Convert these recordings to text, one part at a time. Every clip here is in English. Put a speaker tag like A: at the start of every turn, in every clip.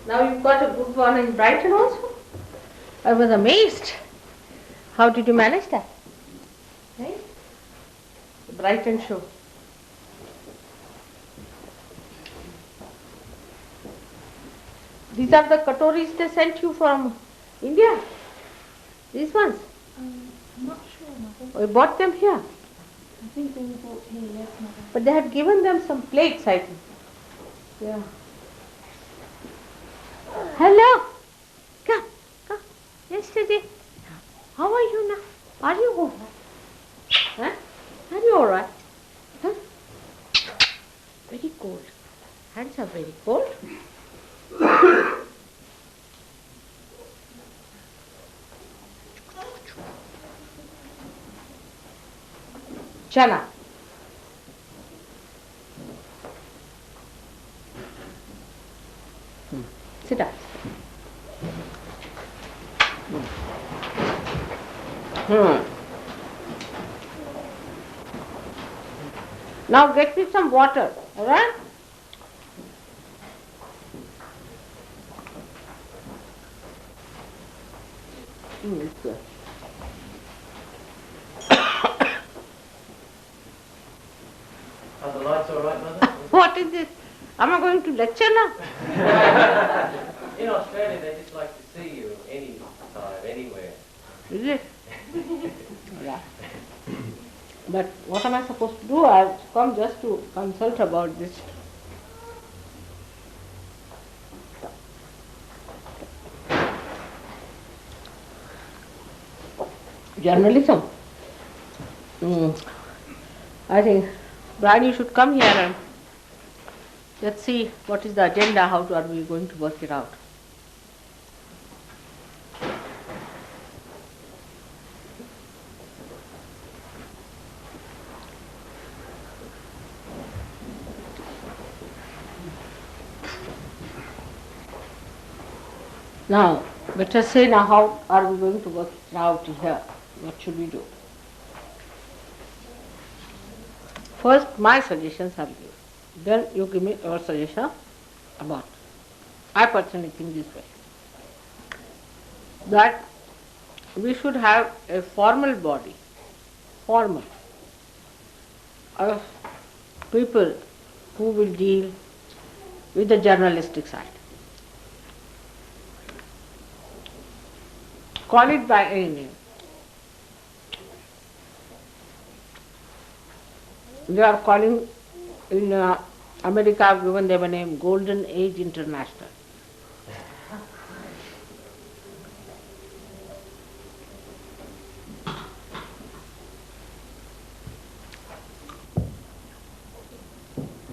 A: Now you've got a good one in Brighton also. I was amazed. How did you manage that? Right? The Brighton show. These are the katoris they sent you from India? These ones?
B: I'm not sure, Mother.
A: Or you bought them here?
B: I think they were bought here, yes, Mother.
A: But they had given them some plates, I think. Yeah. Hello. Come, come. Yesterday. How are you now? Are you all right? Huh? Are you all right? Huh? Very cold. Hands are very cold. Chana. Sit down. Now get me some water, all right? It's good.
C: Are the lights all right, Mother?
A: What is this? Am I going to lecture now?
C: In Australia, they just like to see you any time, anywhere.
A: Is it? Yeah. But what am I supposed to do? I've come just to consult about this. Journalism. I think, Brian, you should come here and let's see what is the agenda, how are we going to work it out. Now, let us say now how are we going to work it out here? What should we do? First, my suggestions are given. Then you give me your suggestion about. I personally think this way. That we should have a formal body, of people who will deal with the journalistic side. Call it by any name. They are calling, in America, I've given them a name, Golden Age International.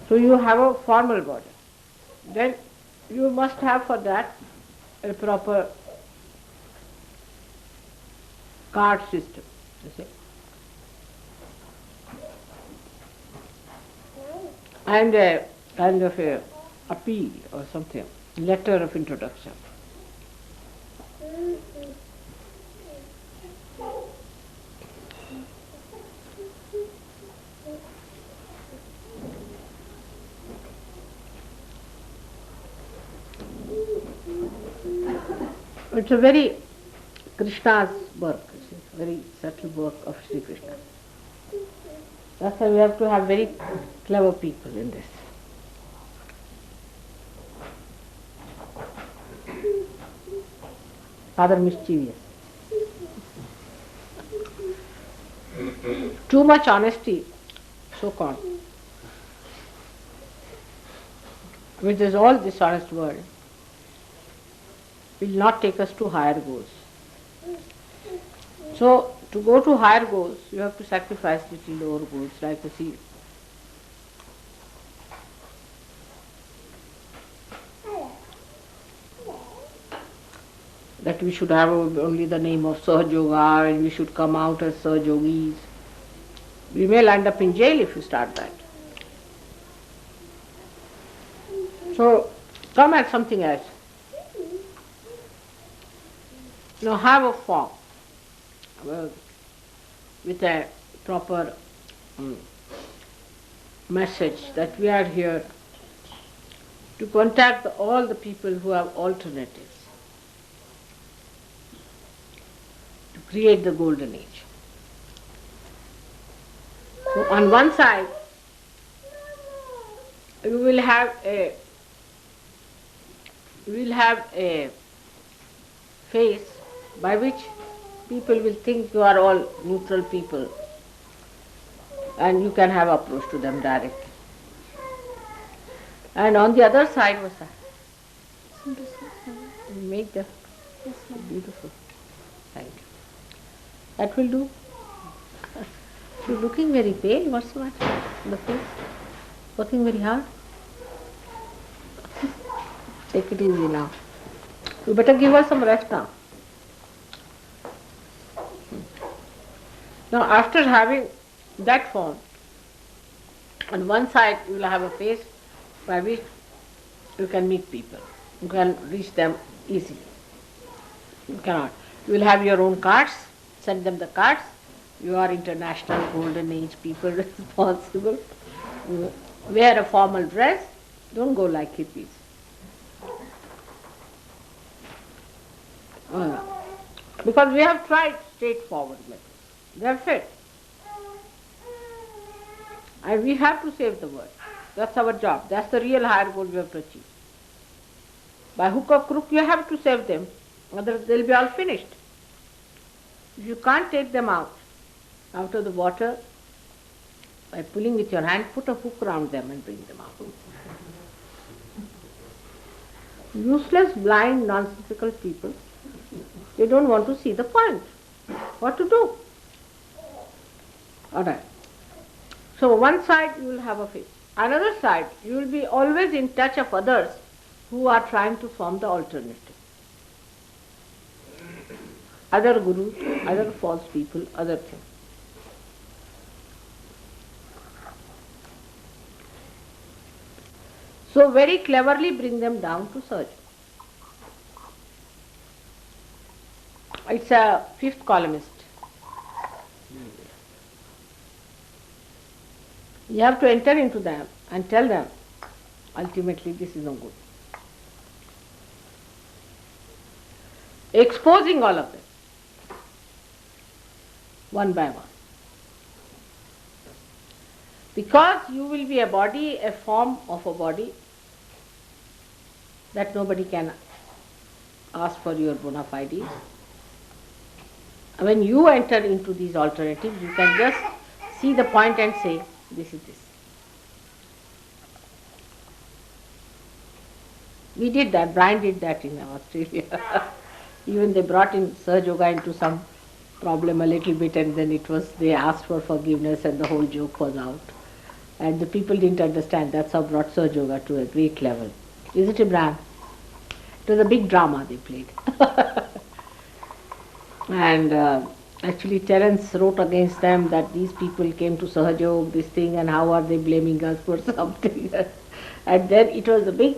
A: So you have a formal body. Then you must have for that a proper card system, you see. And a kind of a appeal or something, letter of introduction. It's a very Krishna's work, you see, very subtle work of Sri Krishna. That's why we have to have very clever people in this. Rather mischievous. Too much honesty, so called, which is all dishonest world, will not take us to higher goals. So, to go to higher goals, you have to sacrifice little lower goals, like the sea. That we should have only the name of Sahaj Yoga and we should come out as Sahaj Yogis. We may land up in jail if you start that. So, come at something else. Now have a form with a proper message that we are here to contact all the people who have alternatives, to create the golden age. So on one side, you will have a face by which people will think you are all neutral people and you can have approach to them directly. And on the other side was that. You make them beautiful. Thank you. That will do. You're looking very pale. What's the matter? The face? Working very hard? Take it easy now. You better give us some rest now. Now after having that form, on one side you will have a face by which you can meet people. You can reach them easily. You cannot. You will have your own cards, send them the cards. You are international golden age people responsible. Wear a formal dress. Don't go like hippies. Because we have tried straightforward methods. They have failed. And we have to save the world. That's our job. That's the real higher goal we have to achieve. By hook or crook you have to save them, otherwise they'll be all finished. If you can't take them out of the water, by pulling with your hand, put a hook around them and bring them out. Useless, blind, nonsensical people, they don't want to see the point. What to do? Alright. So one side you will have a face. Another side, you will be always in touch of others who are trying to form the alternative. Other gurus, other false people, other things. So very cleverly bring them down to Sahaja. It's a fifth columnist. You have to enter into them and tell them, ultimately this is no good. Exposing all of them, one by one. Because you will be a body, a form of a body, that nobody can ask for your bona fides. When you enter into these alternatives, you can just see the point and say, this is this. We did that, Brian did that in Australia. Even they brought in Sahaja Yoga into some problem a little bit, and then they asked for forgiveness and the whole joke was out. And the people didn't understand. That's how brought Sahaja Yoga to a great level. Isn't it, Brian? It was a big drama they played. And actually Terence wrote against them that these people came to Sahaja Yoga, this thing, and how are they blaming us for something. And then it was a big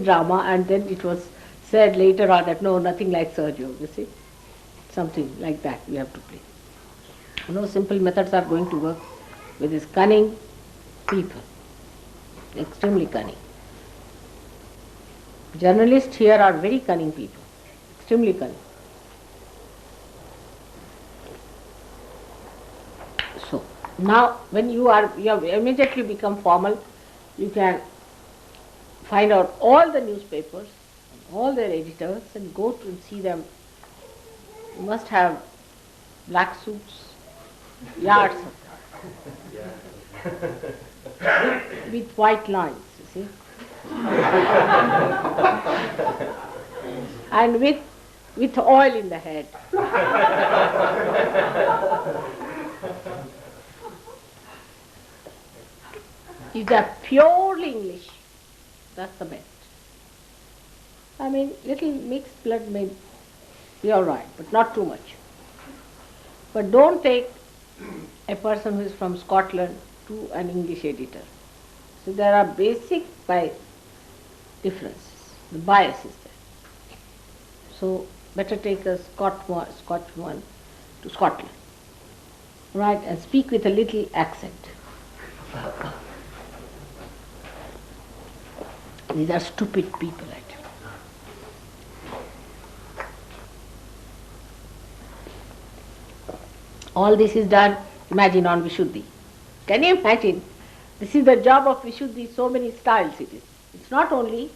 A: drama, and then it was said later on that no, nothing like Sahaja Yoga, you see. Something like that we have to play. No simple methods are going to work with these cunning people, extremely cunning. Journalists here are very cunning people, extremely cunning. So, now when you have immediately become formal, you can find out all the newspapers, all their editors, and go to and see them. You must have black suits, yards of them, with white lines, you see, and with oil in the head. If they are purely English, that's the best. I mean, little mixed blood may be all right, but not too much. But don't take a person who is from Scotland to an English editor. So there are basic differences. The bias is there. So better take a Scotch one to Scotland, right, and speak with a little accent. These are stupid people, actually. All this is done, imagine, on Vishuddhi. Can you imagine? This is the job of Vishuddhi, so many styles it is. It's not only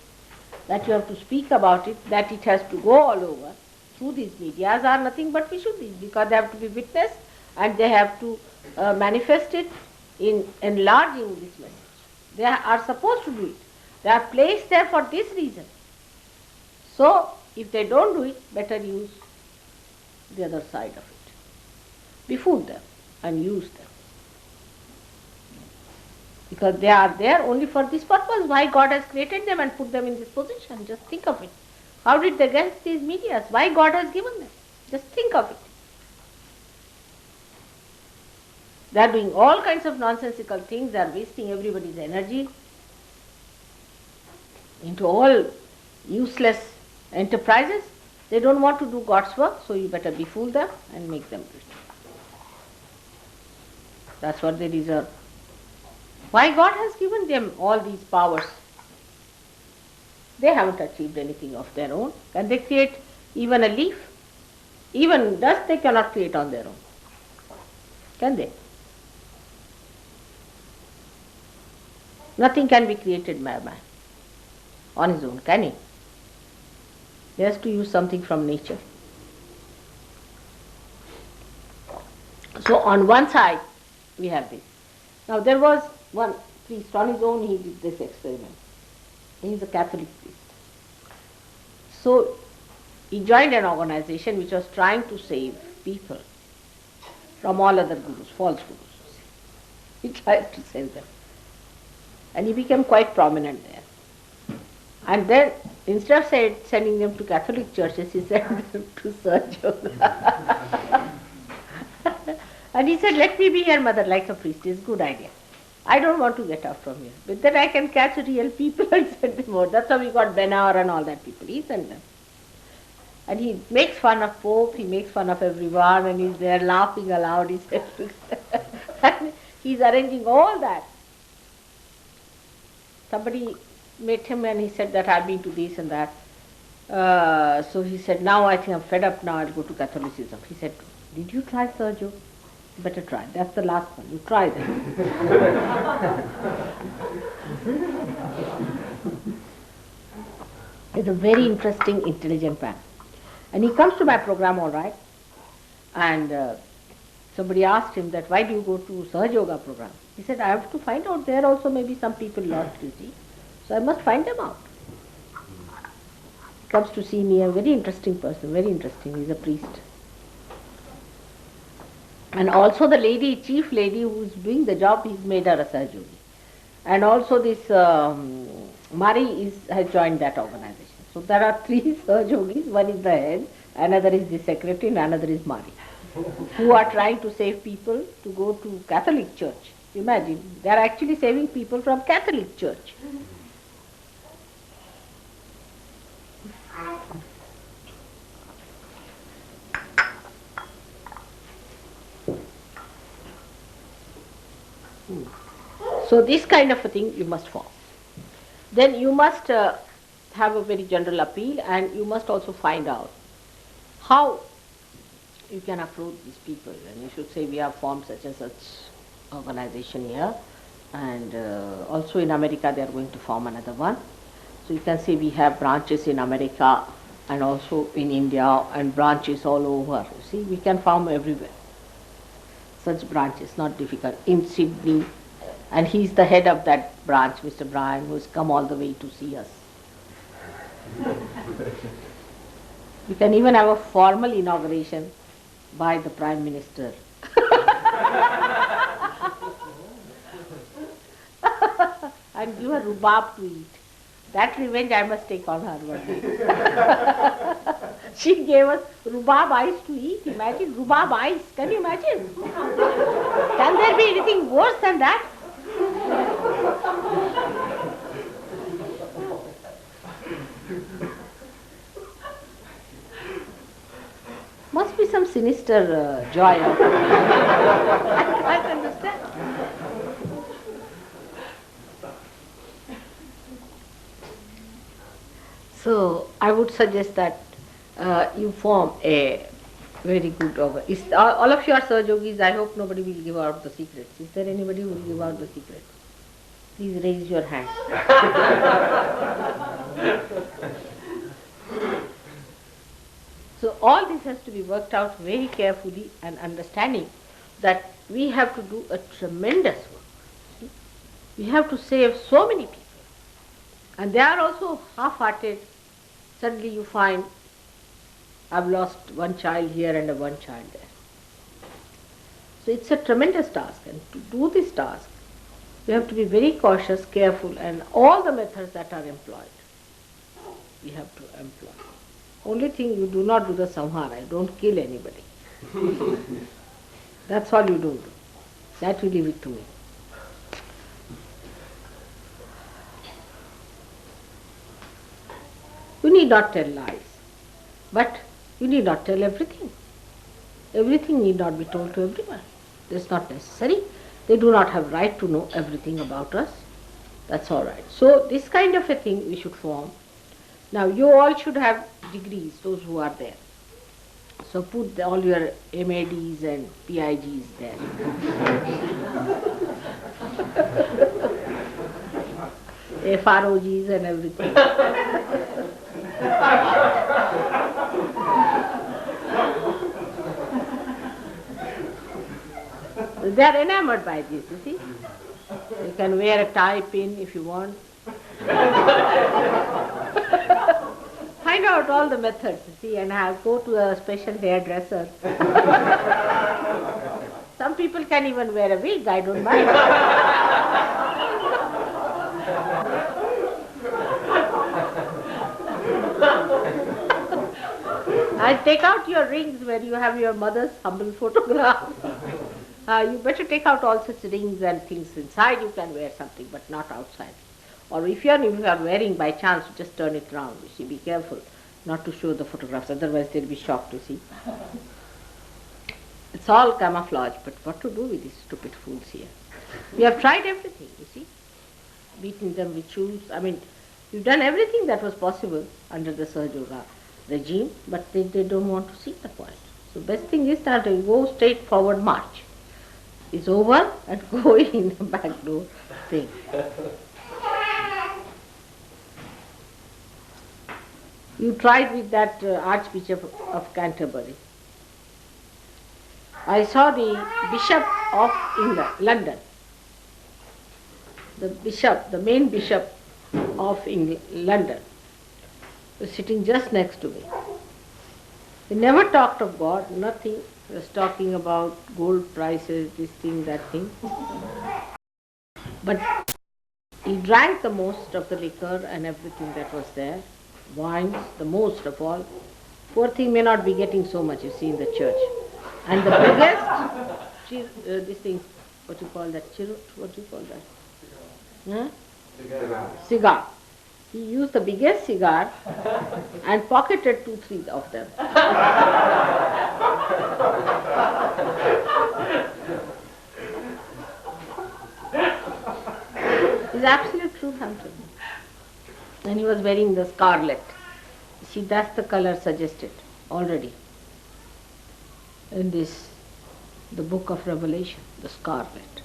A: that you have to speak about it, that it has to go all over. Through these medias are nothing but Vishuddhi, because they have to be witnessed and they have to manifest it in enlarging this message. They are supposed to do it. They are placed there for this reason. So, if they don't do it, better use the other side of it. Befool them and use them. Because they are there only for this purpose. Why God has created them and put them in this position? Just think of it. How did they get these medias? Why God has given them? Just think of it. They are doing all kinds of nonsensical things. They are wasting everybody's energy into all useless enterprises. They don't want to do God's work, so you better befool them and make them do it. That's what they deserve. Why God has given them all these powers? They haven't achieved anything of their own. Can they create even a leaf? Even dust they cannot create on their own. Can they? Nothing can be created by man on his own, can he? He has to use something from nature. So on one side we have this. Now there was one priest, on his own he did this experiment. He is a Catholic priest. So he joined an organization which was trying to save people from all other gurus, false gurus. He tried to save them. And he became quite prominent there. And then instead of sending them to Catholic churches, he sent them to Sahaja Yoga. And he said, let me be your mother like a priest. It's a good idea. I don't want to get out from here. But then I can catch real people and send them out. That's how we got Benar and all that people. He sent them. And he makes fun of Pope, he makes fun of everyone, and he's there laughing aloud. He said, and he's arranging all that. Somebody met him and he said that I've been to this and that. So he said, now I think I'm fed up now, I'll go to Catholicism. He said, did you try Sergio? Better try. That's the last one. You try that. He's a very interesting, intelligent man. And he comes to my program all right. And somebody asked him that, why do you go to Sahaja Yoga program? He said, I have to find out. There also maybe some people lost, you see. So I must find them out. He comes to see me, a very interesting person, very interesting. He's a priest. And also the lady, chief lady who is doing the job, he's made her a Sahaja Yogi. And also this Mari has joined that organization. So there are 3 Sahaja Yogis. One is the head, another is the secretary, and another is Mari, who are trying to save people to go to Catholic Church. Imagine, they are actually saving people from Catholic Church. So this kind of a thing you must form. Then you must have a very general appeal, and you must also find out how you can approach these people. And you should say, we have formed such and such organization here, and also in America they are going to form another one. So you can say we have branches in America and also in India and branches all over. You see, we can form everywhere. Such branches, not difficult. In Sydney, and he is the head of that branch, Mr. Brian, who has come all the way to see us. You can even have a formal inauguration by the Prime Minister. And give her rhubarb to eat. That revenge I must take on her one day. She gave us rhubarb ice to eat. Imagine, rhubarb ice. Can you imagine? Can there be anything worse than that? Must be some sinister joy of it. I can't understand. So I would suggest that you form a very good organ. All of you are Sahaja Yogis. I hope nobody will give out the secrets. Is there anybody who will give out the secrets? Please raise your hand. So all this has to be worked out very carefully and understanding that we have to do a tremendous work. See? We have to save so many people. And they are also half-hearted. Suddenly you find, I've lost one child here and one child there. So it's a tremendous task, and to do this task, we have to be very cautious, careful, and all the methods that are employed, we have to employ. Only thing, you do not do the samhara, you don't kill anybody. That's all you don't do. That you leave it to me. You need not tell lies, but you need not tell everything. Everything need not be told to everyone. That's not necessary. They do not have right to know everything about us. That's all right. So this kind of a thing we should form. Now you all should have degrees, those who are there. So put all your MADs and PIGs there. FROGs and everything. They are enamored by this, you see. You can wear a tie pin if you want. Find out all the methods, you see, and go to a special hairdresser. Some people can even wear a wig, I don't mind. I'll take out your rings where you have your mother's humble photograph. You better take out all such rings and things inside. You can wear something, but not outside. Or if you are wearing by chance, just turn it round. You see, be careful not to show the photographs, otherwise they'll be shocked, you see. It's all camouflage, but what to do with these stupid fools here? We have tried everything, you see. Beaten them with shoes. I mean, we've done everything that was possible under the Sahaja Yoga regime, but they don't want to see the point. So best thing is that you go straight forward march. It's over and go in the back door thing. You tried with that Archbishop of Canterbury. I saw the Bishop of England, London. The bishop, the main bishop of England, London, was sitting just next to me. He never talked of God, nothing. He was talking about gold prices, this thing, that thing. But he drank the most of the liquor and everything that was there. Wines, the most of all. Poor thing may not be getting so much, you see, in the church. And the biggest, this thing, what do you call that? Chirut? What do you call that? Huh? Cigar. He used the biggest cigar and pocketed 2-3 of them. It's absolute true, Hampton. And he was wearing the scarlet. See, that's the color suggested already in this, the book of Revelation, the scarlet.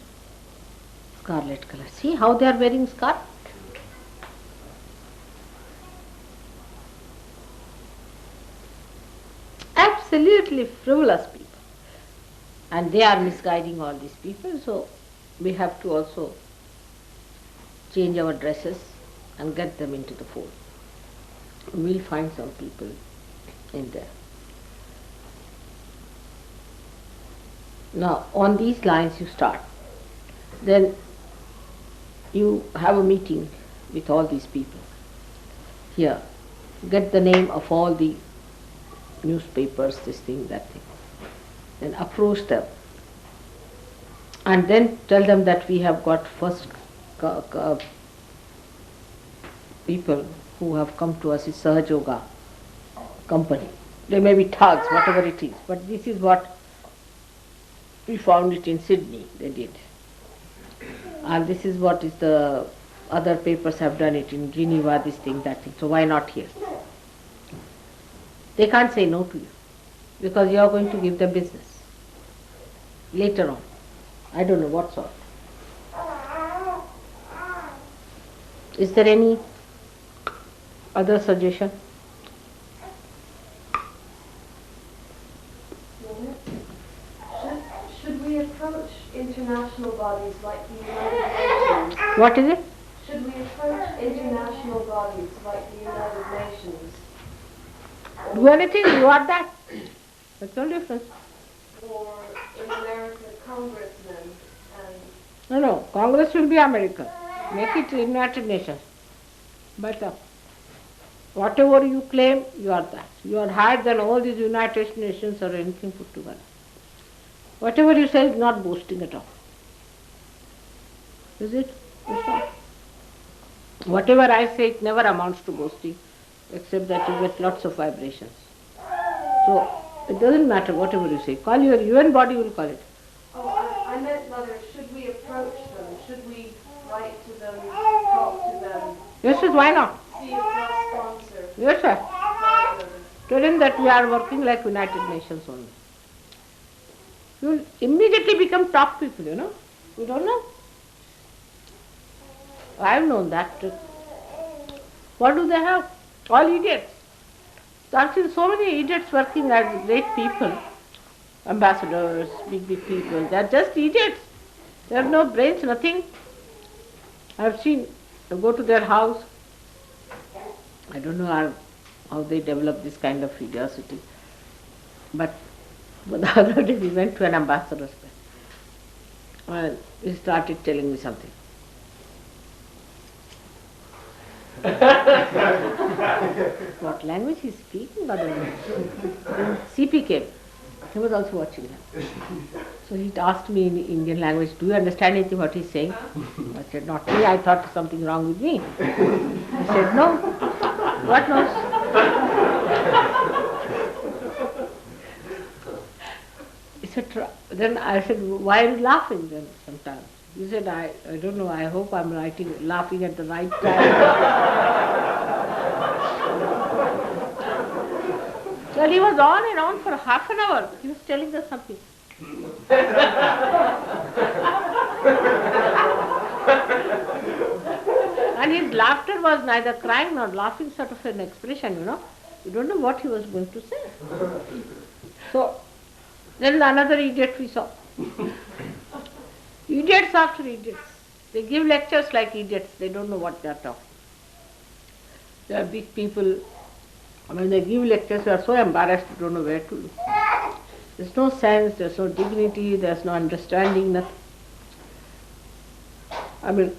A: Scarlet color. See how they are wearing scarlet? Absolutely frivolous people. And they are misguiding all these people, so we have to also change our dresses and get them into the fold. We'll find some people in there. Now, on these lines you start. Then you have a meeting with all these people. Here, get the name of all the newspapers, this thing, that thing. Then approach them. And then tell them that we have got first people who have come to us, is Sahaja Yoga company. They may be thugs, whatever it is, but this is what we found it in Sydney, they did. And this is what is the other papers have done it in Geneva, this thing, that thing, so why not here? They can't say no to you because you are going to give them business later on. I don't know what sort. Is there any other suggestion?
B: Should we approach international bodies like the United Nations?
A: What is it?
B: Should we approach international bodies like the United Nations?
A: Do anything, you are that. That's no difference.
B: Or in America, congressmen and...
A: No, Congress will be American. Make it United Nations. But whatever you claim, you are that. You are higher than all these United Nations or anything put together. Whatever you say is not boasting at all. Is it? It's not. Whatever I say, it never amounts to boasting, except that you get lots of vibrations. So, it doesn't matter whatever you say. Call your UN body will call it.
B: Oh, I meant, Mother, should we approach them? Should we write to them, talk to them?
A: Yes, yes, why not?
B: See if they'll sponsor.
A: Yes, sir.
B: them.
A: Tell him that we are working like United Nations only. You will immediately become top people, you know. You don't know? I have known that. What do they have? All idiots. So I've seen so many idiots working as great people, ambassadors, big people. They are just idiots. They have no brains, nothing. I've seen, I go to their house. I don't know how they develop this kind of curiosity. But the other day we went to an ambassador's place. Well, he started telling me something. What language he is speaking, I don't know. CP came. He was also watching that. So he asked me in Indian language, do you understand anything what he is saying? I said, not me, I thought something wrong with me. He said, no. What knows? He said, then I said, why are you laughing then sometimes? He said, I don't know, I hope I'm laughing at the right time. Well, he was on and on for half an hour. He was telling us something. And his laughter was neither crying nor laughing, sort of an expression, you know. You don't know what he was going to say. So, then another idiot we saw. Idiots after idiots. They give lectures like idiots. They don't know what they are talking. They are big people. When they give lectures, we are so embarrassed, we don't know where to look. There's no sense, there's no dignity, there's no understanding, nothing. I mean,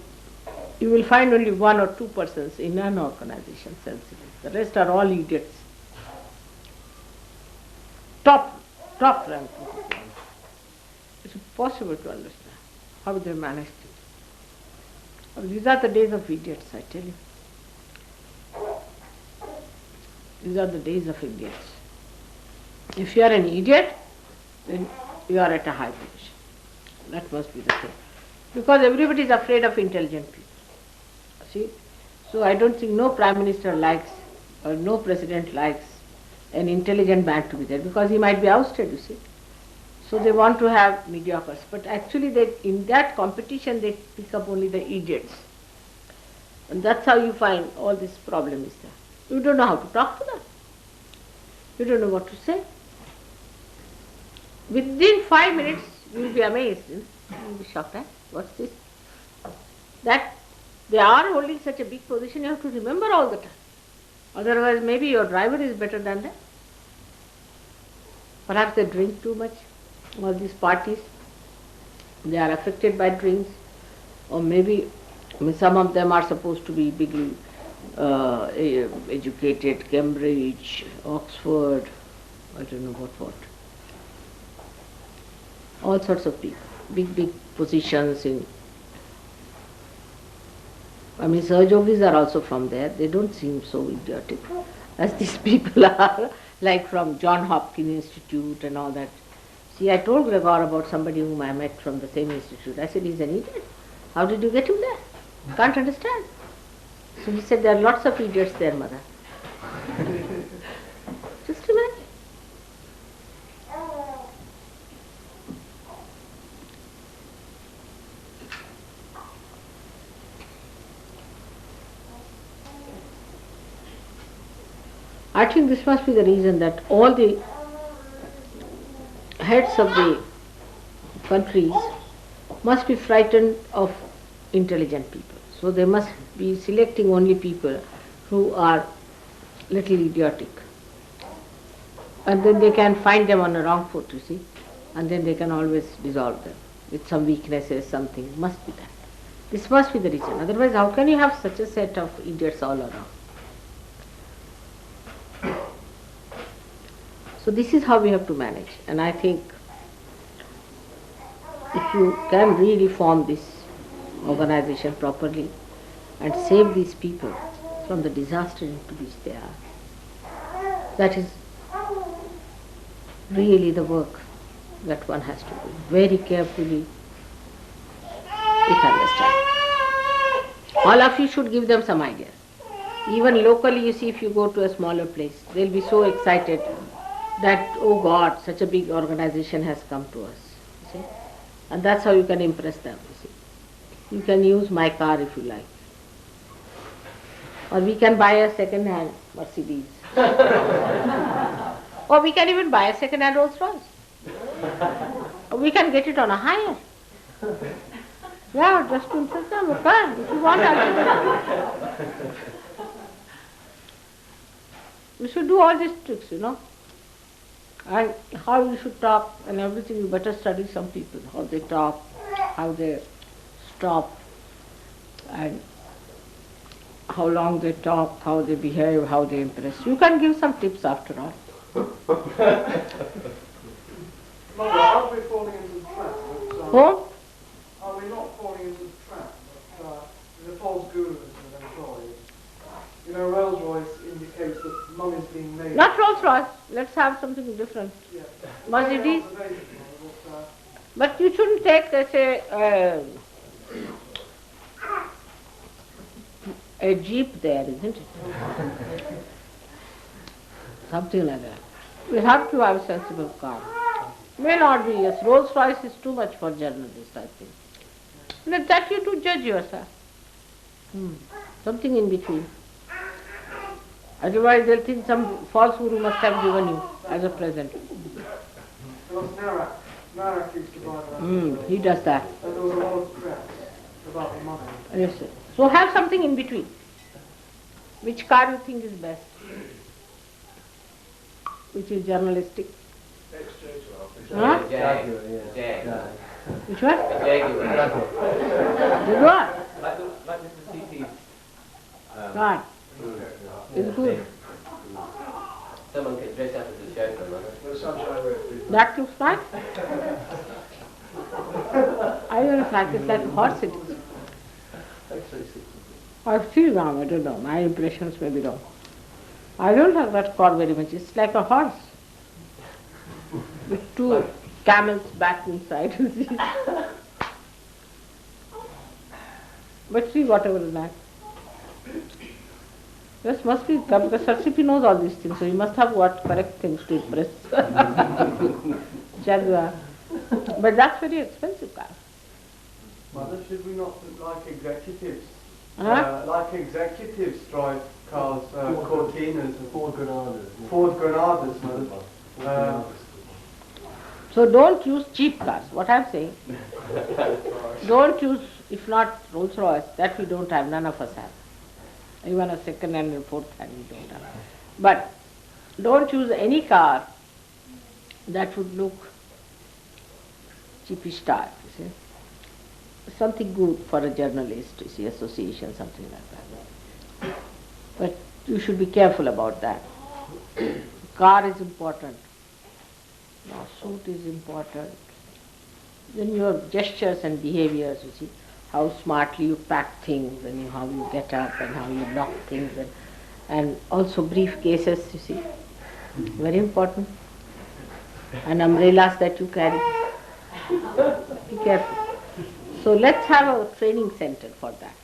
A: you will find only 1 or 2 persons in an organization sensitive. The rest are all idiots. Top rank. It's impossible to understand how they managed it. These are the days of idiots, I tell you. These are the days of idiots. If you are an idiot, then you are at a high position. That must be the thing. Because everybody is afraid of intelligent people. See? So I don't think no Prime Minister likes or no President likes an intelligent man to be there because he might be ousted, you see. So they want to have mediocres. But actually in that competition they pick up only the idiots. And that's how you find all this problem is there. You don't know how to talk to them. You don't know what to say. Within 5 minutes, you will be amazed. You will be shocked. What's this? That they are holding such a big position, you have to remember all the time. Otherwise, maybe your driver is better than them. Perhaps they drink too much. All these parties, they are affected by drinks. Or maybe some of them are supposed to be big educated, Cambridge, Oxford, I don't know what. All sorts of people, big positions in. I mean, Sahajogis are also from there. They don't seem so idiotic as these people are, like from John Hopkins Institute and all that. See, I told Gregor about somebody whom I met from the same institute. I said, he's an idiot. How did you get him there? Can't understand. So he said, there are lots of idiots there, mother. Just imagine. I think this must be the reason that all the heads of the countries must be frightened of intelligent people. So they must be selecting only people who are little idiotic. And then they can find them on a wrong foot, you see, and then they can always dissolve them with some weaknesses, something. Must be that. This must be the reason. Otherwise, how can you have such a set of idiots all around? So this is how we have to manage. And I think if you can really form this organization properly and save these people from the disaster into which they are, that is really the work that one has to do very carefully with understanding. All of you should give them some ideas. Even locally, you see, if you go to a smaller place, they'll be so excited that, oh God, such a big organization has come to us. You see? And that's how you can impress them. You see. You can use my car if you like. Or we can buy a second-hand Mercedes. Or we can even buy a second-hand Rolls Royce. Or we can get it on a hire. Yeah, just to impress them. Okay, if you want, I'll do it. We should do all these tricks, you know. And how you should talk and everything, you better study some people, how they talk, how they stop, and how long they talk, how they behave, how they impress. You can give some tips after all.
D: Mother, are we falling into the trap?
A: Who?
D: Are we not falling into the trap that the false gurus that employed? You know, Rolls Royce indicates that money is being made.
A: Not Rolls Royce. Let's have something different.
D: Yeah.
A: Mercedes.
D: But,
A: But you shouldn't take, let's say, a jeep there, isn't it? Something like that. We have to have a sensible car. May not be, yes. Rolls Royce is too much for journalists, I think. Let that you to judge yourself. Something in between. Otherwise they'll think some false guru must have given you as a present.
D: there was Narak used to buy that.
A: He does that.
D: And there was a lot of press about the money.
A: Yes, sir. So have something in between. Which car you think is best? Which is journalistic? Huh?
C: Jaguar, yeah.
A: Which one?
C: Jaguar.
A: Jaguar.
C: Like Mr. C.T.'s
A: Car. It's good.
C: Someone can dress up as a chauffeur,
A: That looks nice. I don't like it, like a horse it is. I feel wrong, I don't know. My impressions may be wrong. I don't like that car very much. It's like a horse with two camels back inside. You see. But see, whatever is that. This must be, because Sarsipi knows all these things, so he must have what correct things to impress. Jaguar. But that's very expensive car.
D: Mother, should we not, like executives,
A: Huh?
D: like executives drive cars, Cortinas and
E: Ford Granadas.
D: Ford Granadas, Mother?
A: So don't use cheap cars, what I'm saying. Don't use, if not Rolls Royce, that we don't have, none of us have. Even a second hand and fourth hand we don't have. But don't use any car that would look cheapish type, you see. Something good for a journalist, you see, association, something like that. But you should be careful about that. Car is important. Your suit is important. Then your gestures and behaviors, you see, how smartly you pack things and how you get up and how you lock things and also briefcases, you see, very important. And umbrellas that you carry. Be careful. So let's have a training center for that.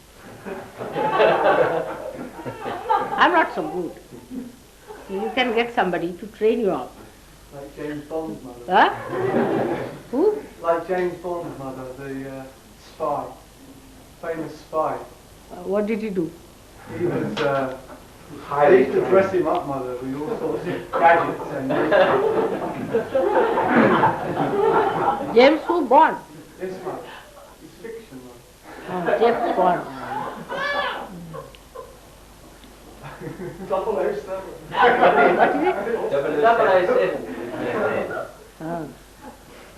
A: I'm not so good. You can get somebody to train you up.
D: Like James Bond's mother.
A: Huh? Who?
D: Like James Bond's mother, the spy. Famous spy.
A: What did he do?
D: He was, they used to dress him up, mother, with all sorts of gadgets and...
A: James who? Bond?
D: Yes, mother. It's fiction, mother.
A: Oh, James Bond.
D: 007.
A: What is it?
C: 007.
A: Ah.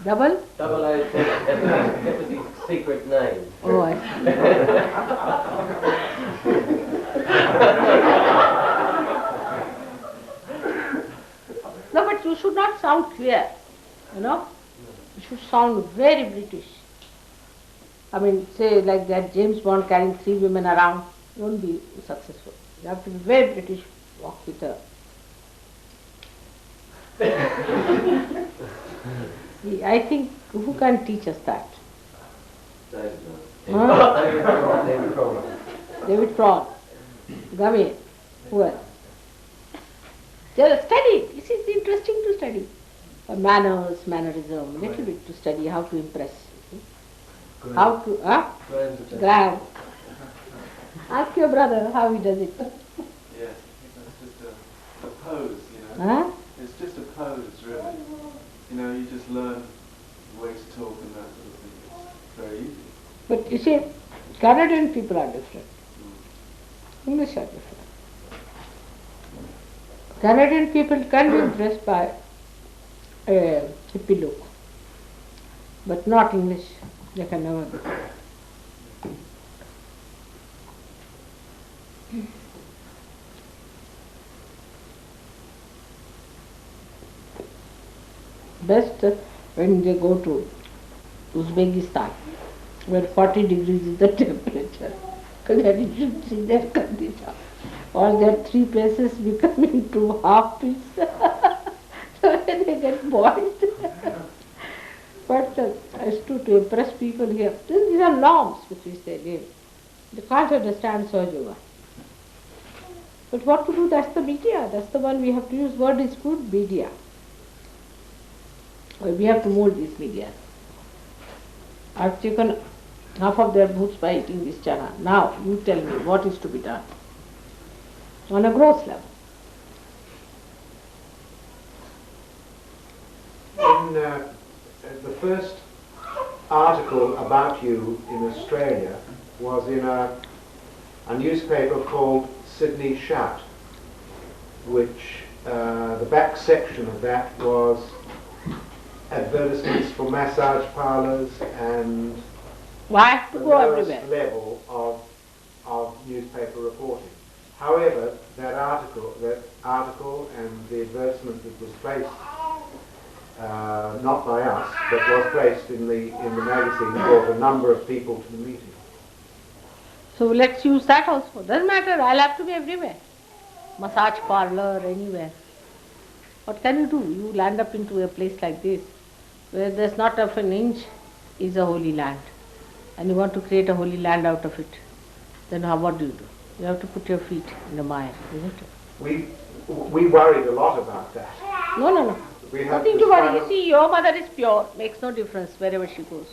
A: Double?
C: 007. That was his secret name.
A: Oh, I see. No, but you should not sound clear, you know. You should sound very British. I mean, say like that James Bond carrying 3 women around won't be successful. You have to be very British, walk with her. See, I think, who can teach us that? Huh? David Prawn. Gawain. Who else? Just study it. This is interesting to study. Manners, mannerism, little bit to study how to impress. How to, Graham. Ask your brother how he does it.
E: Yes, it's just a pose, you know.
A: Huh?
E: It's just a pose, really. You know, you just learn the way to talk and that sort of thing. It's very easy.
A: But you see, Canadian people are different. English are different. Canadian people can be impressed by a hippie look, but not English. They can never be. Best when they go to Uzbekistan, where 40 degrees is the temperature, because then you should see their condition. Or their 3 places become into half piece, so they get boiled. But as to impress people here, these are norms with which they live. They can't understand Sahaj Yoga. But what to do? That's the media. That's the one we have to use. Word is good, media. We have to mold this media. I've taken half of their boots by eating this chana. Now, you tell me what is to be done on a gross level.
F: In the first article about you in Australia was in a newspaper called Sydney Shout, which the back section of that was advertisements for massage parlours and
A: Why have to
F: the
A: go
F: lowest
A: everywhere?
F: level of newspaper reporting. However, that article and the advertisement that was placed, not by us, but was placed in the magazine, brought a number of people to the meeting.
A: So let's use that also. Doesn't matter, I'll have to be everywhere. Massage parlor, anywhere. What can you do? You land up into a place like this, where there's not of an inch is a holy land. And you want to create a holy land out of it. Then what do? You have to put your feet in the mire, isn't it?
F: We worried a lot about that.
A: No.
F: We had
A: Nothing
F: to
A: to worry.
F: kind
A: You
F: of-
A: see, your mother is pure. Makes no difference wherever she goes.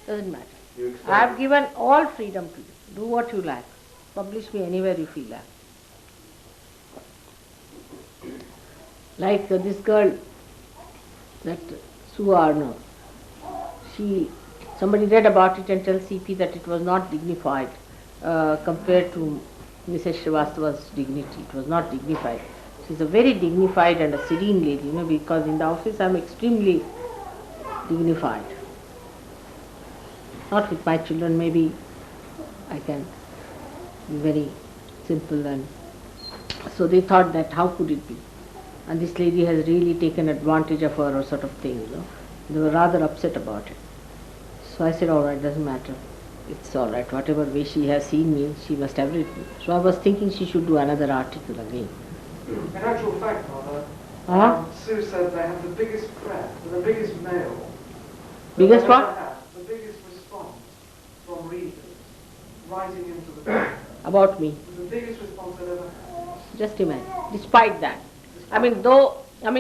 A: Doesn't matter.
F: You explained-
A: I have given all freedom to you. Do what you like. Publish me anywhere you feel like. Like this girl, that Sue Arno. Somebody read about it and tells CP that it was not dignified compared to Mrs. Srivastava's dignity. It was not dignified. She's a very dignified and a serene lady, because in the office I'm extremely dignified. Not with my children, maybe I can be very simple, and so they thought that how could it be? And this lady has really taken advantage of her or sort of thing, They were rather upset about it. So I said, all right, doesn't matter. It's all right. Whatever way she has seen me, she must have written. So I was thinking she should do another article again.
D: In actual fact, Mother, Sue said they have the biggest crowd, the biggest mail.
A: Biggest
D: they've
A: what?
D: ever had, the biggest response from readers writing into the book.
A: about me.
D: The biggest response I've ever had.
A: Just imagine. Despite that.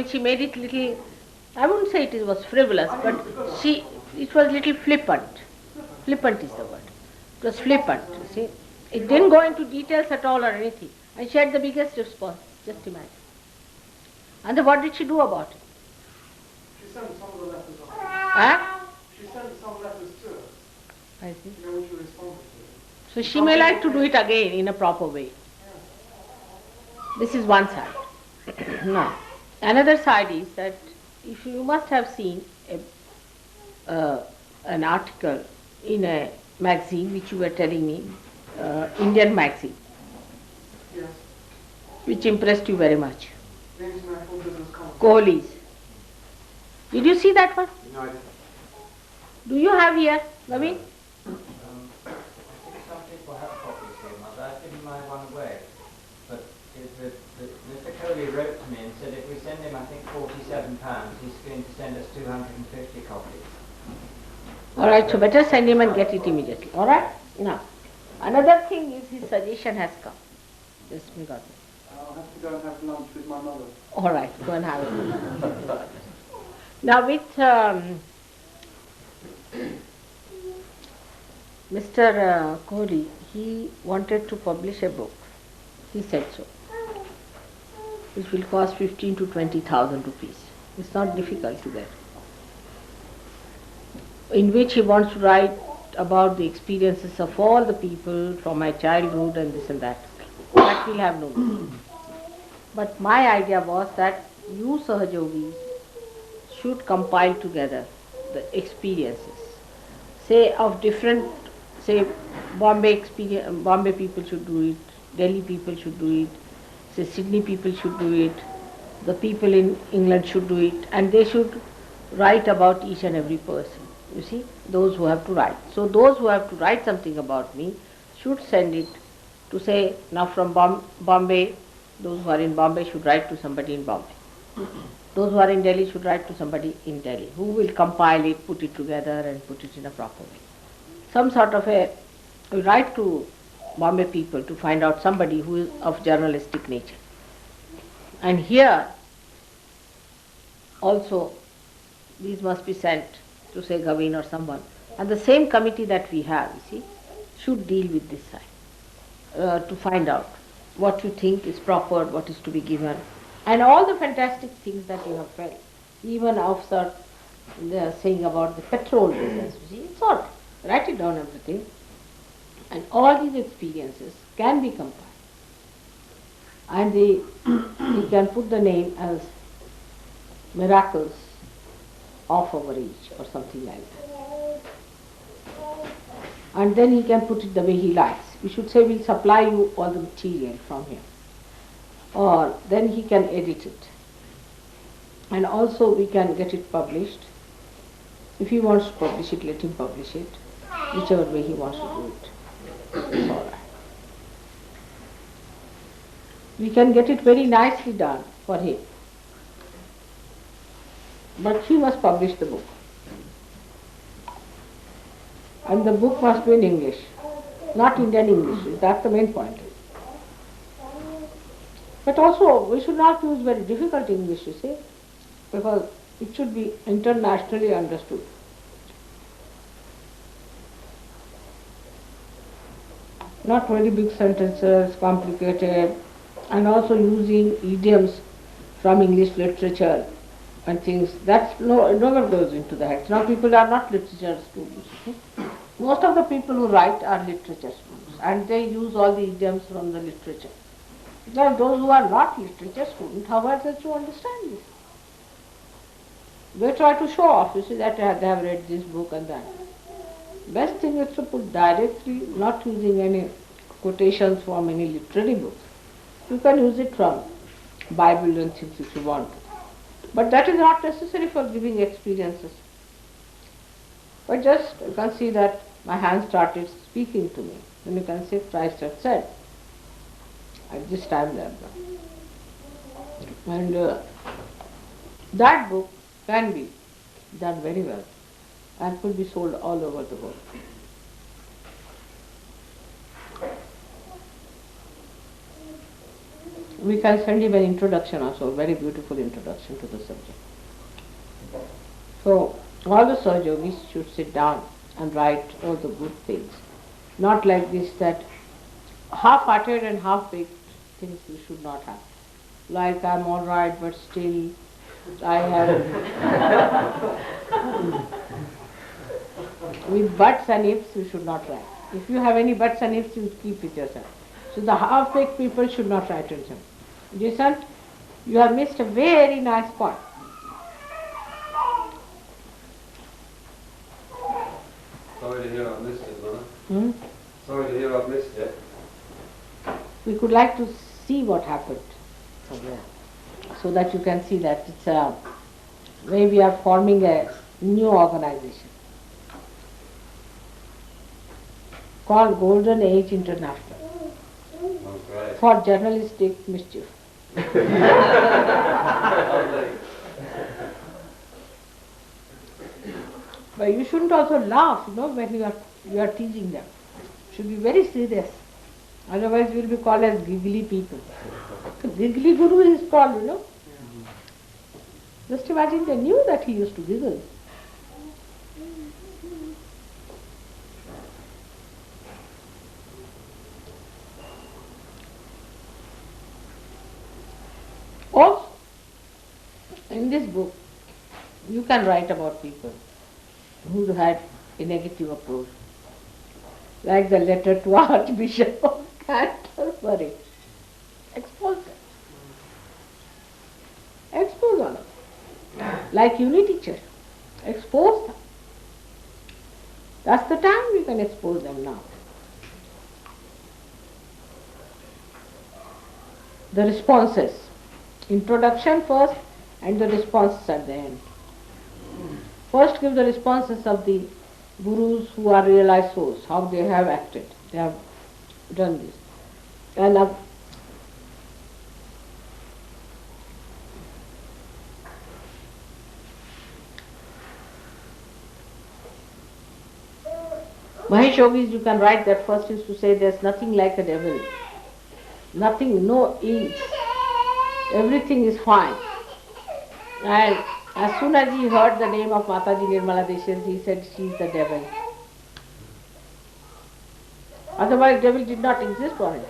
A: She made it little, I wouldn't say it was frivolous, but it was little flippant. Flippant is the word. It was flippant, you see. It didn't go into details at all or anything. And she had the biggest response. Just imagine. And then what did she do about it?
D: She sent some of the letters off.
A: Huh?
D: She sent some letters to her.
A: I see.
D: You know, which you responded to.
A: So she may like to do it again in a proper way. This is one side. Now, another side is that if you must have seen an article in a magazine which you were telling me, Indian magazine,
D: Yes.
A: which impressed you very much.
D: The International Business Conference.
A: Kohli's. Did you see that one?
F: No, I didn't.
A: Do you have here, Naveen?
C: I think some people have copies here, Mother. I've given my one away. But Mr. Coley wrote to me and said if we send him, I think, £47, he's going to send us 250 copies.
A: All right, so better send him and get it immediately. All right? Now, another thing is his suggestion has come. Just me got it.
D: I'll have to go and have lunch with my mother.
A: All right, go and have it. Now with Mr. Kohli, he wanted to publish a book. He said so. Which will cost 15 to 20,000 rupees. It's not difficult to get. In which he wants to write about the experiences of all the people from my childhood and this and that. That will have no meaning. But my idea was that you Sahajogis should compile together the experiences, say of different, say Bombay people should do it, Delhi people should do it, say Sydney people should do it, the people in England should do it, and they should write about each and every person. You see, those who have to write. So those who have to write something about me should send it to say, now from Bombay, those who are in Bombay should write to somebody in Bombay. Those who are in Delhi should write to somebody in Delhi, who will compile it, put it together and put it in a proper way. Some sort of we write to Bombay people to find out somebody who is of journalistic nature. And here also these must be sent to say Gavin or someone. And the same committee that we have, you see, should deal with this side, to find out what you think is proper, what is to be given, and all the fantastic things that you have felt. Even Afsar saying about the petrol business, you see, it's all right. Write it down, everything. And all these experiences can be compiled. And you can put the name as Miracles of Our Age or something like that. And then he can put it the way he likes. We should say we'll supply you all the material from here. Or then he can edit it. And also we can get it published. If he wants to publish it, let him publish it. Whichever way he wants to do it. It's all right. We can get it very nicely done for him. But he must publish the book. And the book must be in English, not Indian English. That's the main point. But also, we should not use very difficult English, you see, because it should be internationally understood. Not very big sentences, complicated, and also using idioms from English literature and things. That's never goes into the heads. Now people are not literature students. Okay? Most of the people who write are literature students, and they use all the idioms from the literature. Now those who are not literature students, how are they to understand this? They try to show off, you see, that they have read this book and that. Best thing is to put directly, not using any quotations from any literary books. You can use it from Bible and things if you want to. But that is not necessary for giving experiences. But just you can see that my hand started speaking to me. Then you can say Christ had said, at this time there. And that book can be done very well and could be sold all over the world. we can send him an introduction also, a very beautiful introduction to the subject. So, all the Sahajogis should sit down and write all the good things. Not like this, that half-hearted and half-baked things we should not have. Like, I'm all right, but still I have... With buts and ifs we should not write. If you have any buts and ifs, you keep with yourself. So the half-baked people should not write in them. Jason, you have missed a very nice point.
G: Sorry to hear I've missed it, Mother.
A: Hmm?
G: Sorry to hear I've missed it.
A: We could like to see what happened from there, so that you can see that it's maybe we are forming a new organization called Golden Age International
G: Oh, great.
A: for journalistic mischief. But you shouldn't also laugh, when you are teaching them. Should be very serious. Otherwise we will be called as giggly people. Giggly Guru is called, Just imagine they knew that he used to giggle. Also, in this book, you can write about people who had a negative approach, like the letter to Archbishop of Canterbury. Expose them. Expose all of them. Like uni teacher. Expose them. That's the time we can expose them now. The responses. Introduction first and the responses at the end. First give the responses of the gurus who are realized souls, how they have acted, they have done this. And Mahesh Yogis, you can write that first is to say there's nothing like a devil. Nothing, no ills. Everything is fine. And as soon as he heard the name of Mataji Nirmala Deshis, he said she is the devil. Otherwise devil did not exist for him.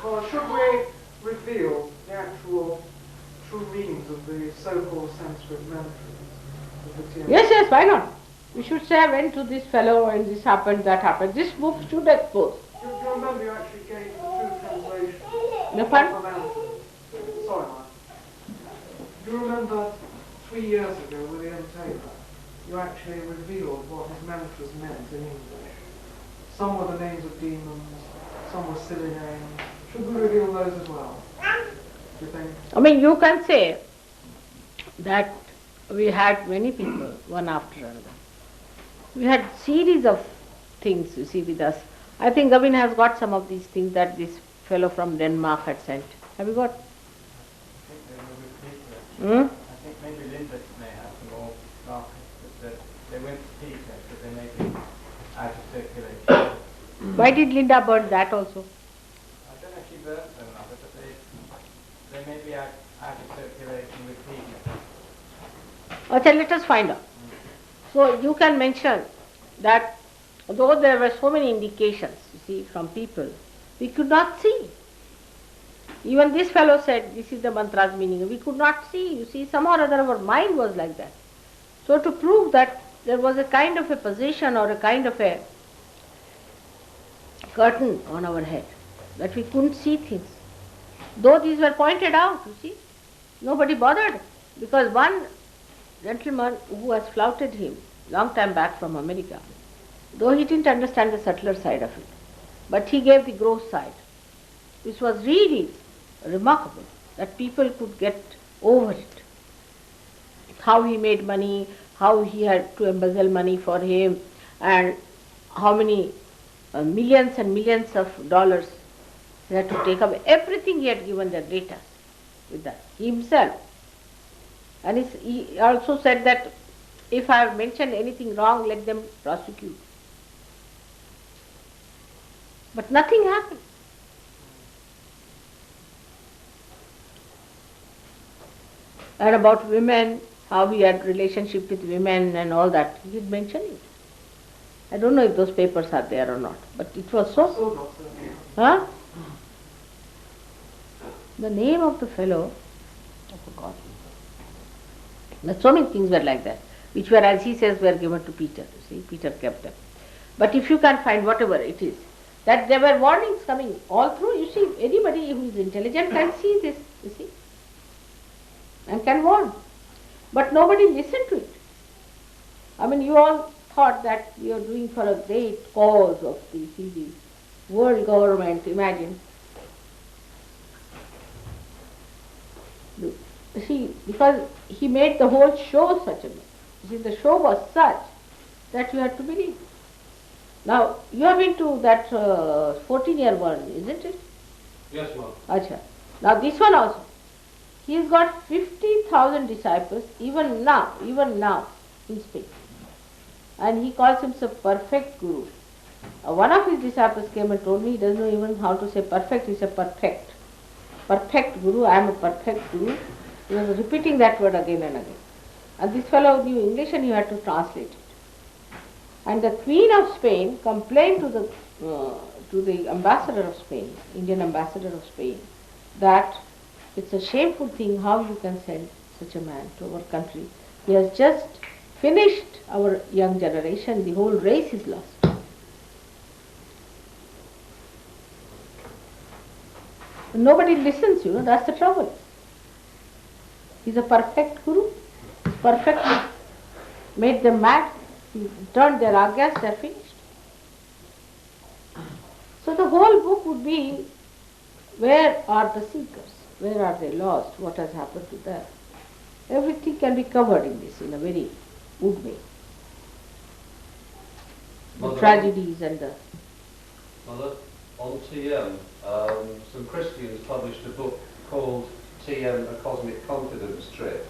D: Well, should we reveal the actual true meanings of the so-called Sanskrit mantras of the TM?
A: Yes, why not? We should say I went to this fellow and this happened, that happened. This book should expose.
D: Do you remember you actually gave the true translation
A: The
D: of
A: fun?
D: the mantras? Sorry, Mike. Do you remember 3 years ago, William Taylor, you actually revealed what his mantras meant in English? Some were the names of demons, some were silly names. Should we reveal those as well? Do you think?
A: I mean, you can say that we had many people, one after another. We had series of things, you see, with us. I think Gavin has got some of these things that this fellow from Denmark had sent. Have you got?
C: I think they were with Peter.
A: Hmm?
C: I think maybe Linda may have some more markers, but they went to Peter, but they may be out of circulation.
A: Why did Linda burn that also?
C: I don't know if she burnt them, Mother, but they may be out of circulation with Peter.
A: Okay, let us find out. So you can mention that though there were so many indications, you see, from people, we could not see. Even this fellow said, this is the mantra's meaning. We could not see, you see, somehow or other our mind was like that. So to prove that there was a kind of a position or a kind of a curtain on our head, that we couldn't see things. Though these were pointed out, you see, nobody bothered, because one gentleman who has flouted him long time back from America, though he didn't understand the subtler side of it, but he gave the gross side, which was really remarkable, that people could get over it. How he made money, how he had to embezzle money for him, and how many millions and millions of dollars he had to take away. Everything he had given the data with that, he himself. And he also said that if I have mentioned anything wrong, let them prosecute. But nothing happened. and about women, how he had relationship with women and all that. He had mentioned it. I don't know if those papers are there or not, but it was so.
D: So, Doctor,
A: Huh? The name of the fellow, I forgot. But so many things were like that, which were, as he says, were given to Peter. You see, Peter kept them. But if you can find whatever it is, that there were warnings coming all through. You see, anybody who is intelligent can see this, you see, and can warn. But nobody listened to it. I mean, you all thought that you are doing for a great cause of the world government, imagine. You see, because he made the whole show such a way. You see, the show was such that you had to believe. Now, you have been to that 14-year one, isn't it?
G: Yes, ma'am.
A: Acha. Now this one also. He has got 50,000 disciples even now in Spain. And he calls himself perfect guru. One of his disciples came and told me he doesn't know even how to say perfect, he said perfect. Perfect guru, I am a perfect guru. He was repeating that word again and again. And this fellow knew English and he had to translate it. And the Queen of Spain complained to the ambassador of Spain, Indian ambassador of Spain, that it's a shameful thing how you can send such a man to our country. He has just finished our young generation, the whole race is lost. Nobody listens, that's the trouble. He's a perfect guru, perfect, made them mad, he turned their aggas, they're finished. So the whole book would be, where are the seekers? Where are they lost? What has happened to them? Everything can be covered in this in a very good way. The
G: Mother,
A: tragedies and the...
G: Mother, on TM, some Christians published a book called TM, A Cosmic Confidence Trip.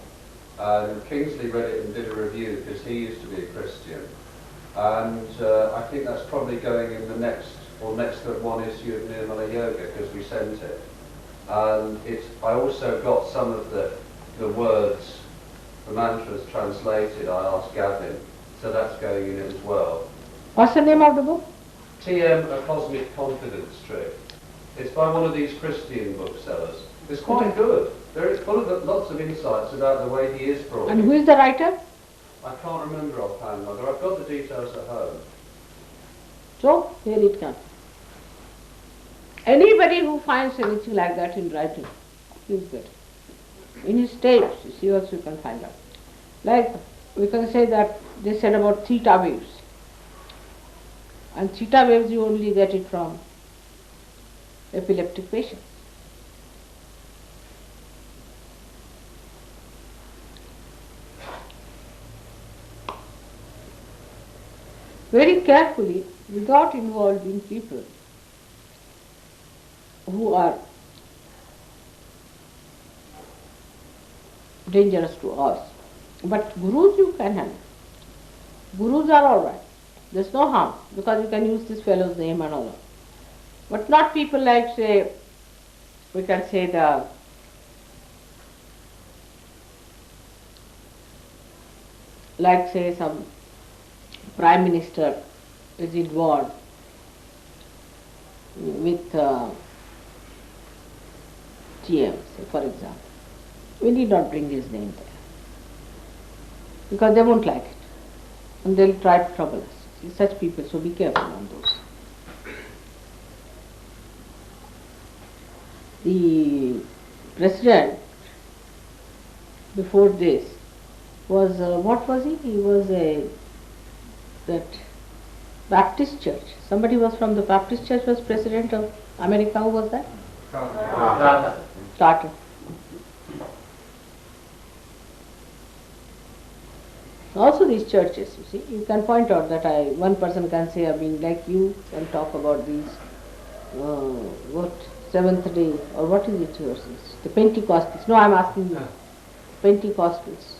G: And Kingsley read it and did a review because he used to be a Christian. And I think that's probably going in the next one issue of Nirmala Yoga because we sent it. And I also got some of the words, the mantras translated. I asked Gavin, so that's going in it as well.
A: What's the name of the book?
G: TM, A Cosmic Confidence Trip. It's by one of these Christian booksellers. It's quite good. It's full of lots of insights about the way he is brought.
A: And who is the writer?
G: I can't remember offhand, Mother. I've got the details at home.
A: So, here it comes. Anybody who finds anything like that in writing, he's good. In his tapes, you see, also you can find out. Like, we can say that they said about theta waves. And theta waves you only get it from epileptic patients. Very carefully, without involving people who are dangerous to us. But gurus you can handle. Gurus are all right. There's no harm because you can use this fellow's name and all that. But not people like, say, we can say say some Prime Minister is involved with GM, say, for example. We need not bring his name there because they won't like it and they'll try to trouble us. See, such people, so be careful on those. The president before this was, what was he? He was that Baptist church. Somebody was from the Baptist church was president of America. Who was that? Carter. Also these churches, you see, you can point out that one person can say, I mean, like you can talk about these, Seventh Day, or what is it yours? The Pentecostals. No, I'm asking you. Pentecostals.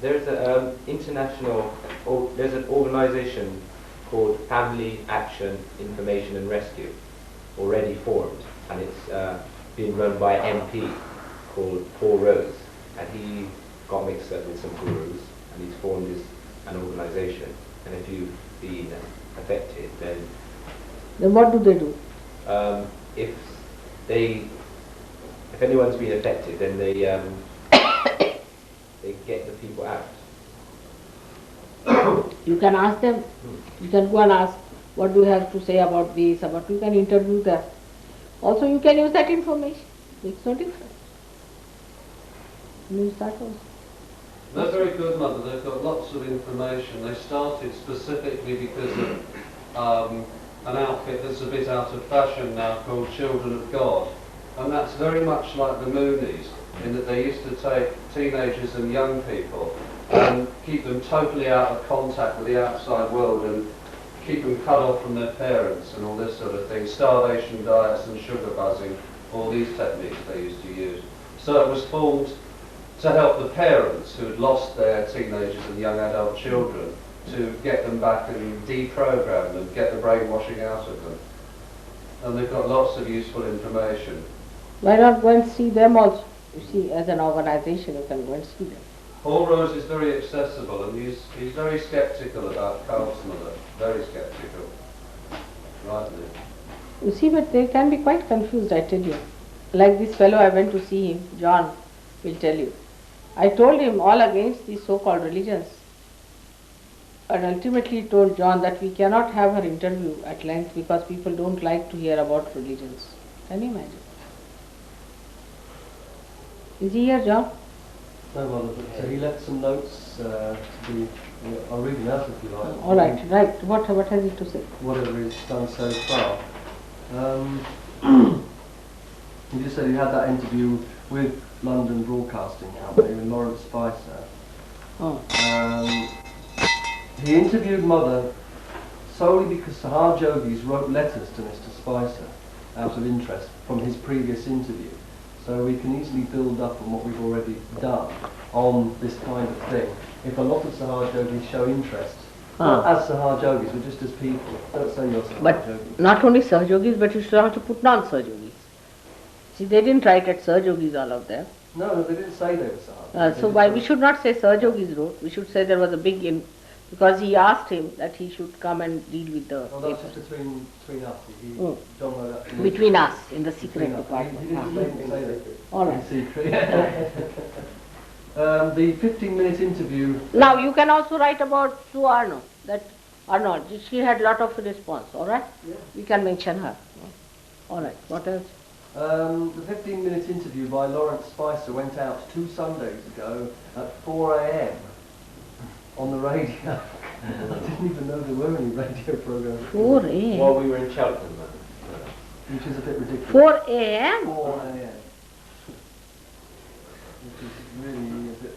H: There's an there's an organization called Family Action Information and Rescue, already formed, and it's being run by MP. called Paul Rose, and he got mixed up with some gurus, and he's formed an organisation. And if you've been affected, then
A: what do they do?
H: If anyone's been affected, then they they get the people out.
A: You can ask them. You can go and ask, what do you have to say about this, about, you can interview them. Also you can use that information. Makes no difference. Use that also.
G: They're very good, Mother. They've got lots of information. They started specifically because of an outfit that's a bit out of fashion now called Children of God. And that's very much like the Moonies, in that they used to take teenagers and young people and keep them totally out of contact with the outside world and keep them cut off from their parents and all this sort of thing. Starvation diets and sugar buzzing, all these techniques they used to use. So it was formed to help the parents who had lost their teenagers and young adult children, to get them back and deprogram them, get the brainwashing out of them. And they've got lots of useful information.
A: Why not go and see them also? You see, as an organization, you can go and see them.
G: Paul Rose is very accessible, and he's very sceptical about cults, Mother. Very sceptical. Rightly.
A: You see, but they can be quite confused, I tell you. Like this fellow, I went to see him, John will tell you. I told him all against these so-called religions. And ultimately told John that we cannot have her interview at length because people don't like to hear about religions. Can you imagine? Is he here, John?
I: No, Mother, but he left some notes to be. I'll read them out if you like.
A: All right, right. What has he to say?
I: Whatever he's done so far. He just said he had that interview with London Broadcasting Company with Lawrence Spicer.
A: Oh.
I: He interviewed Mother solely because Sahar Jogis wrote letters to Mr. Spicer out of interest from his previous interview. So we can easily build up on what we've already done on this kind of thing. If a lot of Sahar Jogis show interest, not as Sahar Jogis, but just as people. Don't say you're Sahar
A: But
I: Jogis.
A: not only Sahajogis, but you should have to put non-Sahajogis. See, they didn't write at Sahajogis, all of them.
I: No, they didn't say they were Sahar.
A: So why we should not say Sahajogis wrote, we should say there was a big because he asked him that he should come and deal with the
I: Well, that's
A: papers.
I: just between us. John wrote that to me.
A: Between us, in the secret
I: Between us.
A: department.
I: He didn't say that.
A: All right.
I: In secret. The 15-minute interview.
A: Now you can also write about Sue Arnold, that Arnold, she had a lot of response, all right?
I: Yeah.
A: We can mention her. All right, what else?
I: The 15-minute interview by Lawrence Spicer went out 2 Sundays ago at 4 a.m. on the radio. I didn't even know there were any radio programs.
A: 4 a.m.
H: While we were in Cheltenham.
I: Which is a bit ridiculous.
A: 4 a.m.?
I: 4 a.m. Which is really a bit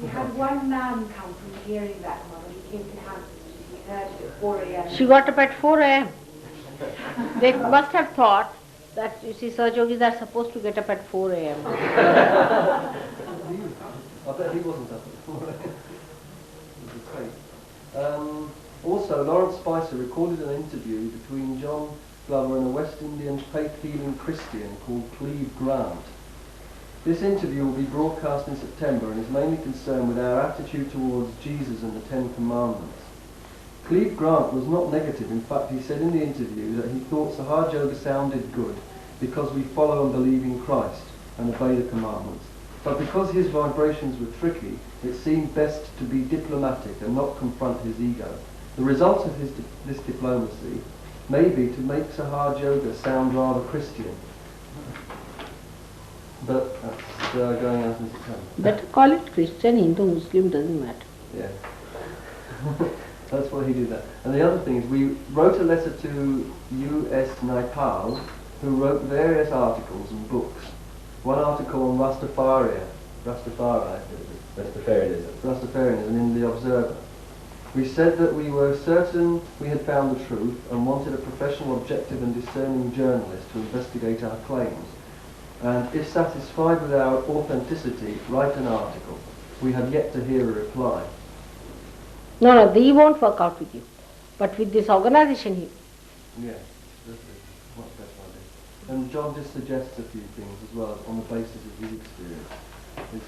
B: We had one man come from hearing that, Mother. He came to Hampstead. He heard it at 4 a.m.
A: She got up at 4 a.m. They must have thought that, you see, Sahajogis are supposed to get up at 4 a.m.
I: I bet he wasn't up at 4 a.m. Also, Lawrence Spicer recorded an interview between John Glover and a West Indian faith-healing Christian called Cleve Grant. This interview will be broadcast in September and is mainly concerned with our attitude towards Jesus and the Ten Commandments. Cleve Grant was not negative. In fact, he said in the interview that he thought Sahar Yoga sounded good because we follow and believe in Christ and obey the commandments. But because his vibrations were tricky, it seemed best to be diplomatic and not confront his ego. The result of this diplomacy may be to make Sahar Yoga sound rather Christian. But that's going out in September.
A: Better call it Christian, Hindu, Muslim, doesn't matter.
I: Yeah. That's why he did that. And the other thing is, we wrote a letter to U.S. Naipaul, who wrote various articles and books. One article on Rastafarianism in The Observer. We said that we were certain we had found the truth and wanted a professional, objective and discerning journalist to investigate our claims. And if satisfied with our authenticity, write an article. We have yet to hear a reply.
A: No, they won't work out with you. But with this organization,
I: Yeah, that's much better idea. and John just suggests a few things as well on the basis of his experience. Is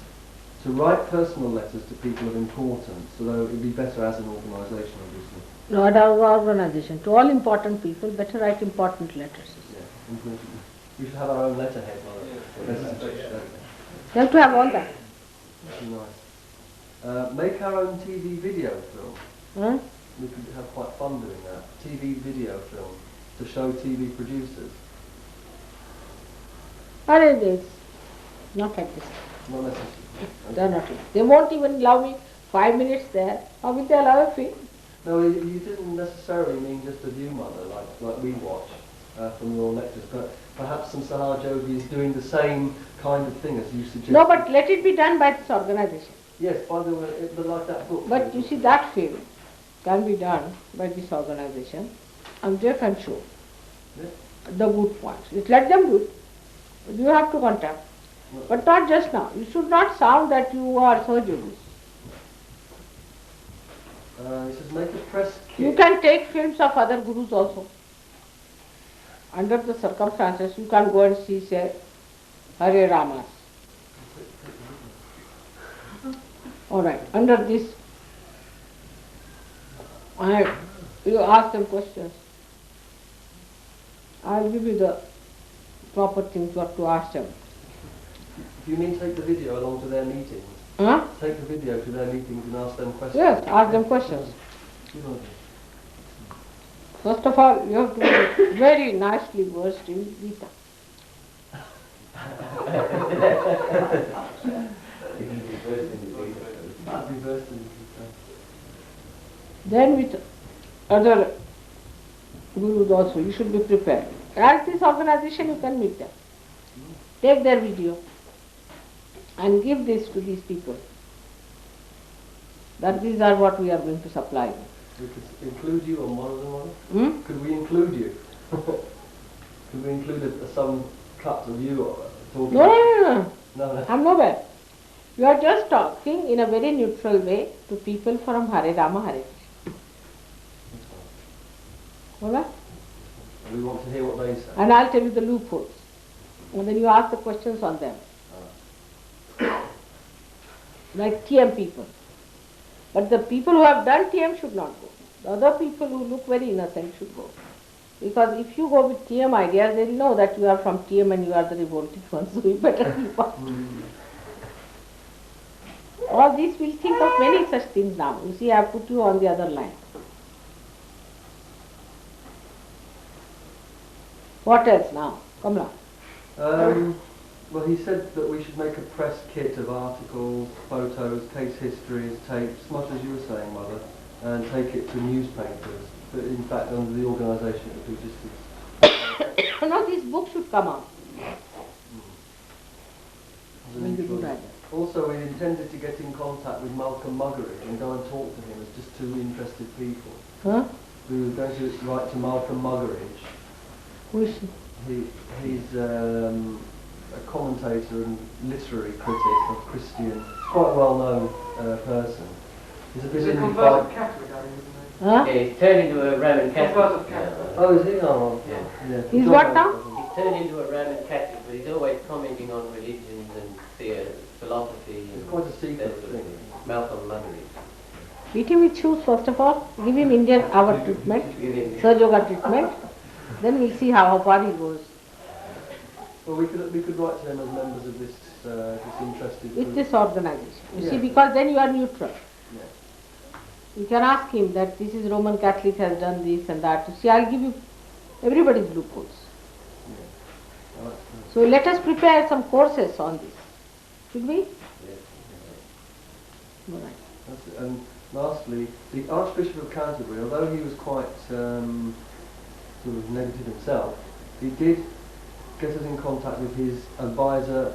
I: to write personal letters to people of importance, although it would be better as an organisation, obviously.
A: Not our organization. To all important people, better write important letters.
I: Yeah, important. We should have our own letterhead.
A: You have to have all that.
I: That'd be nice. Make our own TV video film.
A: Huh?
I: We could have quite fun doing that. TV video film to show TV producers.
A: Or it is not like this.
I: Not necessarily.
A: They're not. They won't even allow me 5 minutes there. How will they allow a film?
I: No, you didn't necessarily mean just a view mother like we watch from your lectures, but perhaps some Sahajogi is doing the same kind of thing as you suggest.
A: No, but let it be done by this organization.
I: Yes, by the way, but like that book.
A: But you see, that film can be done by this organization, and they can show the good points. Just let them do it. You have to contact. But not just now. You should not sound that you are Sahajogi.
I: He says make a press kit.
A: You can take films of other gurus also. Under the circumstances, you can go and see, say, Hare Ramas. Alright, under this, you ask them questions. I'll give you the proper things what to ask them.
I: Do you mean take the video along to their meetings?
A: Huh?
I: Take the video to their meetings and ask them questions?
A: Yes, ask them questions.
I: Good idea.
A: First of all, you have to be very nicely versed in Gita. Then with other gurus also, you should be prepared. As this organization, you can meet them. Take their video and give this to these people. That these are what we are going to supply.
I: We could include you on one of them,
A: Hmm?
I: Could we include you? Could we include some cuts of you talking?
A: No.
I: No.
A: I'm nowhere. You are just talking in a very neutral way to people from Hare Rama, Hare Krishna. All right?
I: We want to hear what they say.
A: And I'll tell you the loopholes. And then you ask the questions on them. Like TM people. But the people who have done TM should not go. The other people who look very innocent should go. Because if you go with TM ideas, they'll know that you are from TM and you are the revolting ones, so you better keep up. All these, we'll think of many such things now. You see, I have put you on the other line. What else now? Come on.
I: Well, he said that we should make a press kit of articles, photos, case histories, tapes, much as you were saying, Mother, and take it to newspapers. But in fact, under the organisation of logistics.
A: No, these books should come out. Will be good idea.
I: Also, we intended to get in contact with Malcolm Muggeridge and go and talk to him as just two interested people.
A: Huh?
I: We were going to write to Malcolm Muggeridge.
A: Who is he?
I: He's a commentator and literary critic of Christian, quite a well-known person. He's a bit
D: He's a
I: in
D: converted Catholic, I think, isn't he?
A: Huh?
J: Yeah, he's turned into a Roman Catholic.
D: Converted Catholic.
I: Oh, is he? Oh,
J: Yeah.
I: yeah.
A: He's what now?
J: He's turned into a Roman Catholic, but he's always commenting on religions and philosophy.
I: It's
J: And
I: quite a secret
J: that sort of
I: thing.
J: Malcolm Muggeridge.
A: Beat him with shoes first of all. Give him Indian hour treatment, Surge Yoga treatment. Then we'll see how far he goes.
I: Well, we could write to him as members of this interested
A: With
I: group.
A: this organization. You see,
I: Yeah.
A: because then you are neutral.
I: Yeah.
A: You can ask him that this is Roman Catholic has done this and that. You see, I'll give you everybody's loopholes.
I: Oh, that's good.
A: So let us prepare some courses on this. Should we? All right.
I: That's it. And lastly, the Archbishop of Canterbury, although he was quite sort of negative himself, he did get us in contact with his advisor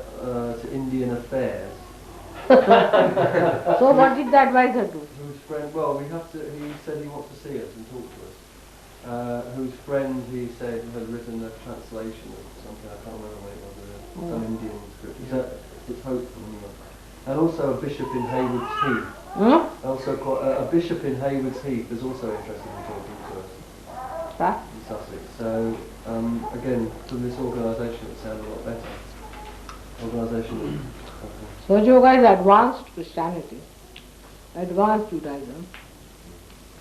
I: to Indian affairs.
A: So what did the advisor do?
I: Whose friend? Well, he said he wants to see us and talk to us. Whose friend he said had written a translation of something. I can't remember what it was. Some Indian scripture. It's hopeful. And also a bishop in Haywards Heath.
A: Huh?
I: Also, a bishop in Haywards Heath is also interested in talking to us
A: Huh?
I: in Sussex. So Again, from this organisation, it sounded a lot better. Organisation.
A: So yoga is advanced Christianity, advanced Judaism,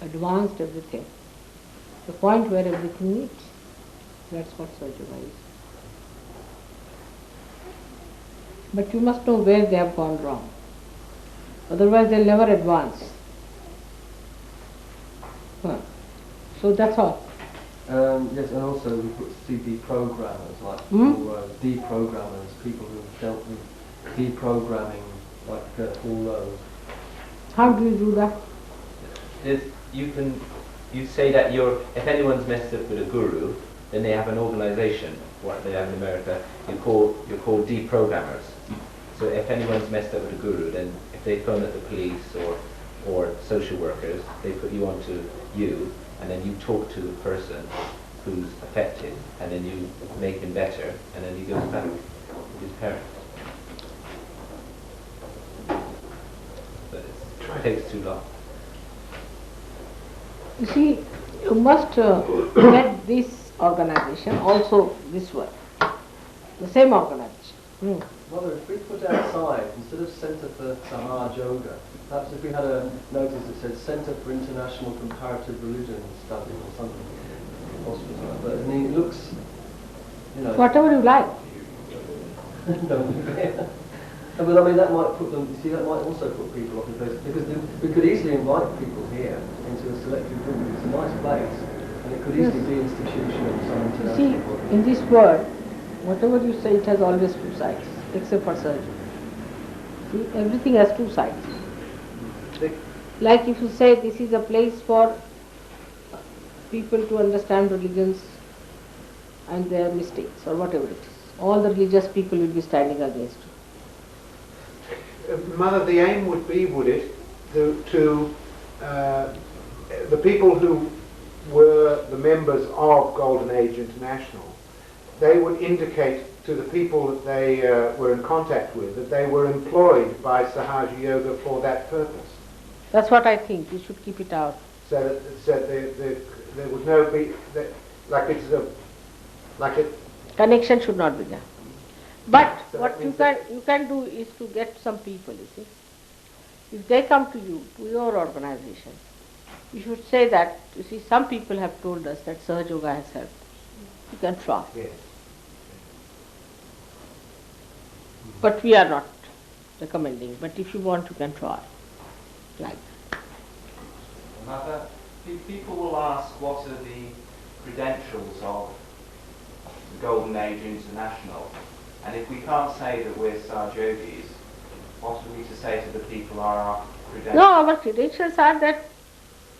A: advanced everything. The point where everything meets. That's what Sahaja Yoga is. But you must know where they have gone wrong. Otherwise they'll never advance. So that's all.
I: Yes, and also we put deprogrammers, like deprogrammers, people who have dealt with deprogramming, like Paul Rose.
A: How do you do that?
H: You say that if anyone's messed up with a guru, then they have an organization, what they have in America, you're called deprogrammers. So if anyone's messed up with a guru, then if they phone at the police or social workers, they put you onto you, and then you talk to the person who's affected, and then you make him better, and then he goes back with his parents. But it takes too long.
A: You see, you must get this organization, also this one, the same organization.
I: Mother, if we put outside, instead of Centre for Sahaj Yoga, perhaps if we had a notice that said Centre for International Comparative Religion Study or something, possible. But I mean, it looks,
A: Whatever you like.
I: But I mean, that might put them, you see, that might also put people off the place, because we could easily invite people here into a selected group. It's a nice place, and it could easily be institutional of some international
A: See,
I: body.
A: in this world, whatever you say, it has always two sides, except for surgery. See, everything has two sides. Like if you say this is a place for people to understand religions and their mistakes, or whatever it is, all the religious people will be standing against you.
F: Mother, the aim would be, would it, to the people who were the members of Golden Age International, they would indicate to the people that they were in contact with that they were employed by Sahaja Yoga for that purpose.
A: That's what I think. You should keep it out.
F: So that there would no be
A: Connection should not be there. But
F: So
A: what
F: that
A: you
F: means
A: can do is to get some people, you see. If they come to you, to your organization, you should say that, you see, some people have told us that Sahaja Yoga has helped. You can try.
F: Yes.
A: But we are not recommending. But if you want, you can try. Like that.
K: Mother, people will ask what are the credentials of the Golden Age International, and if we can't say that we're Sahaja Yogis, what are we to say to the people are our credentials?
A: No, our credentials are that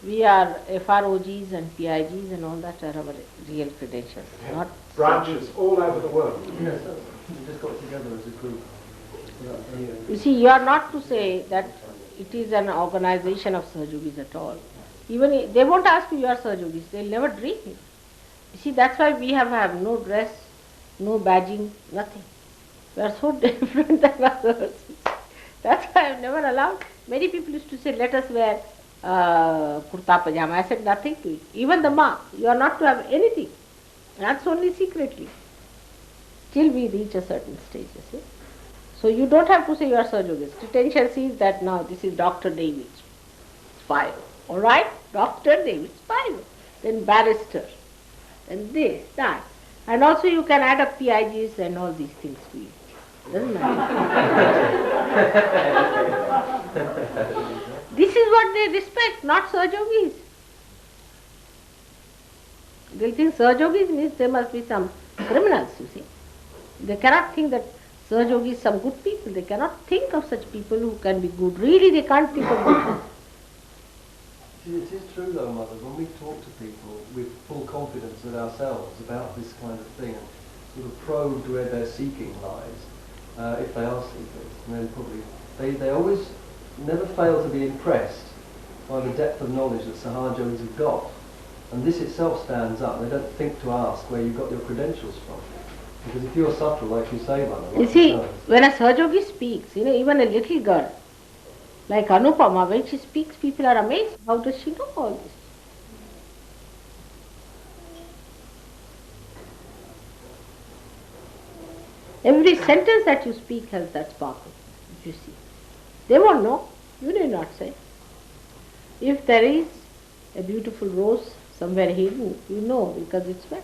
A: we are FROGs and PIGs and all that are our real credentials. Not
F: branches all over the world.
I: Yes, we just got together as a group.
A: You see, you are not to say that it is an organization of Sahaja Yogis at all. Even they won't ask you are Sahaja Yogis, they'll never dream it. You see, that's why we have no dress, no badging, nothing. We are so different than others. That's why I've never allowed. Many people used to say, let us wear kurta pajama. I said nothing to it. Even the ma, you are not to have anything. That's only secretly. Till we reach a certain stage, you see. So you don't have to say you are Sahaja Yogis. Credential says that now this is Dr. David Spiro. Alright? Dr. David Spiro. Then barrister. Then this, that. And also you can add up PIGs and all these things to it. Doesn't matter. This is what they respect, not Sahaja Yogis. They think Sahaja Yogis means there must be some criminals, you see. They cannot think that Sahaja Yogis is some good people. They cannot think of such people who can be good. Really, they can't think of good.
I: See, it is true though, Mother, when we talk to people with full confidence in ourselves about this kind of thing and sort of probed where their seeking lies, if they are seekers, and then probably, they always never fail to be impressed by the depth of knowledge that Sahaja Yogis have got. And this itself stands up. They don't think to ask where you got your credentials from. Because if you're subtle, like you say, Mother,
A: You see, when a Sahaja Yogi speaks, even a little girl, like Anupama, when she speaks, people are amazed. How does she know all this? Every sentence that you speak has that sparkle, if you see. They won't know. You need not say. If there is a beautiful rose somewhere hidden, you know because it smells.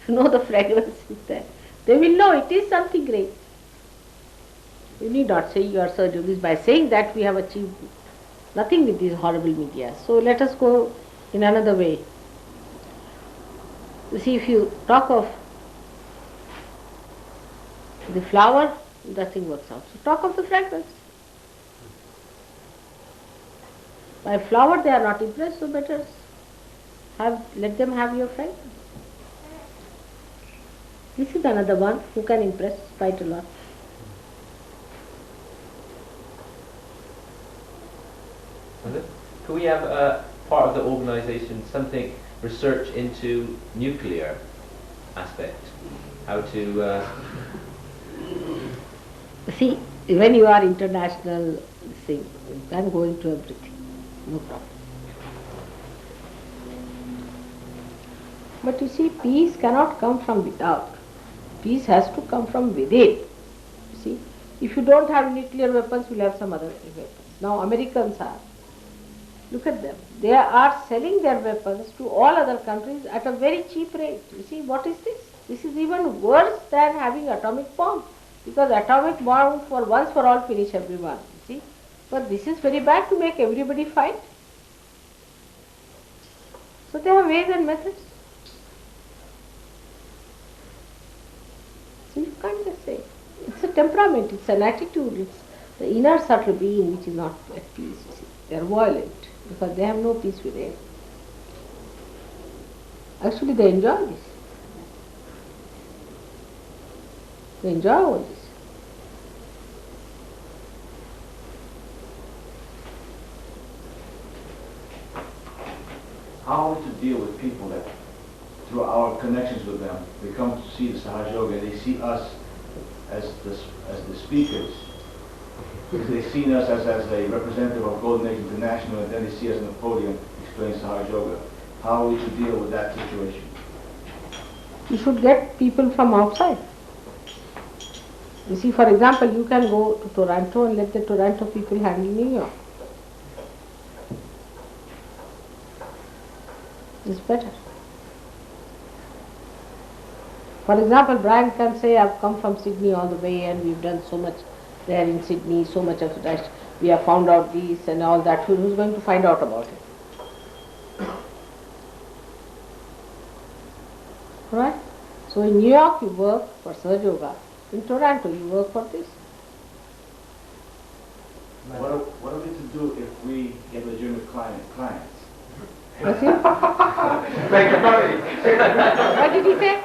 A: You know the fragrance is there. They will know it is something great. You need not say you are Sir Jogis. By saying that we have achieved nothing with these horrible media. So let us go in another way. You see, if you talk of the flower, nothing works out. So talk of the fragrance. By flower they are not impressed, so better let them have your fragrance. This is another one who can impress quite a lot.
H: Could we have part of the organisation something research into nuclear aspect? How to
A: see, when you are international thing, you can go into everything, no problem. But you see, peace cannot come from without. Peace has to come from within. You see, if you don't have nuclear weapons, you'll have some other weapons. Now Americans are. Look at them. They are selling their weapons to all other countries at a very cheap rate. You see, what is this? This is even worse than having atomic bomb. Because atomic bomb for once for all finish everyone. You see. But this is very bad to make everybody fight. So they have ways and methods. So you can't just say. It's a temperament, it's an attitude, it's the inner subtle being which is not at peace. You see. They are violent because they have no peace within. Actually they enjoy this. They enjoy all this.
L: How are we to deal with people that, through our connections with them, they come to see the Sahaja Yoga, they see us as the speakers. They've seen us as a representative of Golden Age International, and then they see us on the podium explaining Sahaja Yoga. How are we to deal with that situation?
A: You should get people from outside. You see, for example, you can go to Toronto and let the Toronto people handle New York. It's better. For example, Brian can say, I've come from Sydney all the way and we've done so much there in Sydney, so much of that, we have found out this and all that. Who's going to find out about it? Right? So in New York you work for Sahaja Yoga. In Toronto you work for this.
L: What are we to do if we get legitimate clients?
A: What's it?
F: Make money.
A: What did he say?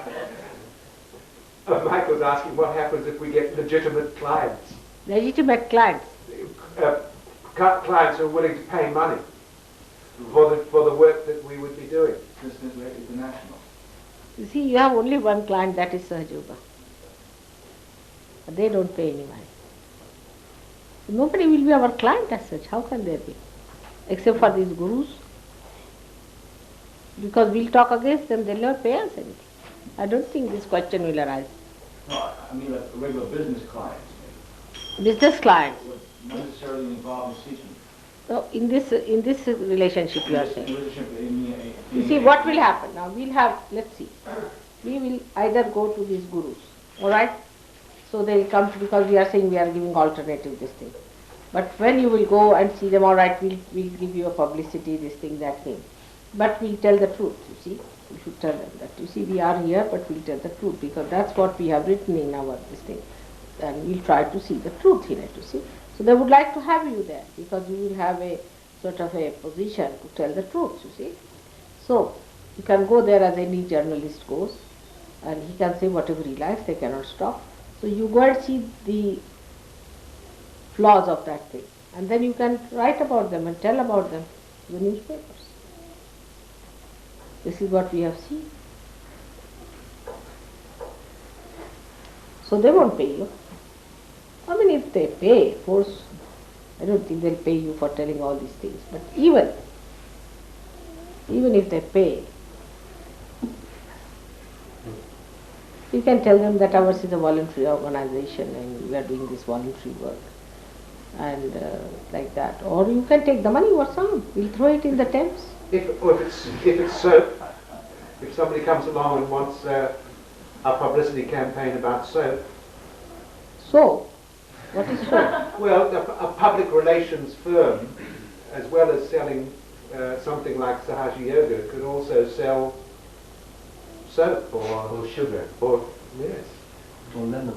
F: Mike was asking what happens if we get legitimate clients.
A: Legitimate clients.
F: Clients who are willing to pay money for the work that we would be doing.
L: Business International.
A: You see, you have only one client, that is Sahaja Yoga. But they don't pay any money. So nobody will be our client as such. How can there be? Except for these gurus. Because we'll talk against them, they'll never pay us anything. I don't think this question will arise.
L: No, I mean like regular business clients.
A: Business clients.
L: Not necessarily involved in teaching.
A: So in this relationship you are saying.
L: In
A: You see what will happen now? We'll have, let's see. We will either go to these gurus, alright? So they'll come to, because we are saying we are giving alternative this thing. But when you will go and see them, alright, we'll give you a publicity, this thing, that thing. But we'll tell the truth, you see. We should tell them that, you see, we are here, but we'll tell the truth, because that's what we have written in our this thing. And we'll try to see the truth in it, you see. So they would like to have you there, because you will have a sort of a position to tell the truth, you see. So you can go there as any journalist goes, and he can say whatever he likes, they cannot stop. So you go and see the flaws of that thing, and then you can write about them and tell about them to the newspapers. This is what we have seen. So they won't pay you. I mean, if they pay, of course, I don't think they'll pay you for telling all these things. But even if they pay, You can tell them that ours is a voluntary organization and we are doing this voluntary work. And like that. Or you can take the money, what's wrong? We'll throw it in the Thames.
F: If it's soap, if somebody comes along and wants a publicity campaign about soap,
A: So, what is soap?
F: well, a public relations firm, as well as selling something like Sahaja Yoga, could also sell soap or sugar or yes.
I: Or lemon.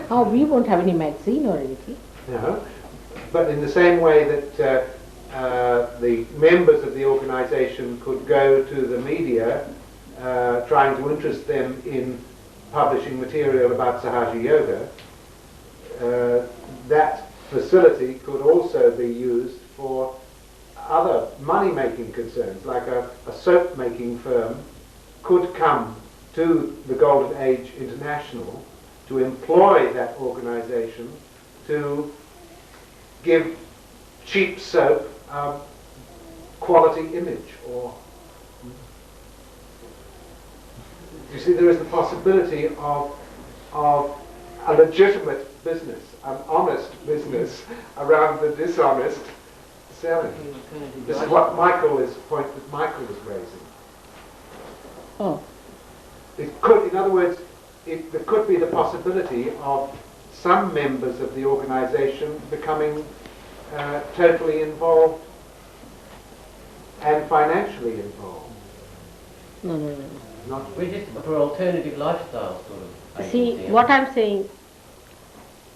A: Oh, we won't have any magazine or anything.
F: No, but in the same way that the members of the organisation could go to the media trying to interest them in publishing material about Sahaja Yoga, that facility could also be used for other money-making concerns, like a soap-making firm could come to the Golden Age International to employ that organisation to give cheap soap a quality image. Or you see, there is the possibility of a legitimate business, an honest business around the dishonest selling. This is what point that Michael is raising.
A: Oh.
F: It could, in other words, there could be the possibility of some members of the organisation becoming totally involved and financially involved.
A: No.
F: Not
J: We're just for alternative lifestyle sort of.
A: See,
J: agency.
A: what I'm saying,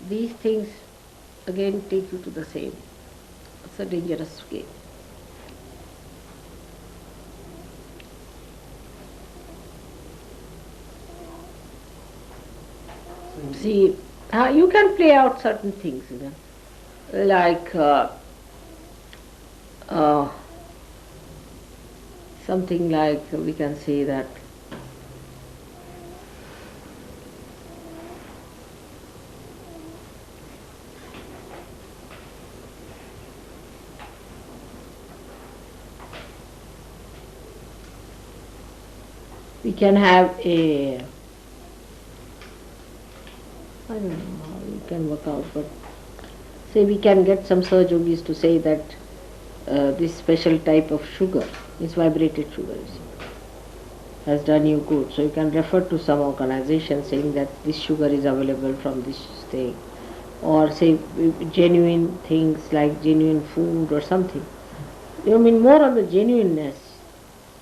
A: these things again take you to the same. It's a dangerous game. See, you can play out certain things, like something like we can say that we can have a, I don't know how we can work out, but say we can get some Sahajogis to say that this special type of sugar, this vibrated sugar, you see, has done you good. So you can refer to some organization saying that this sugar is available from this thing, or say genuine things like genuine food or something. You mean more on the genuineness,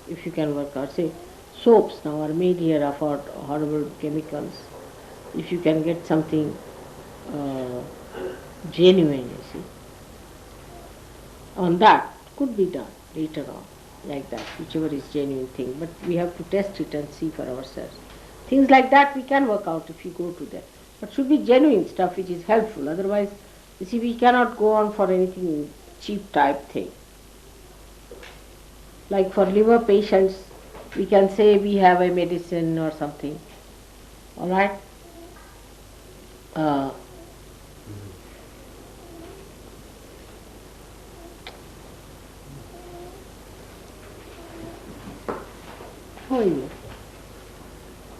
A: if you can work out. Say soaps now are made here of horrible chemicals. If you can get something genuine, you see, on that could be done later on, like that, whichever is genuine thing. But we have to test it and see for ourselves. Things like that we can work out if you go to that. But should be genuine stuff which is helpful. Otherwise, you see, we cannot go on for anything cheap type thing. Like for liver patients, we can say we have a medicine or something. All right? How are you?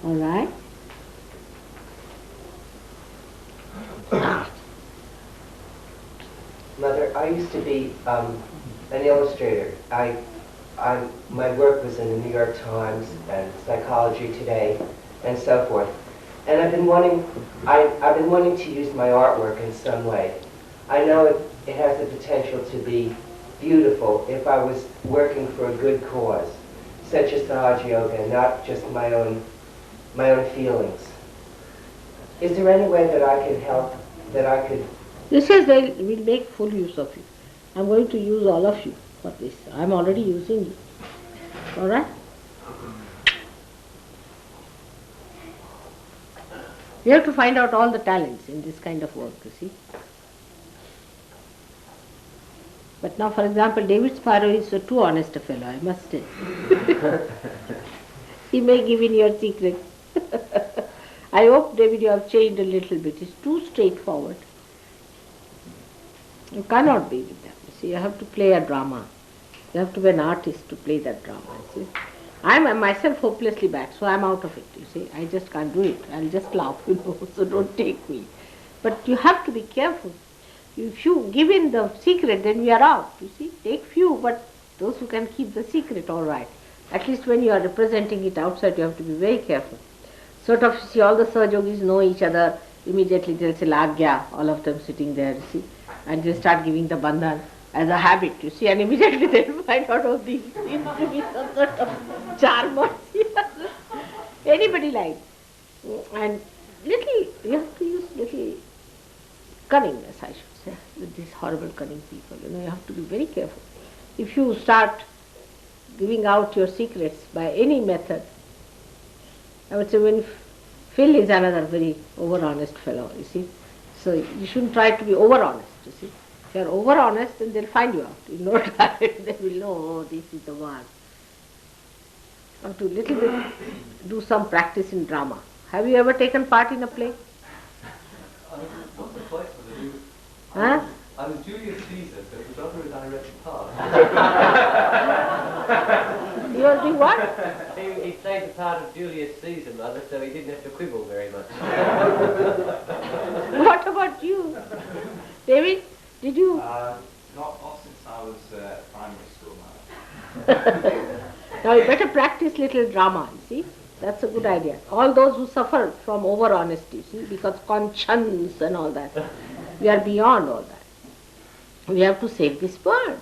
A: All right?
M: Mother, I used to be an illustrator. My work was in the New York Times and Psychology Today and so forth. And I've been wanting to use my artwork in some way. I know it has the potential to be beautiful if I was working for a good cause, such as Sahaja Yoga, not just my own feelings. Is there any way that I could help, that I could...
A: This is we'll make full use of you. I'm going to use all of you for this. I'm already using you. All right? We have to find out all the talents in this kind of work, you see. But now, for example, David Sparrow is a too honest a fellow, I must say. He may give in your secret. I hope, David, you have changed a little bit. It's too straightforward. You cannot be with them. You see, you have to play a drama. You have to be an artist to play that drama. You see. I'm myself hopelessly bad, so I'm out of it, you see. I just can't do it. I'll just laugh, so don't take me. But you have to be careful. If you give in the secret, then we are out, you see. Take few, but those who can keep the secret, all right. At least when you are representing it outside, you have to be very careful. Sort of, you see, all the Sahajogis know each other. Immediately they'll say Lagya, all of them sitting there, you see. And they'll start giving the bandhan as a habit, you see. And immediately they'll find out, oh, these seems to be some sort of charm. Anybody like. And little, you have to use little cunningness, I should say, with these horrible cunning people. You have to be very careful. If you start giving out your secrets by any method, I would say when Phil is another very over-honest fellow, you see. So you shouldn't try to be over-honest, you see. If you are over-honest, then they'll find you out. In no time, they will know, oh, this is the one. You have to little bit do some practice in drama. Have you ever taken part in a play?
I: What's the place for the
A: Huh?
I: I was Julius Caesar, so it was rather a direct part.
A: You are doing what?
J: He played the part of Julius Caesar, Mother, so he didn't have to quibble very much.
A: What about you? David, did you?
K: Not since I was primary school, Mother.
A: Now you better practice little drama, you see. That's a good idea. All those who suffer from over-honesty, see, because conscience and all that, we are beyond all that. We have to save this world.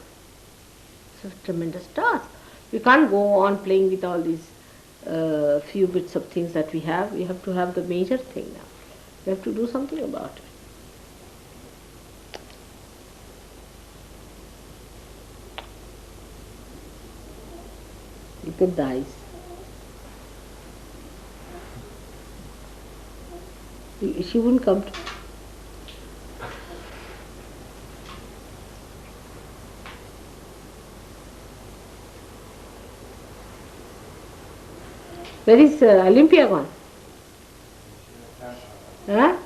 A: It's a tremendous task. We can't go on playing with all these few bits of things that we have. We have to have the major thing now. We have to do something about it. Look at the eyes. She wouldn't come to. Where is Olympia gone? Huh?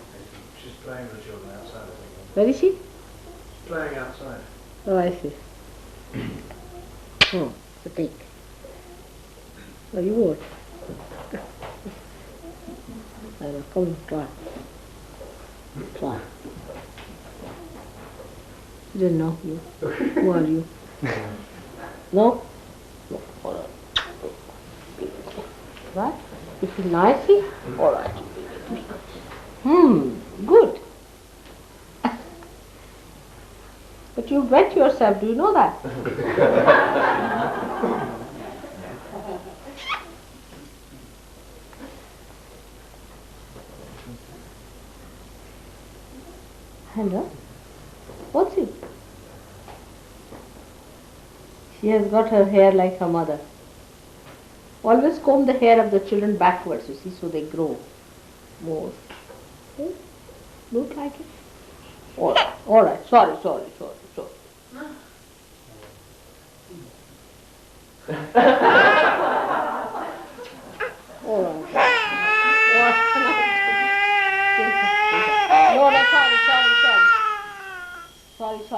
F: She's playing with the children outside, I think.
A: Where is she?
F: She's playing outside.
A: Oh, I see. Oh, so take. Oh, you would. I know, come, try. Try. You didn't know you. Who are you? No? No, all right. Right? You feel nicely? All right. Good. But you wet yourself, do you know that? Hello? What's it? She has got her hair like her mother. Always comb the hair of the children backwards, you see, so they grow more. Okay? Don't like it? All right. Sorry. All right.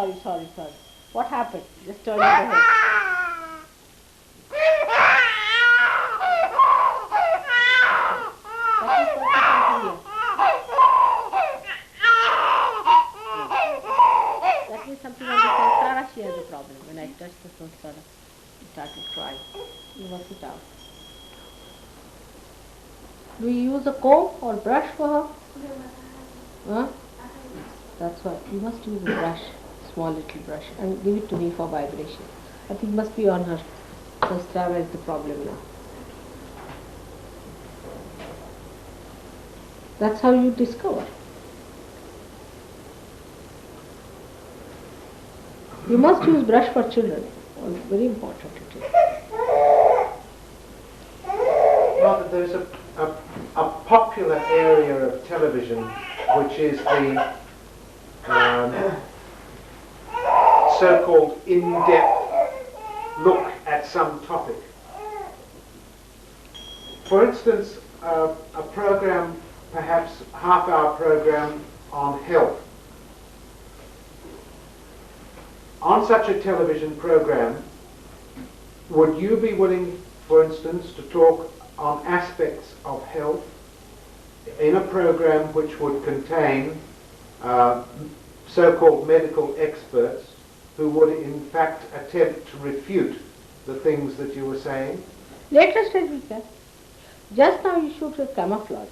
A: No, sorry. What happened? Just turn your head. That means something on the Sansara, she has a problem. When I touched the Sansara, she started crying. You work it out. Do you use a comb or brush for her? Huh? That's why. You must use a brush, small little brush, and give it to me for vibration. I think it must be on her. Sansara is the problem now. That's how you discover. You must use brush for children. Very important it is.
F: Rather, there's a popular area of television which is the so-called in-depth look at some topic. For instance, a program, perhaps half-hour program on health. On such a television program, would you be willing for instance, to talk on aspects of health in a program which would contain so-called medical experts who would in fact attempt to refute the things that you were saying?
A: Later stage we can. Just now you should have camouflage.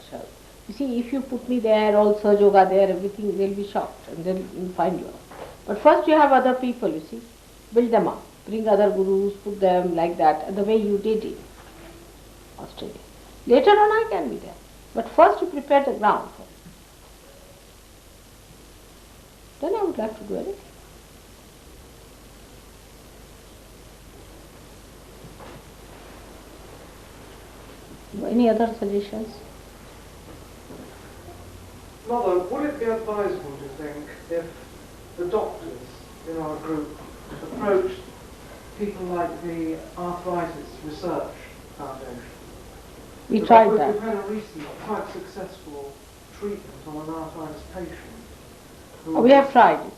A: You see, if you put me there, all Saj Yoga there, everything, they'll be shocked and they'll find you out. But first you have other people, you see, build them up, bring other gurus, put them like that, the way you did in Australia. Later on I can be there. But first you prepare the ground for it. Then I would like to do anything. Any other suggestions?
D: Mother, would it be advisable, do you think, if the doctors in our group approached people like the Arthritis Research Foundation?
A: We tried that.
D: We've had a recent, quite successful treatment on an arthritis patient.
A: We have tried it.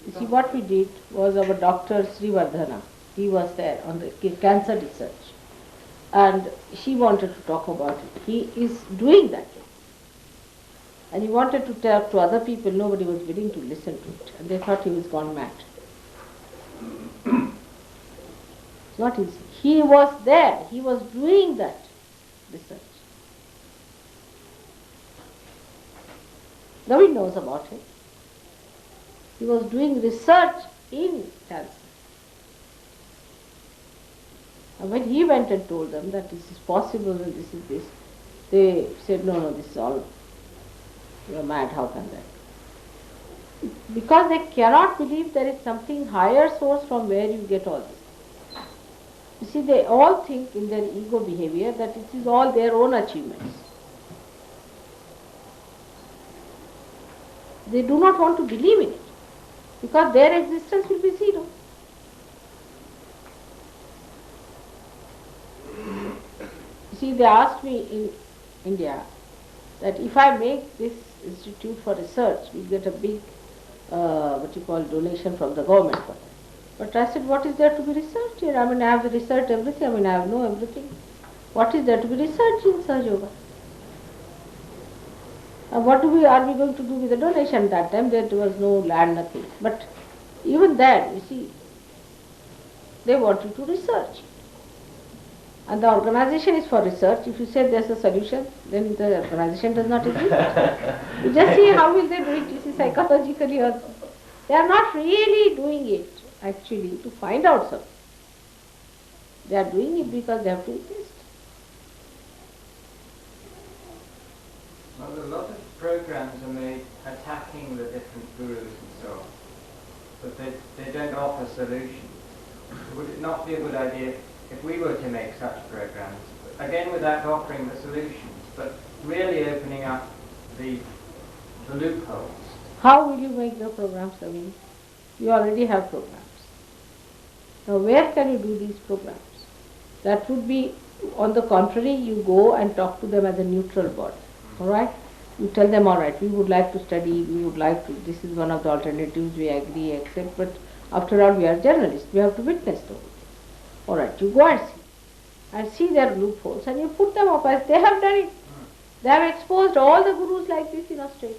A: You see, what we did was our Dr. Srivardhana, he was there on the cancer research. And she wanted to talk about it. He is doing that. And he wanted to talk to other people, nobody was willing to listen to it. And they thought he was gone mad. It's not easy. He was there, he was doing that research. Nobody knows about it. He was doing research in cancer. And when he went and told them that this is possible and this is this, they said, no, this is all, you are mad, how can that? Because they cannot believe there is something higher source from where you get all this. You see, they all think in their ego behavior that it is all their own achievements. They do not want to believe in it, because their existence will be zero. You see, they asked me in India that if I make this institute for research, we get a big, donation from the government for that. But I said, what is there to be researched here? I mean, I have researched everything, I know everything. What is there to be researched in Saj Yoga? And what are we going to do with the donation? That time there was no land, nothing. But even that, you see, they want you to research. And the organization is for research. If you say there's a solution, then the organization does not exist. You just see how will they do it, you see, psychologically also. They are not really doing it, actually, to find out something. They are doing it because they have to exist.
C: Well, a lot of programs are made attacking the different gurus and so on, but they don't offer solutions. Would it not be a good idea if we were to make such programs, again without offering the solutions, but really opening up the loopholes?
A: How will you make the programs, I mean? You already have programs. Now where can you do these programs? That would be, on the contrary, you go and talk to them as a neutral body. Alright? You tell them, alright, we would like to study, we would like to, this is one of the alternatives, we agree, accept, but after all we are journalists, we have to witness the whole thing. Alright, you go and see their loopholes and you put them up as they have done it. They have exposed all the gurus like this in Australia.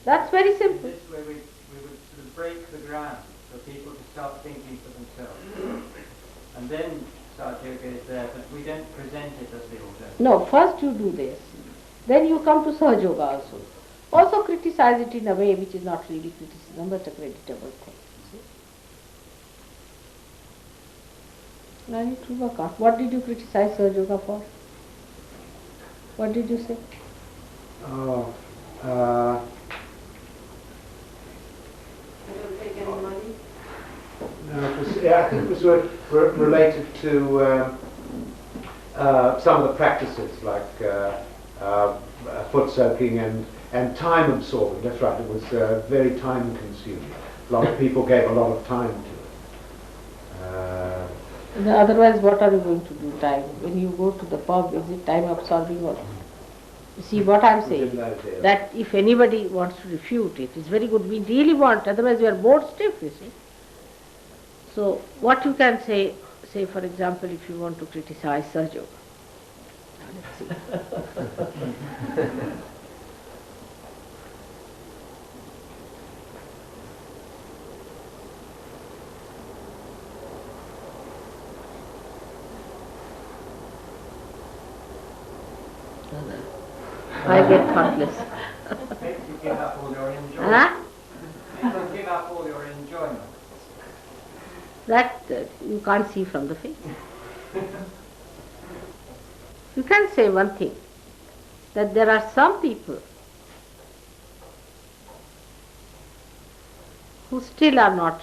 A: That's very simple.
C: In this way we would sort of break the ground for people to start thinking for themselves. And then Saj Yoga is there, but we don't present it as the alternative.
A: No, first you do this. Then you come to Saj Yoga also. Also criticize it in a way which is not really criticism, but a creditable thing. I need to work out. What did you criticize Saj Yoga for? What did you say?
F: Oh,
B: They don't take any money?
F: no, it was, I think it was related to some of the practices like foot soaking and time absorbing. That's right, it was very time consuming. A lot of people gave a lot of time to it.
A: Otherwise, what are you going to do time? When you go to the pub, is it time absorbing or? You see what I'm saying? That if anybody wants to refute it, it's very good. We really want, otherwise we are bored stiff, you see. So what you can say, say, for example, if you want to criticize Sergio. Now, let's see. I get thoughtless.
C: Makes you give up all your enjoyment.
A: Huh?
C: Makes you give up all your enjoyment.
A: That you can't see from the face. You can say one thing, that there are some people who still are not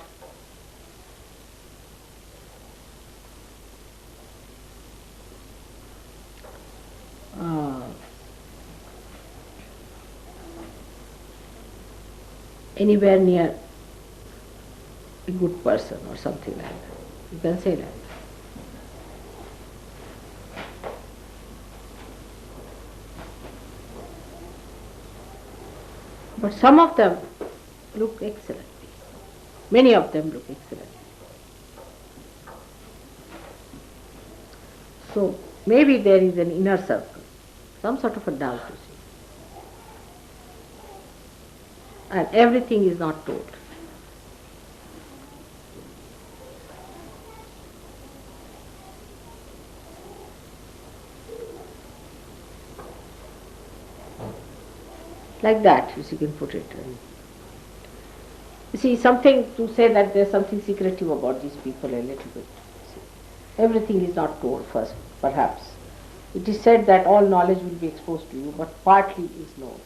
A: anywhere near a good person or something like that. You can say that. But some of them look excellent. Many of them look excellent. So maybe there is an inner circle, some sort of a doubt, you see. And everything is not told. Like that, you can put it. You see, something to say that there's something secretive about these people a little bit. See, everything is not told first, perhaps. It is said that all knowledge will be exposed to you, but partly is known.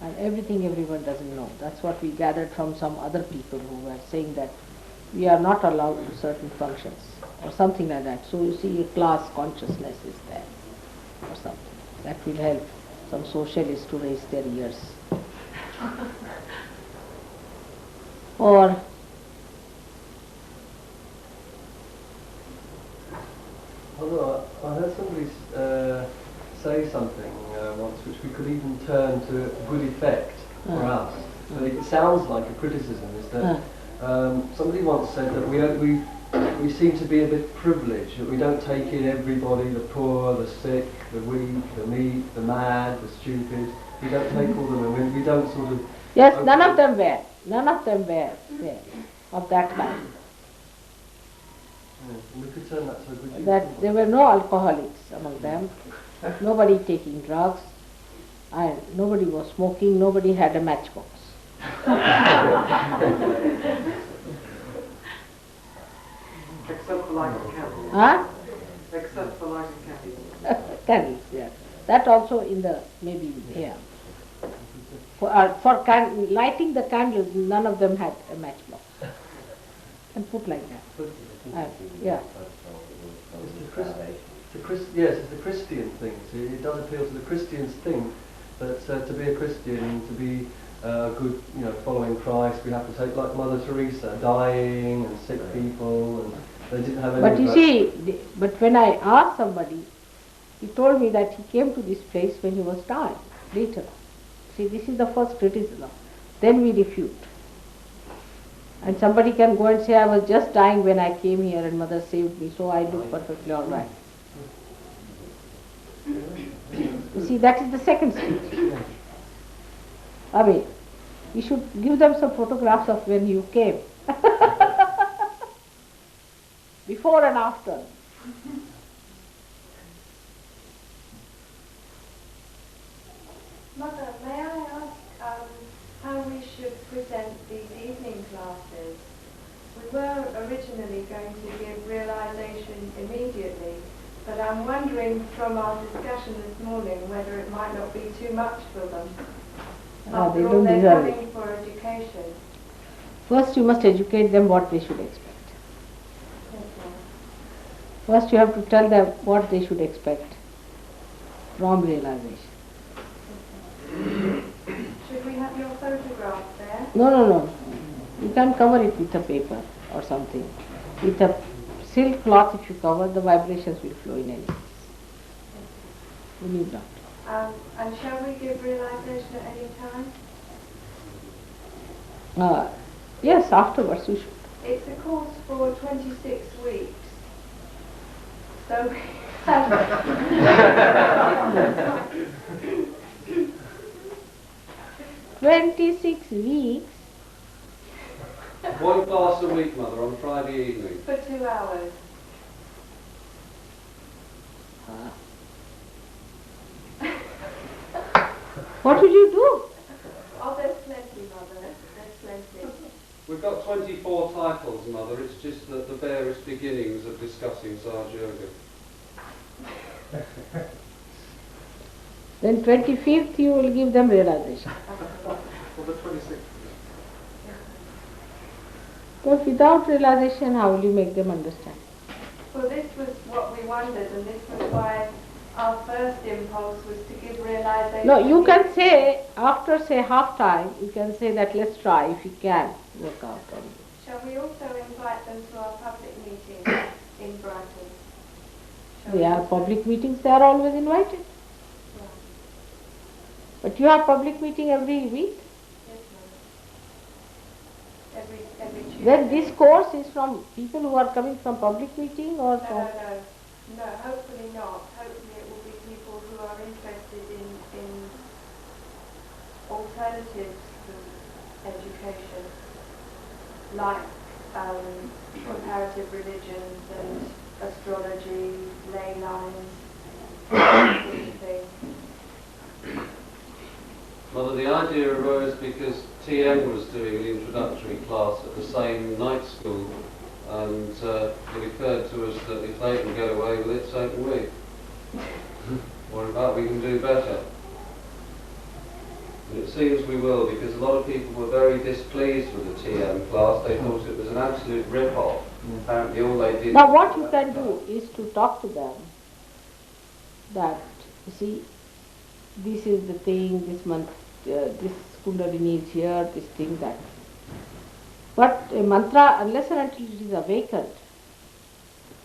A: And everything everyone doesn't know. That's what we gathered from some other people who were saying that we are not allowed to certain functions or something like that. So you see, a class consciousness is there or something. That will help some socialists to raise their ears. Or
I: although I heard somebody say something once which we could even turn to good effect for us. But it sounds like a criticism, is that somebody once said that we seem to be a bit privileged, that we don't take in everybody, the poor, the sick, the weak, the meek, the mad, the stupid. We don't take all of them, we don't sort of...
A: yes, none of them were there of that kind.
I: We could turn that to a good use.
A: That there were no alcoholics among them, nobody taking drugs, and nobody was smoking, nobody had a matchbox.
D: Except for lighting candles.
A: Huh?
D: Except for lighting candles.
A: Candles, yeah. That also in the, maybe here. For lighting the candles, none of them had a matchbox. And put like that. Yeah.
I: Yes, it's the Christian thing. So it does appeal to the Christians' thing that to be a Christian, to be good, following Christ, we have to take, like Mother Teresa, dying and sick people, and they didn't have any.
A: But you see, but when I asked somebody, he told me that he came to this place when he was dying, later. See, this is the first criticism. Then we refute. And somebody can go and say, I was just dying when I came here and Mother saved me, so I look perfectly all right. You see, that is the second stage. I mean, you should give them some photographs of when you came. Before and after.
B: Mother, may I ask how we should present these evening classes? We were originally going to give realization immediately, but I'm wondering from our discussion this morning whether it might not be too much for them.
A: They
B: After all,
A: don't
B: they're
A: deserve it.
B: coming for education.
A: First you must educate them what they should expect. First you have to tell them what they should expect from realization.
B: Should we have your photograph there?
A: No. You can cover it with a paper or something. With a silk cloth, if you cover, the vibrations will flow in any case. You need not.
B: And shall we give realization at any time?
A: Yes, afterwards we should.
B: It's a course for 26 weeks, So we have
A: 26 weeks.
G: One class a week, Mother, on Friday evening.
B: for 2 hours.
A: What will you do?
B: Oh, there's plenty, Mother. There's plenty.
G: We've got 24 titles, Mother. It's just that the barest beginnings of discussing Saj Yoga.
A: Then 25th you will give them realization.
D: For the 26th.
A: But without realization, how will you make them understand?
B: Well, this was what we wondered, and this was why our first impulse was to give realization.
A: No, you can say, after say half time, you can say that let's try if you can work out on it.
B: Shall we also invite them to our public meeting in Brighton?
A: They are public meetings, they are always invited.
B: Yeah.
A: But you have public meeting every week.
B: Yes, Mother. Every Tuesday.
A: Then this course is from people who are coming from public meeting or from...
B: No, hopefully not. Hopefully it will be people who are interested in alternatives to education, like comparative religions and astrology, ley lines, that sort of thing.
G: Mother, the idea arose because TM was doing an introductory class at the same night school, and it occurred to us that if they can get away with it, so can we. What about we can do better? And it seems we will, because a lot of people were very displeased with the TM class. They thought it was an absolute rip-off. Apparently all they did...
A: Now what you can do is to talk to them that, you see, this is the thing, this month, this Kundalini is here, this thing, that. But a mantra, unless and until it is awakened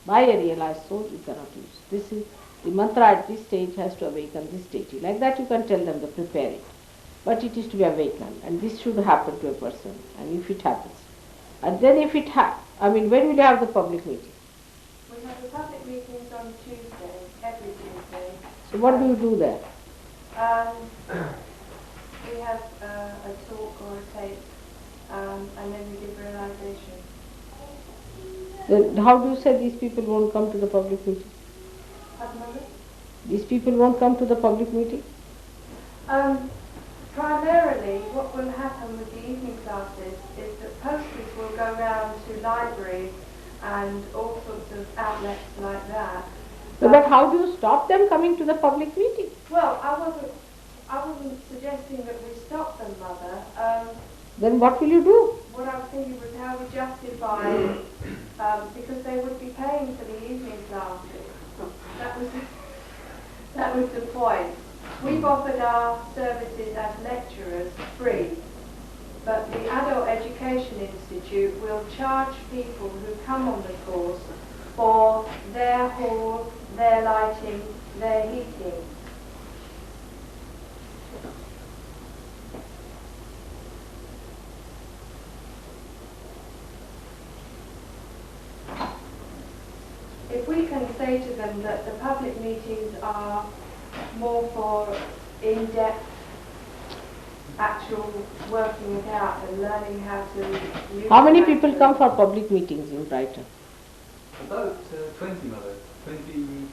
A: by a realized soul, you cannot use. This is, the mantra at this stage has to awaken this deity. Like that you can tell them to prepare it. But it is to be awakened, and this should happen to a person, and if it happens. And then if it when will you have the public meeting?
B: We have the public meetings on Tuesday, every Tuesday.
A: So what do you do there?
B: We have a talk or a tape, and then we give realization.
A: Then how do you say these people won't come to the public meeting?
B: Pardon, Mother?
A: These people won't come to the public meeting?
B: Primarily, what will happen with the evening classes is that posters will go round to libraries and all sorts of outlets like that.
A: But how do you stop them coming to the public meeting?
B: Well, I wasn't suggesting that we stop them, Mother.
A: Then what will you do?
B: What I was thinking was how we justify, because they would be paying for the evening classes. That was the point. We've offered our services as lecturers free, but the Adult Education Institute will charge people who come on the course for their hall, their lighting, their heating. If we can say to them that the public meetings are more for in-depth actual working it out and learning how to use...
A: How many people come for public meetings in Brighton?
E: About 20, Mother. 20,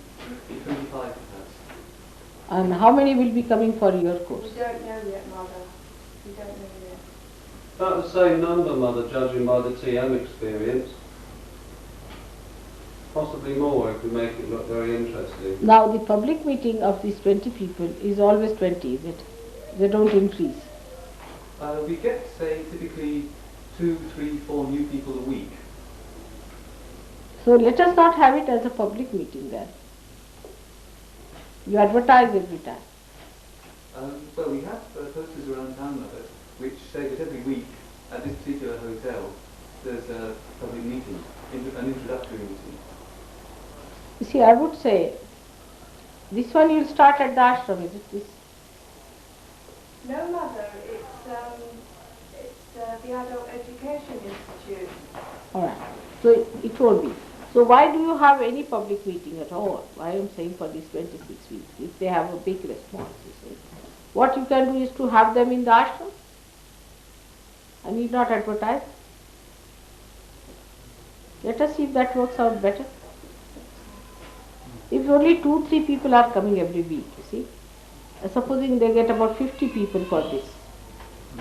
E: 25 perhaps.
A: And how many will be coming for your course?
B: We don't know yet, Mother. We don't know yet.
G: About the same number, Mother, judging by the TM experience. Possibly more if we make it look very interesting.
A: Now the public meeting of these 20 people is always 20, is it? They don't increase.
E: We get, say, typically 2, 3, 4 new people a week.
A: So let us not have it as a public meeting then. You advertise every time.
E: Well, we have posters around town, Mother, which say that every week at this particular hotel there's a public meeting, an introductory meeting.
A: You see, I would say, this one you will start at the ashram, is it this?
B: No, Mother, it's the Adult Education Institute.
A: Alright, so it won't be. So why do you have any public meeting at all? Why I'm saying for these 26 weeks, if they have a big response, you see. What you can do is to have them in the ashram. I need not advertise. Let us see if that works out better. If only 2-3 people are coming every week, you see. Supposing they get about 50 people for this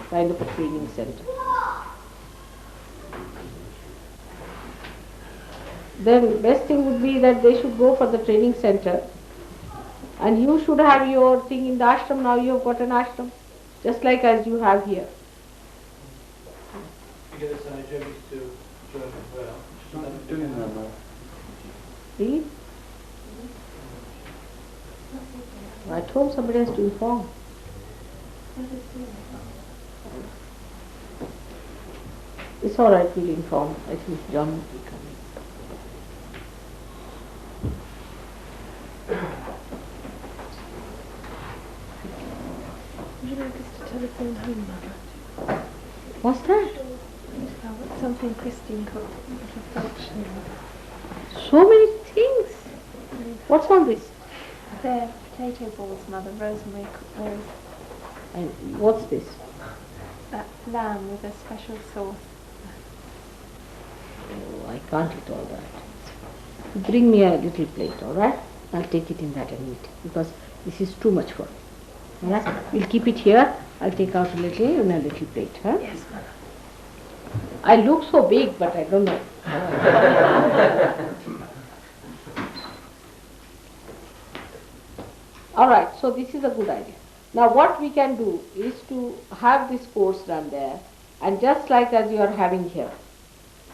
A: kind of a training center. Then best thing would be that they should go for the training center, and you should have your thing in the ashram. Now you have got an ashram, just like as you have here.
N: You get the Sahajogis to join as well.
E: She's not doing that now.
A: See? I told somebody has to inform. It's all right, we'll inform. I think John will be coming.
B: Would you like us to telephone home, Mother?
A: What's that?
B: It's something Christine called reflection.
A: So many things. What's on this?
B: They're potato balls, Mother, rosemary balls.
A: And what's this?
B: Lamb with a special sauce.
A: Oh, I can't eat all that. Bring me a little plate, all right? I'll take it in that and eat, because this is too much for me. All right? We'll keep it here. I'll take out a little in a little plate, huh?
B: Yes, Mother.
A: I look so big, but I don't know. All right, so this is a good idea. Now what we can do is to have this course done there, and just like as you are having here.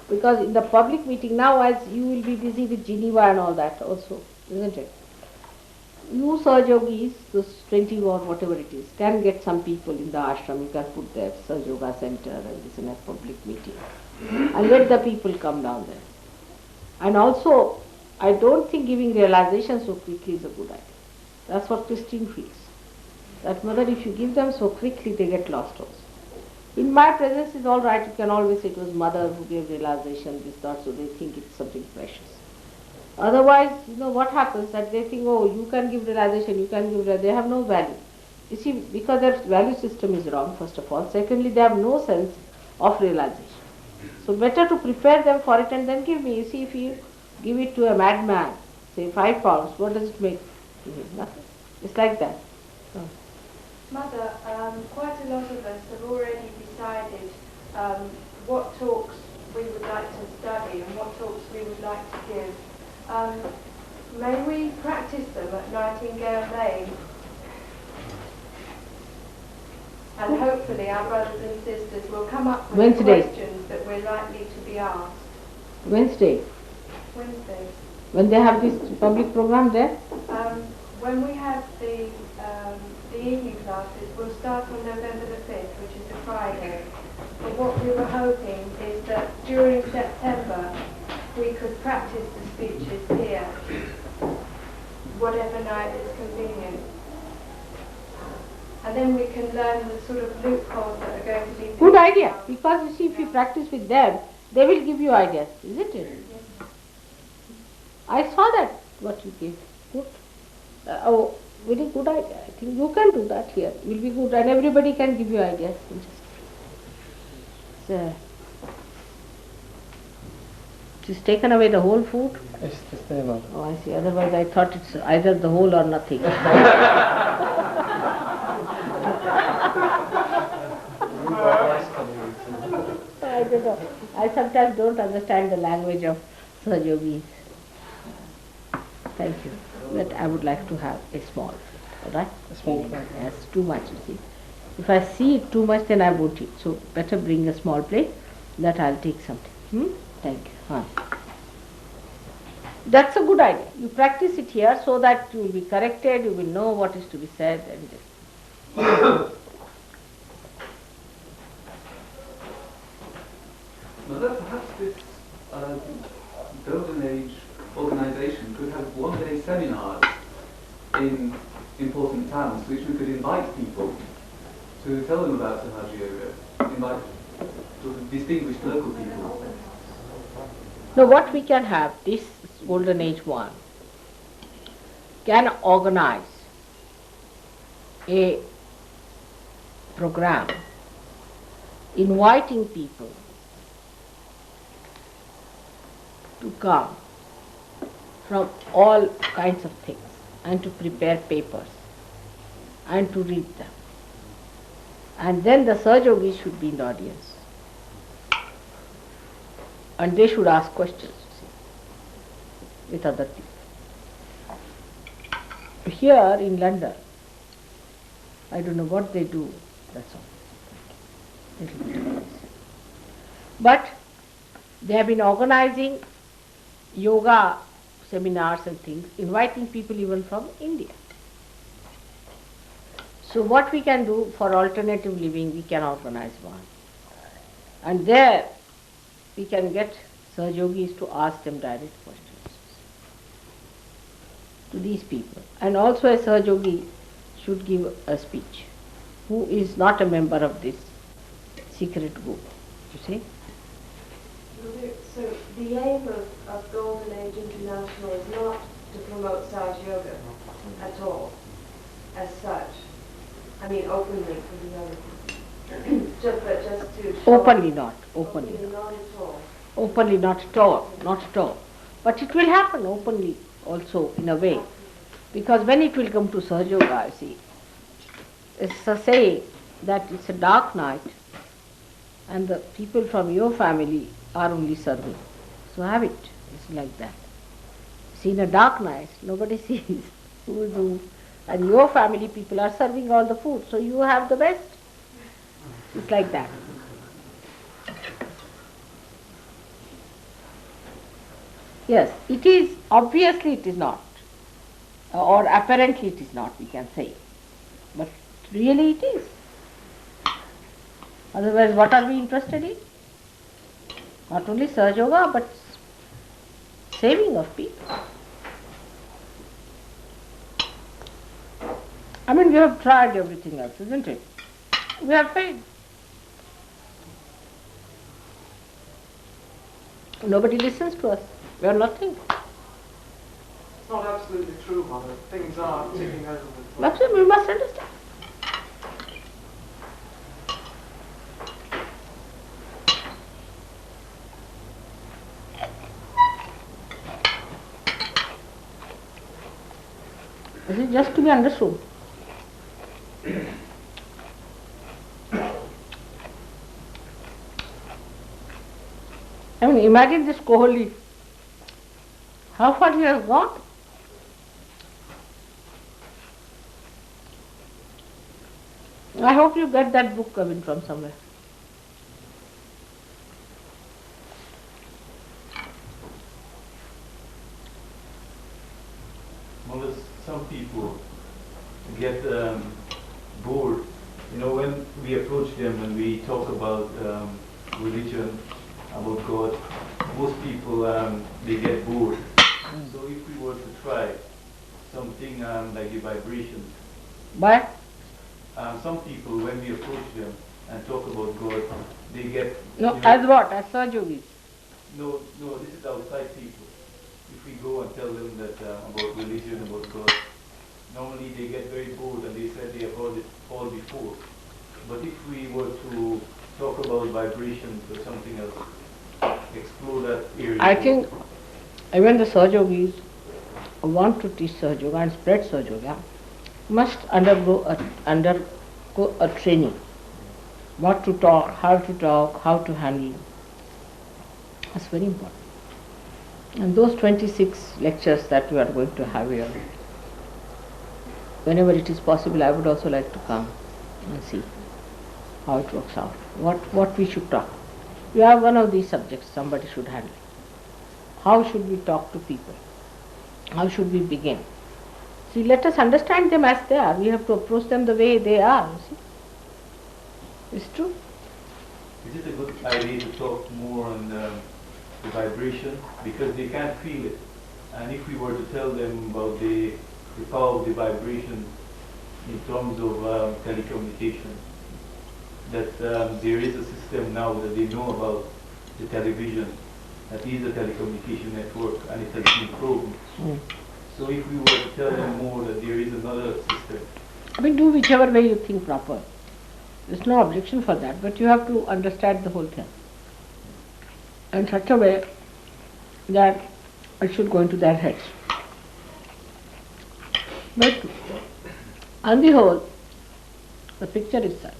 A: Because in the public meeting now, as you will be busy with Geneva and all that also, isn't it? You Sahajogis, those 20 or whatever it is, can get some people in the ashram. You can put there Sahajoga Center and this in a public meeting. And let the people come down there. And also, I don't think giving realization so quickly is a good idea. That's what Christine feels. That Mother, if you give them so quickly, they get lost also. In my presence is all right. You can always say it was Mother who gave realization, this, that, so they think it's something precious. Otherwise, you know what happens, that they think, oh, you can give realization, you can give realization, they have no value. You see, because their value system is wrong, first of all. Secondly, they have no sense of realization. So better to prepare them for it and then give me. You see, if you give it to a madman, say 5 pounds, what does it make? Nothing. It's like that. Oh.
B: Mother, quite a lot of us have already decided what talks we would like to study and what talks we would like to give. May we practice them at Nightingale Lane? And hopefully our brothers and sisters will come up with
A: Wednesday.
B: questions that we're likely to be asked.
A: Wednesday.
B: Wednesday.
A: When they have this public program there?
B: When we have the evening classes, we'll start on November the 5th, which is a Friday. But what we were hoping is that during September we could practice the speeches here, whatever night is convenient. And then we can learn the sort of loopholes that are going to be...
A: Good idea, because you see, if you practice with them, they will give you ideas, isn't it?
B: Yes.
A: I saw that, what you gave. Good. Oh, very good idea. I think you can do that here. It will be good, and everybody can give you ideas. Just taken away the whole food?
I: It's just there, Mother.
A: Oh, I see. Otherwise, I thought it's either the whole or nothing. I don't know. I sometimes don't understand the language of Sahajogis. Thank you. But I would like to have a small, all right?
I: A small plate.
A: Yes, too much, you see. If I see it too much, then I won't eat. So better bring a small plate, that I'll take something. Thank you. That's a good idea. You practice it here so that you will be corrected, you will know what is to be said. And
E: Mother, perhaps this Golden Age organisation could have one-day seminars in important towns, which we could invite people to tell them about Sahaja Yoga, invite sort of distinguished local people.
A: Now what we can have, this Golden Age one, can organize a program inviting people to come from all kinds of things and to prepare papers and to read them. And then the Sahajogis should be in the audience. And they should ask questions, you see, with other people. Here in London, I don't know what they do, that's all. Little bit of this. But they have been organizing yoga seminars and things, inviting people even from India. So what we can do for alternative living, we can organize one. And there we can get Sahajogis to ask them direct questions to these people. And also a Sahajogi should give a speech, who is not a member of this secret group, you see.
B: So the aim of Golden Age International is not to promote Saj Yoga at all, as such. I mean, openly for the other people. just to show
A: Openly not, openly.
B: Not at all.
A: Openly not at all, not at all. But it will happen openly also in a way. Because when it will come to Sahajoga, see, it's a saying that it's a dark night and the people from your family are only serving. So have it. It's like that. See, in a dark night, nobody sees who is who. And your family people are serving all the food, so you have the best. It's like that. Yes, it is, obviously it is not. Or apparently it is not, we can say. But really it is. Otherwise, what are we interested in? Not only Sahajoga, but saving of people. I mean, we have tried everything else, isn't it? We have failed. Nobody listens to us. We are nothing.
D: It's not absolutely true, Mother. Things are ticking over the clock.
A: Absolutely, we must understand. This is just to be understood. I mean, imagine this Kohli, how far he has gone. I hope you get that book coming from somewhere.
O: Well, some people get bored. You know, when we approach them and we talk about religion, about God, most people, they get bored. So if we were to try something like the vibrations.
A: But
O: some people, when we approach them and talk about God, they get...
A: No,
O: you know,
A: as what? As Sahajogis?
O: No, this is outside people. If we go and tell them that about religion, about God, normally they get very bored and they said they have heard it all before. But if we were to talk about vibrations or something else, explore that area.
A: I think even the Sahajogis who want to teach Sahajoga and spread Sahajoga must undergo a training. What to talk, how to handle. That's very important. And those 26 lectures that we are going to have here, whenever it is possible, I would also like to come and see how it works out. What we should talk. We have one of these subjects somebody should handle. How should we talk to people? How should we begin? See, let us understand them as they are. We have to approach them the way they are, you see. It's true.
O: Is it a good idea to talk more on the vibration? Because they can't feel it. And if we were to tell them about the power of the vibration in terms of telecommunication, that there is a system now that they know about the television, that is a telecommunication network and it has been proven. So if we were to tell them more that there is another system.
A: I mean, do whichever way you think proper. There's no objection for that, but you have to understand the whole thing in such a way that it should go into their heads. But on the whole, the picture is such,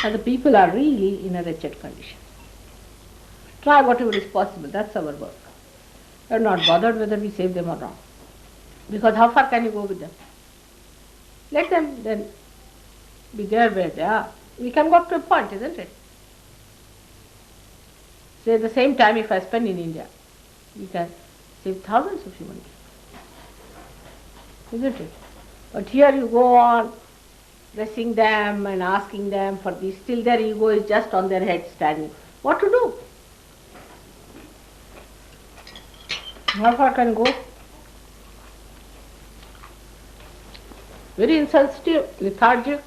A: and the people are really in a wretched condition. Try whatever is possible, that's our work. We are not bothered whether we save them or not, because how far can you go with them? Let them then be there where they are. We can go up to a point, isn't it? Say at the same time, if I spend in India, we can save thousands of human beings, isn't it? But here you go on pressing them and asking them for this, still their ego is just on their head standing. What to do? How far can go? Very insensitive, lethargic,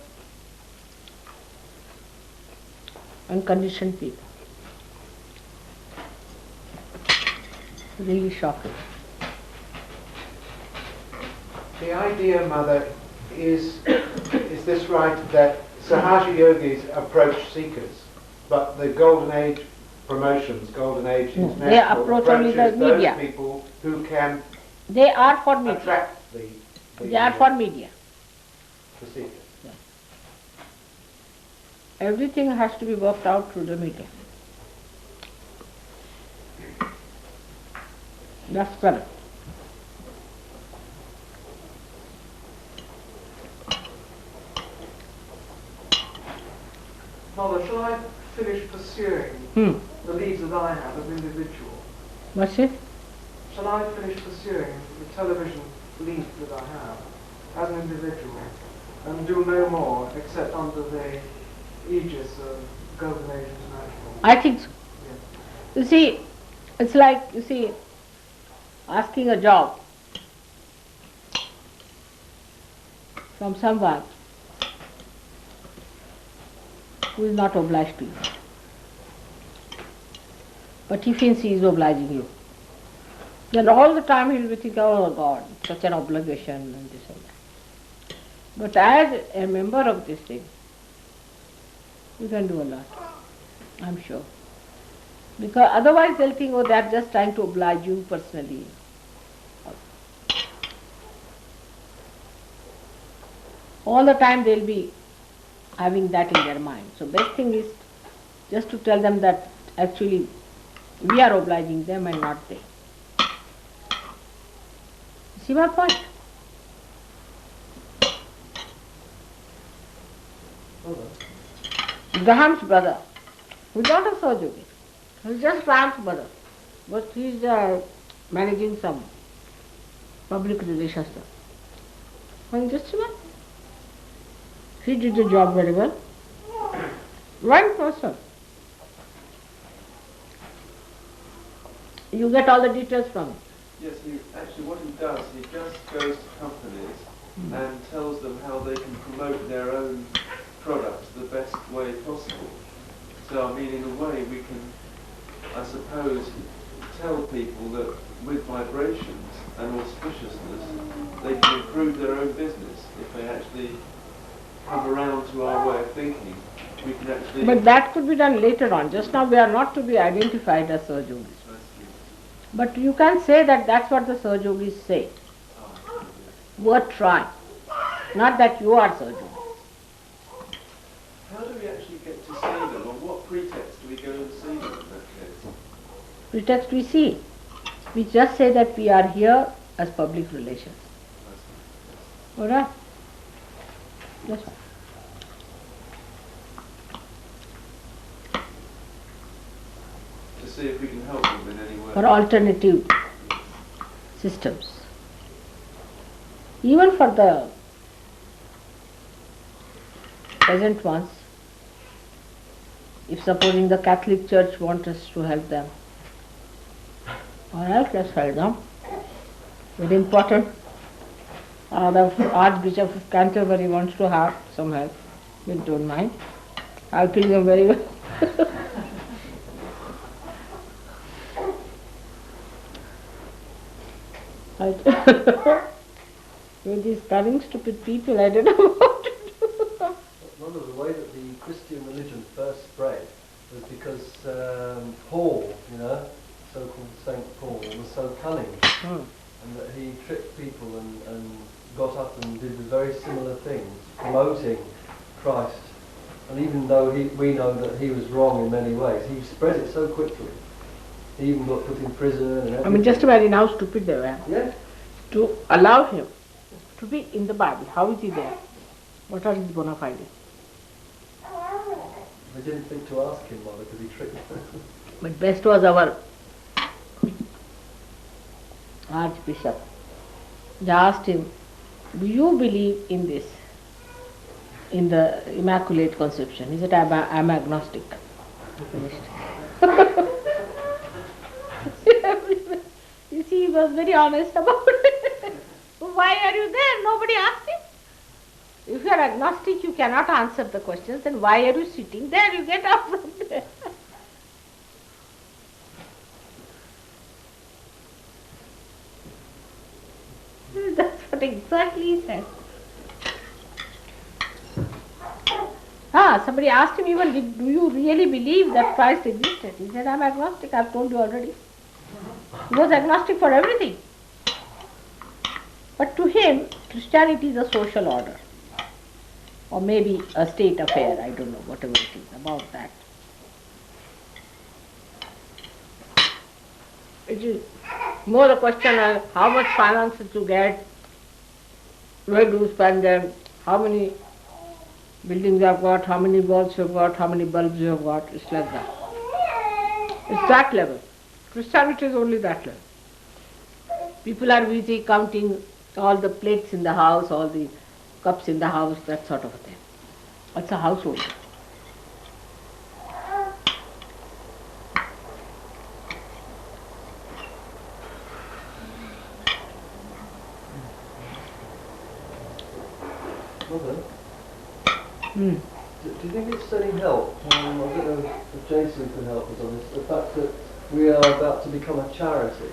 A: and conditioned people. Really shocking.
F: The idea, Mother, is this right, that Sahaja Yogis approach seekers, but the Golden Age promotions, Golden Age International,
A: they approach only the
F: approaches
A: media.
F: those people who can
A: They are for media.
F: attract the
A: They are for media.
F: seekers.
A: Yeah. Everything has to be worked out through the media. That's correct.
D: Father, shall I finish pursuing the leads that I have as an individual?
A: What's it?
D: Shall I finish pursuing the television lead that I have as an individual and do no more except under the aegis of Golden Age International?
A: I think so.
D: Yeah.
A: You see, it's like, asking a job from someone who is not obliged to you. But he thinks he is obliging you. Then all the time he will be thinking, oh God, such an obligation and this and that. But as a member of this thing, you can do a lot, I'm sure. Because otherwise they'll think, oh, they're just trying to oblige you personally. All the time they'll be having that in their mind. So best thing is just to tell them that actually we are obliging them and not they. See my point? Graham's brother, who's not a Sahaja, he's just Graham's brother, but he's managing some public relations stuff. And just one, he did the job very well. One person. You get all the details from him.
P: Yes, actually what he does, he just goes to companies and tells them how they can promote their own products the best way possible. So I mean, in a way we can, I suppose, tell people that with vibrations and auspiciousness they can improve their own business if they actually come around to our way of thinking. We can actually...
A: But that could be done later on. Just now we are not to be identified as Sahaja Yogis. But you can say that that's what the Sahaja Yogis say. Worth trying. Not that you are Sahaja Yogis.
P: How do we actually get to see them? On what pretext do we go and see them in that case?
A: Pretext we see. We just say that we are here as public relations. Alright? That's all.
P: To see if we can help them in any way.
A: For alternative systems. Even for the present ones, if supposing the Catholic Church wants us to help them, alright, let's help them. Very important. The Archbishop of Canterbury wants to have some help. We don't mind. Helping them very well. With these cunning, stupid people, I don't know what to do.
I: One of the way that the Christian religion first spread was because Paul, so-called Saint Paul, was so cunning, and that he tricked people and got up and did the very similar things, promoting Christ. And even though we know that he was wrong in many ways, he spread it so quickly. He even got put in prison and everything.
A: I mean, just imagine how stupid they were.
I: Yeah.
A: To allow him to be in the Bible. How is he there? What are his bona fides?
I: They didn't think to ask him, Mother, because he tricked them.
A: But best was our Archbishop. They asked him, do you believe in this? In the Immaculate Conception? He said, I'm agnostic. You see, he was very honest about it. Why are you there? Nobody asked him. If you are agnostic, you cannot answer the questions, then why are you sitting there? You get up from there. That's what exactly he said. Somebody asked him even, do you really believe that Christ existed? He said, I'm agnostic, I've told you already. He was agnostic for everything. But to him, Christianity is a social order. Or maybe a state affair, I don't know, whatever it is about that. It is more the question of how much finances you get, where do you spend them, how many buildings you have got, how many walls you have got, how many bulbs you have got. It's like that. It's that level. Christianity is only that level. People are busy counting all the plates in the house, all the cups in the house, that sort of a thing. It's a household.
I: Mother, do you think it's any help? I don't know if Jason can help us on this. The fact that we are about to become a charity.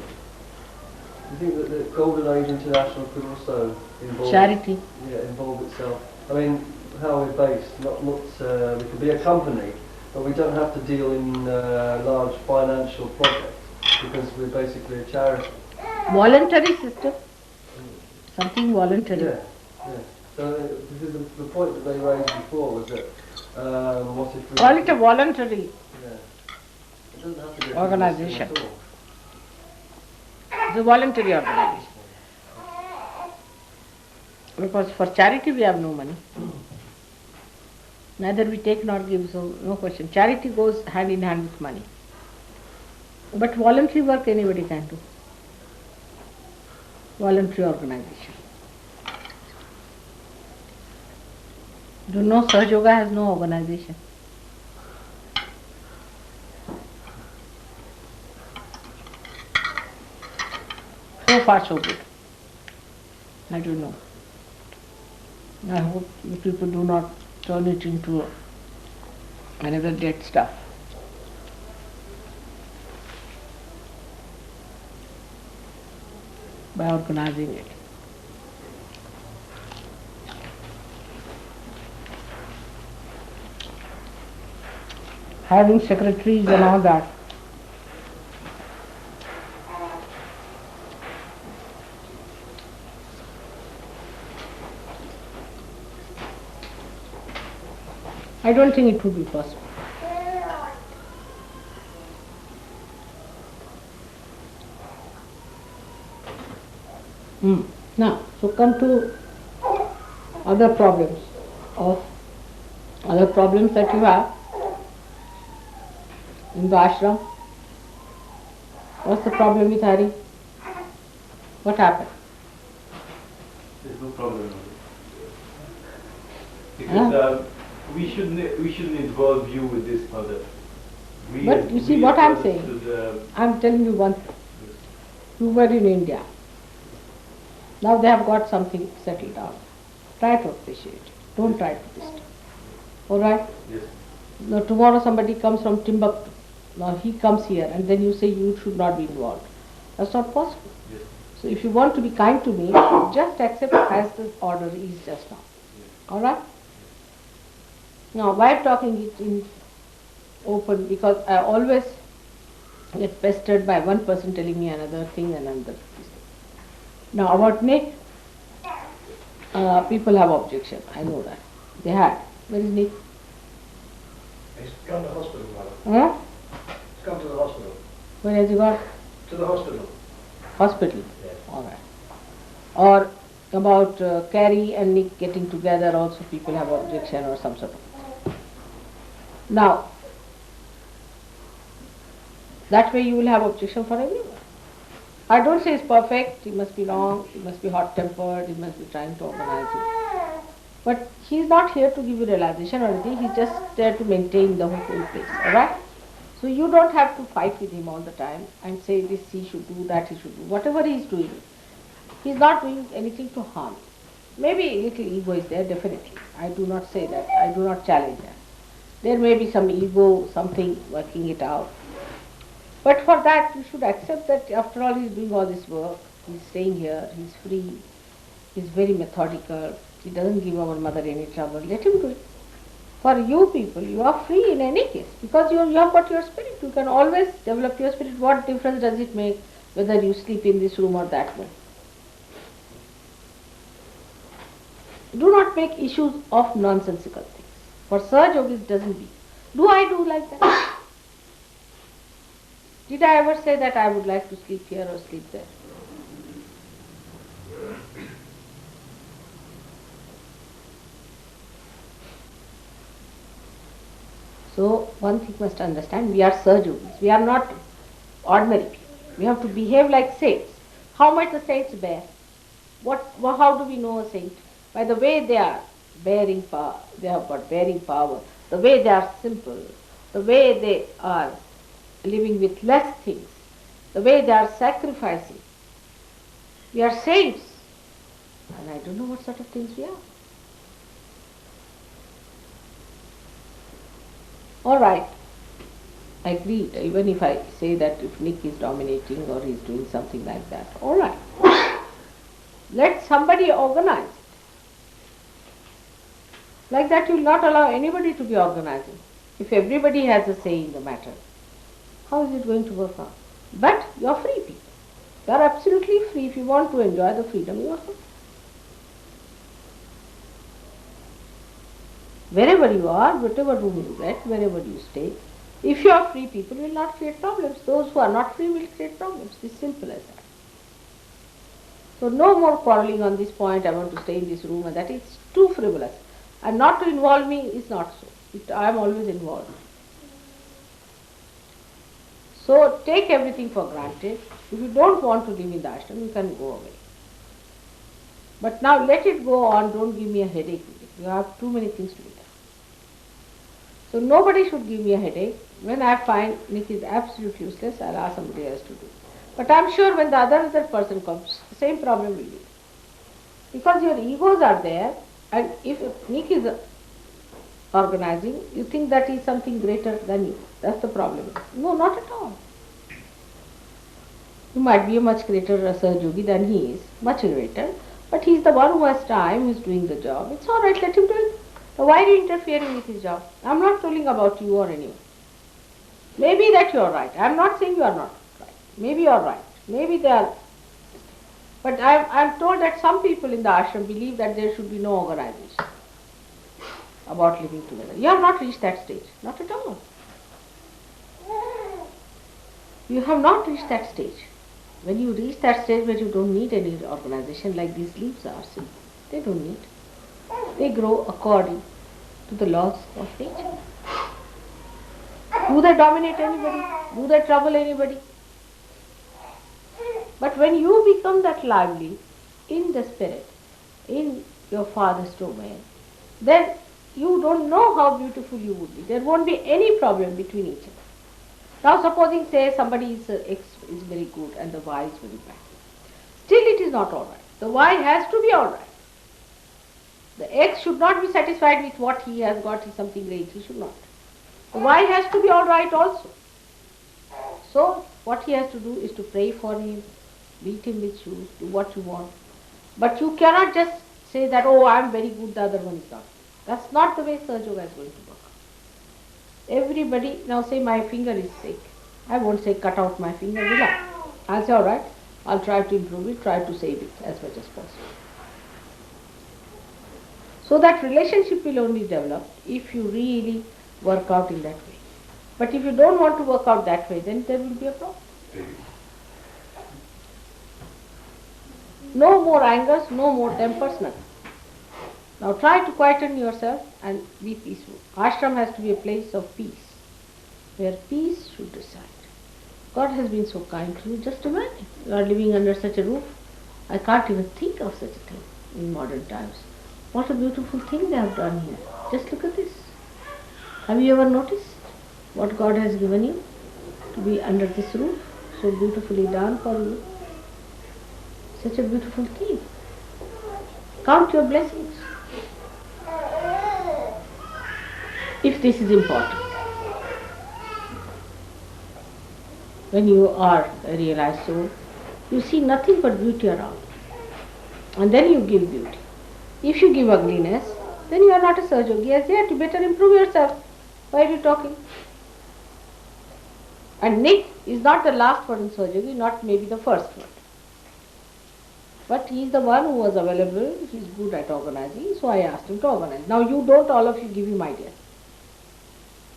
I: Do you think that the Golden Age International could also involve
A: charity?
I: Involve itself. I mean, how we're based. Not we could be a company, but we don't have to deal in large financial projects because we're basically a charity.
A: Voluntary system. Something voluntary.
I: Yeah. So this is the point that they raised before was that what if we
A: call it a voluntary
I: it doesn't have to be
A: organization.
I: at all.
A: It's a voluntary organization. Because for charity we have no money. Neither we take nor give, so no question. Charity goes hand in hand with money. But voluntary work anybody can do. Voluntary organization. Do you know Sahaja Yoga has no organization? So far so good. I don't know. I hope you people do not turn it into another dead stuff. By organizing it. Having secretaries and all that. I don't think it would be possible. Now, so come to other problems that you have in the ashram. What's the problem with Hari? What happened?
O: There's no problem. Because we shouldn't involve you with this, Mother.
A: But you see what I'm saying. I'm telling you one thing. You were in India. Now they have got something settled down. Try to appreciate it. Don't try to disturb. Alright?
O: Yes.
A: Now tomorrow somebody comes from Timbuktu. Now he comes here and then you say you should not be involved. That's not possible.
O: Yes.
A: So if you want to be kind to me, just accept as the order is just now. All right? Now, why I'm talking it in open? Because I always get pestered by one person telling me another thing and another thing. Now, about Nick, people have objection. I know that. They had. Where is Nick?
N: He's gone to hospital, Mother.
A: Huh?
N: He's gone to the hospital.
A: Where has he gone?
N: To the hospital.
A: Hospital.
N: Yes.
A: All right. Or about Carrie and Nick getting together, also people have objection or some sort of. Now, that way you will have objection for everyone. I don't say it's perfect, he must be wrong, he must be hot-tempered, he must be trying to organize it. But he's not here to give you realization or anything, he's just there to maintain the whole place, alright? So you don't have to fight with him all the time and say this he should do, that he should do. Whatever he's doing, he's not doing anything to harm. Maybe a little ego is there, definitely. I do not say that, I do not challenge that. There may be some ego, something working it out. But for that, you should accept that after all he's doing all this work, he's staying here, he's free, he's very methodical, he doesn't give our mother any trouble, let him do it. For you people, you are free in any case, because you have got your spirit, you can always develop your spirit. What difference does it make whether you sleep in this room or that one? Do not make issues of nonsensical things. For Sahaj Yogi it doesn't be. Do I do like that? Did I ever say that I would like to sleep here or sleep there? So one thing must understand, we are Sahaj Yogis. We are not ordinary people. We have to behave like saints. How much the saints bear? How do we know a saint? By the way they are bearing power, they have got bearing power, the way they are simple, the way they are living with less things, the way they are sacrificing. We are saints, and I don't know what sort of things we are. All right, I agreed, even if I say that if Nick is dominating or he is doing something like that, all right. Let somebody organize it. Like that you will not allow anybody to be organizing. If everybody has a say in the matter, how is it going to work out? But you are free people. You are absolutely free if you want to enjoy the freedom you are free. Wherever you are, whatever room you get, wherever you stay, if you are free people will not create problems. Those who are not free will create problems. It's simple as that. So no more quarreling on this point, I want to stay in this room and that is too frivolous. And not to involve me is not so. I am always involved. So take everything for granted. If you don't want to live in the ashram, you can go away. But now let it go on, don't give me a headache with it. You have too many things to be done. So nobody should give me a headache. When I find Nick is absolutely useless, I'll ask somebody else to do it. But I'm sure when the other person comes, the same problem will be. Because your egos are there, and if Nick is organizing, you think that is something greater than you. That's the problem. No, not at all. You might be a much greater Sahaj Yogi than he is, much greater, but he is the one who has time, who is doing the job. It's all right, let him do it. So why are you interfering with his job? I'm not telling about you or anyone. Maybe that you are right. I'm not saying you are not right. Maybe you are right. Maybe they are. But I'm told that some people in the ashram believe that there should be no organization about living together. You have not reached that stage. Not at all. You have not reached that stage. When you reach that stage where you don't need any organization, like these leaves are simple, they don't need. They grow according to the laws of nature. Do they dominate anybody? Do they trouble anybody? But when you become that lively in the spirit, in your father's domain, then you don't know how beautiful you would be. There won't be any problem between each other. Now supposing, say, somebody's X is very good and the Y is very bad. Still it is not all right. The Y has to be all right. The X should not be satisfied with what he has got, is something great, he should not. The Y has to be all right also. So what he has to do is to pray for him, beat him with shoes, do what you want. But you cannot just say that, oh, I'm very good, the other one is not. That's not the way Sahaja Yoga is going to work. Everybody, now say my finger is sick. I won't say cut out my finger, will I? I'll say, all right, I'll try to improve it, try to save it as much as possible. So that relationship will only develop if you really work out in that way. But if you don't want to work out that way, then there will be a problem. No more angers, no more tempers, nothing. Now try to quieten yourself and be peaceful. Ashram has to be a place of peace, where peace should reside. God has been so kind to you. Just imagine, you are living under such a roof. I can't even think of such a thing in modern times. What a beautiful thing they have done here. Just look at this. Have you ever noticed what God has given you to be under this roof? So beautifully done for you. Such a beautiful thing. Count your blessings. If this is important. When you are a realized soul, you see nothing but beauty around. And then you give beauty. If you give ugliness, then you are not a Sahaja Yogi. As yet, you better improve yourself. Why are you talking? And Nick is not the last one in Sahaja Yogi, not maybe the first one. But he is the one who was available, he is good at organizing, so I asked him to organize. Now you don't, all of you give him ideas.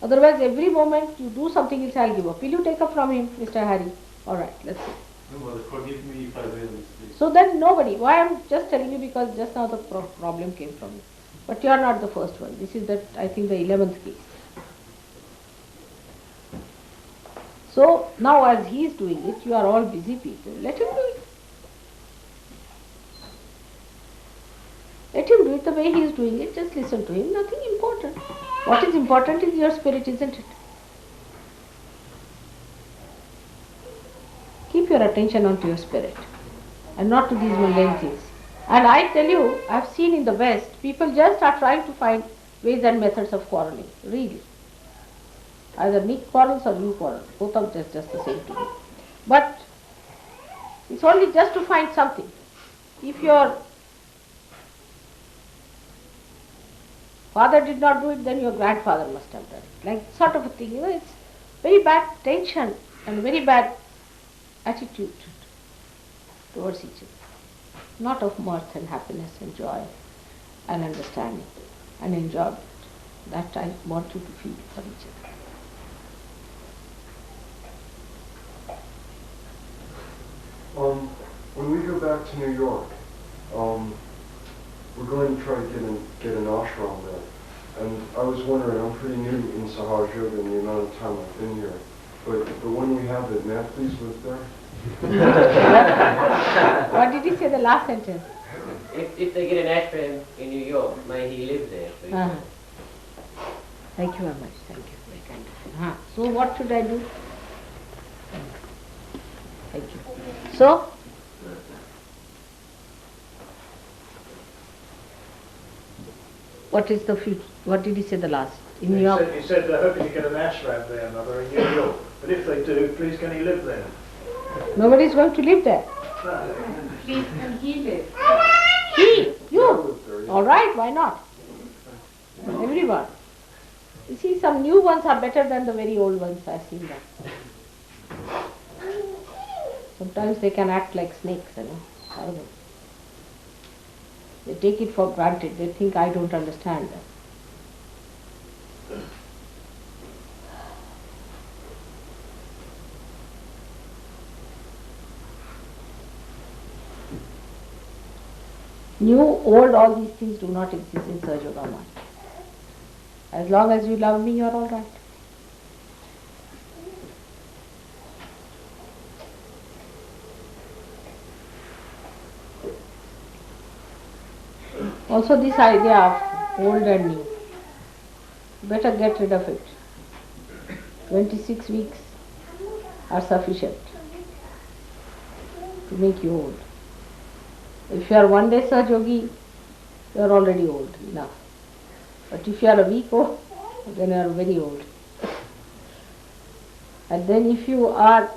A: Otherwise, every moment you do something else, I'll give up. Will you take up from him, Mr. Harry? Alright, let's see.
O: No, Mother, forgive me if I will, please.
A: So then nobody, why I'm just telling you because just now the problem came from you. But you are not the first one. This is I think the 11th case. So now as he is doing it, you are all busy people. Let him do it. Let him do it the way he is doing it. Just listen to him. Nothing important. What is important is your spirit, isn't it? Keep your attention onto your spirit and not to these mundane things. And I tell you, I have seen in the West, people just are trying to find ways and methods of quarreling. Really. Either Nick quarrels or you quarrel. Both of them just the same to me. But it's only just to find something. If your father did not do it, then your grandfather must have done it. Like sort of a thing, it's very bad tension and very bad attitude towards each other. Not of mirth and happiness and joy and understanding and enjoyment. That I want you to feel for each other.
I: When we go back to New York, we're going to try to get an ashram there. And I was wondering, I'm pretty new in Sahaja Yoga in the amount of time I've been here, but when we have it, may I please live there?
A: What did he say the last sentence?
J: If they get an ashram in New York, may he live there, please.
A: Thank you very much. Thank you. Very kind of you. So what should I do? Thank you. So, what is the future? What did he say the last? In New York?
N: He said they're hoping to get an ashram there, Mother, in New York. But if they do, please can he live there?
A: Nobody is going to live there.
B: Please can he live?
A: He? You? All right, why not? Everyone. You see, some new ones are better than the very old ones. I've seen that. Sometimes they can act like snakes, Horrible. They take it for granted. They think I don't understand them. New, old, all these things do not exist in Sahaja Yoga mind. As long as you love me, you are all right. Also this idea of old and new, better get rid of it. 26 weeks are sufficient to make you old. If you are one day Sahaja Yogi, you are already old enough. But if you are a week old, then you are very old. And then if you are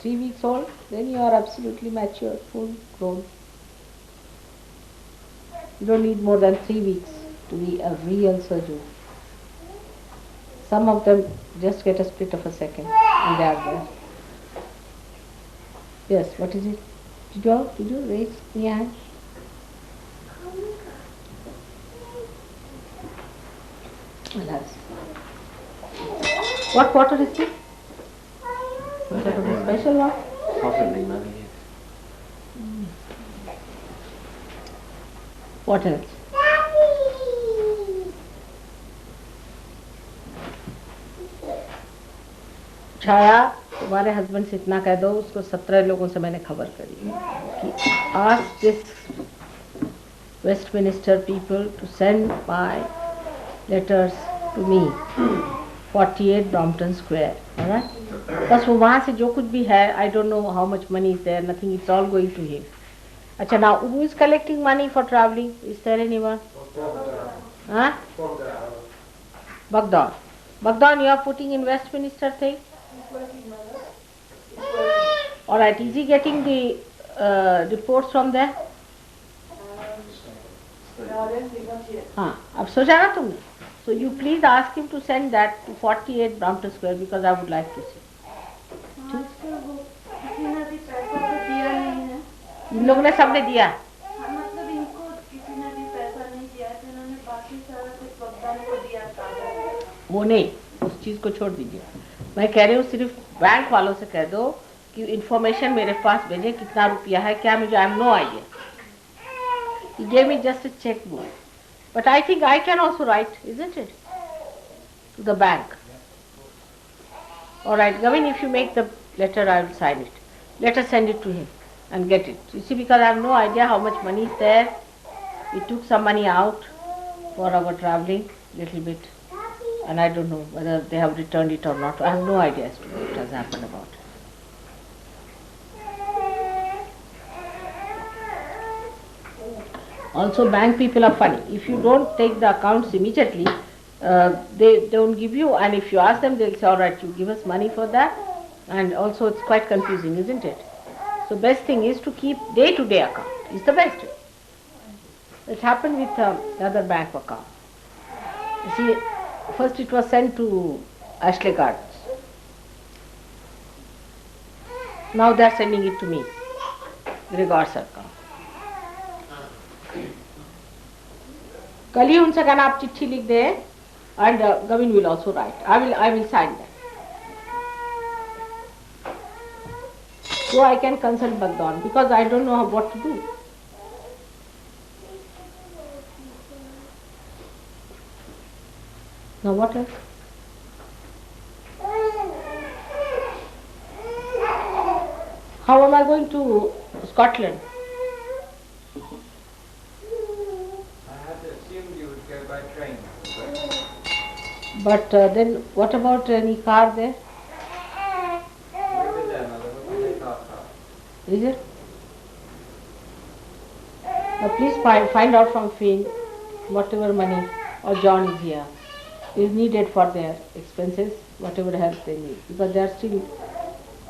A: 3 weeks old, then you are absolutely mature, full grown. You don't need more than 3 weeks to be a real surgeon. Some of them just get a split of a second and they are there. Yes, what is it? Did you raise your hand? Alas. What water is this? Is that a special one?
J: Possibly, maybe.
A: What else? छाया, तुम्हारे husband से इतना कह दो, उसको 17 लोगों से मैंने खबर करी कि ask this Westminster people to send my letters to me, 48 Brompton Square, alright? बस वो वहाँ से जो कुछ भी है, I don't know how much money is there, nothing, it's all going to him. अच्छा, now who is collecting money for traveling? Is there anyone? Huh? Baghdad. Baghdad, you are putting in Westminster thing? Alright, is he getting the reports from there? हाँ, अब सोचा ना तुमने? So you please ask him to send that to 48 Brompton Square because I would like to see. इन लोगों ने सबने दिया?
B: मतलब इनको किसी ने भी पैसा नहीं दिया है, इन्होंने बाकी सारा कुछ बगदाद को दिया था।
A: वो नहीं, उस चीज को छोड़ दीजिए। मैं कह रही हूँ सिर्फ बैंक वालों से कह दो कि इंफॉर्मेशन मेरे पास भेजे, कितना रुपया है, क्या मुझे, I am no idea. He gave me just a checkbook. But I think I can also write, isn't it? To the bank. Alright, Gavin, if you make the letter, I will sign it. Let us send it to him and get it. You see, because I have no idea how much money is there. We took some money out for our traveling, little bit. And I don't know whether they have returned it or not. I have no idea as to what has happened about it. Also, bank people are funny. If you don't take the accounts immediately, they don't give you, and if you ask them, they'll say, all right, you give us money for that. And also, it's quite confusing, isn't it? So, best thing is to keep day-to-day account. It's the best way. It happened with the other bank account. You see, first it was sent to Ashley Gardens. Now they are sending it to me, Gregor's account. कल ही उनसे कहना आप चिट्ठी लिख दे, and Gavin will also write. I will sign that. So I can consult Baghdad because I don't know what to do. Now what else? How am I going to Scotland? But then what about any car there? Is it? Now please find out from Finn whatever money, or John is here, is needed for their expenses, whatever help they need, because they are still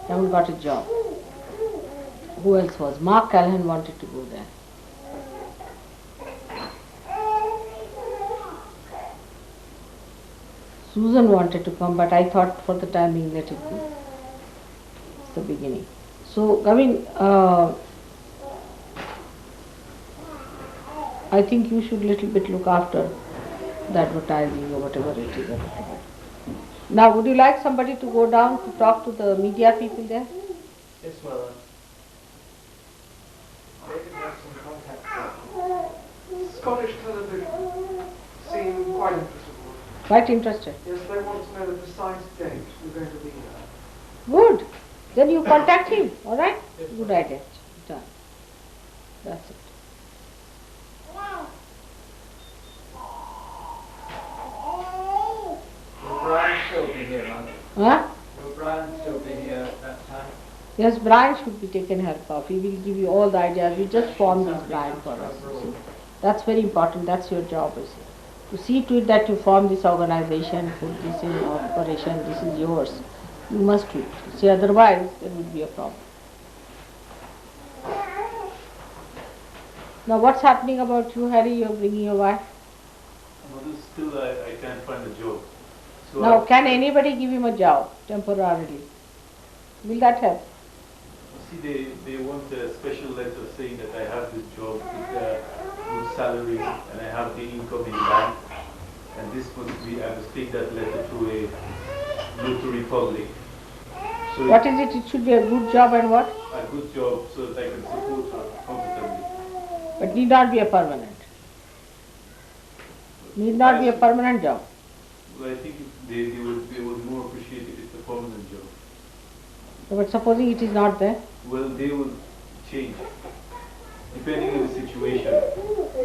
A: haven't got a job. Who else was? Mark Callahan wanted to go there. Susan wanted to come, but I thought for the time being let it be. It's the beginning. So, Gavin, I think you should little bit look after the advertising or whatever it is. Now, would you like somebody to go down to talk to the media people there?
K: Yes, Mother.
D: Scottish television seem quite interested.
A: Quite interested.
D: Yes, they want to know the precise date we're going to be here.
A: Good. Then you contact him, alright? Yes, good idea. Done. That's it.
C: Will Brian still be here, Mother?
A: Huh?
C: Will Brian still be here at that time?
A: Yes, Brian should be taken help of. He will give you all the ideas. We just formed this Brian for us. You see. That's very important. That's your job, you see. To see to it that you form this organization, put this in operation, this is yours. You must do it. See, otherwise there will be a problem. Now what's happening about you, Harry? You're bringing your wife.
O: Mother, still I can't find a job. So
A: Now can anybody give him a job temporarily? Will that help?
O: see, they want a special letter saying that I have this job with a good salary and I have the income in bank. And this must be, I must take that letter to a notary public. So
A: What is it? It should be a good job and what?
O: a good job so that I can support her comfortably.
A: But need not be a permanent. Need not be a permanent job.
O: Well, I think they would more appreciate if it's a permanent job.
A: But supposing it is not there?
O: Well, they would change. Depending on the situation,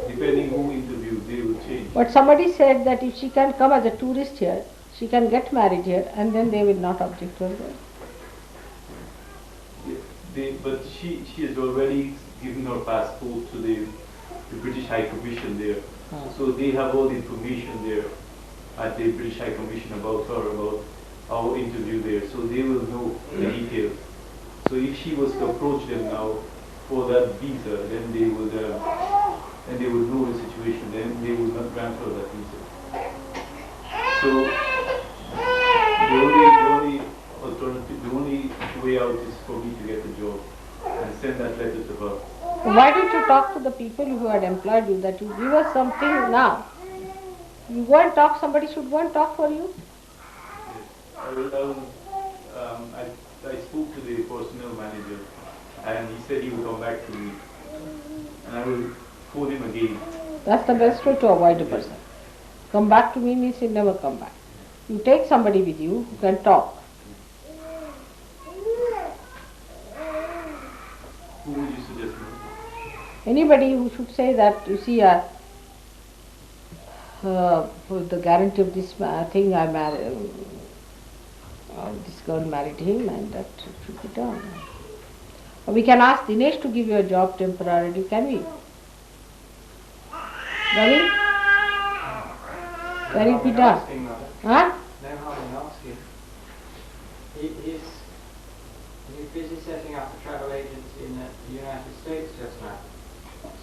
O: depending who interviews, they will change.
A: But somebody said that if she can come as a tourist here, she can get married here and then they will not object to her going.
O: But she has already given her passport to the British High Commission there. So they have all the information there at the British High Commission about her, about our interview there. So they will know the details. So if she was to approach them now for that visa, then they would know the situation. Then they would not grant her that visa. So the only alternative, the only way out is for me to get a job and send that letter to her.
A: Why don't you talk to the people who had employed you that you give us something now? You go and talk, somebody should go and talk for you.
O: I spoke to the personnel manager and he said he would come back to me and I will phone him again.
A: That's the best way to avoid a person. Come back to me means he'll never come back. You take somebody with you who can talk.
O: Who would you suggest?
A: Anybody who should say that, you see, with the guarantee of this thing, I married, this girl married him and that should be done. We can ask Dinesh to give you a job temporarily, can we? Ravi? Can it be done? Huh?
C: No harm in asking. He's busy setting up a travel agency in the United States just now.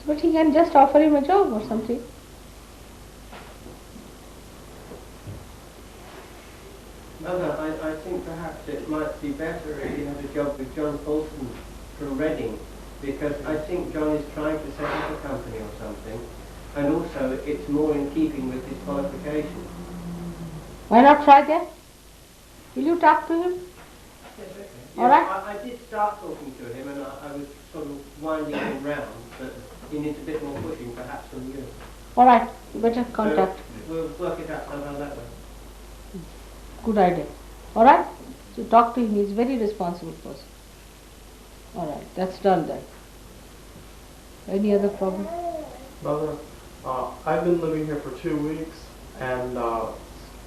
A: But he can just offer him a job or something.
J: Mother, I think perhaps it might be better if you had a job with John Fulton from Reading, because I think John is trying to set up a company or something, and also it's more in keeping with his qualifications.
A: Why not try that? Will you talk to him?
J: Yes, okay.
A: All right.
J: I did start talking to him, and I was sort of winding him round, but he needs a bit more pushing perhaps from you.
A: All right, you better contact.
J: So we'll work it out somehow that way.
A: Good idea. All right? So talk to him. He's a very responsible person. All right, that's done then. Any other problem?
Q: Mother, I've been living here for 2 weeks, and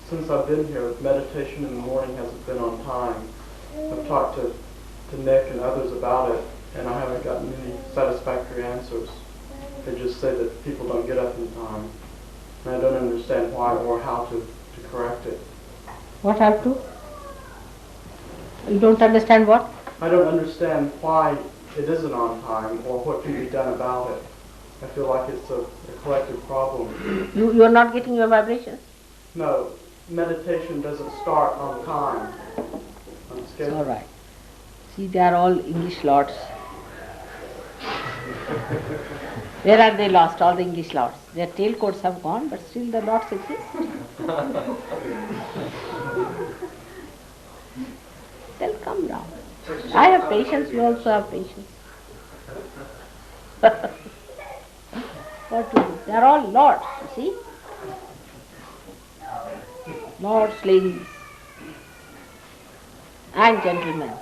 Q: since I've been here, meditation in the morning hasn't been on time. I've talked to Nick and others about it, and I haven't gotten any satisfactory answers. They just say that people don't get up in time, and I don't understand why or how to correct it.
A: What have to? You don't understand what?
Q: I don't understand why it isn't on time or what can be done about it. I feel like it's a collective problem.
A: You are not getting your vibrations?
Q: No, meditation doesn't start on time. On schedule.
A: All right. See, they are all English lords. Where are they lost, all the English lords? Their tailcoats have gone, but still the lords exist. They'll come round. I have patience, you also have patience. What to do? They are all lords, you see? Lords, ladies, and gentlemen.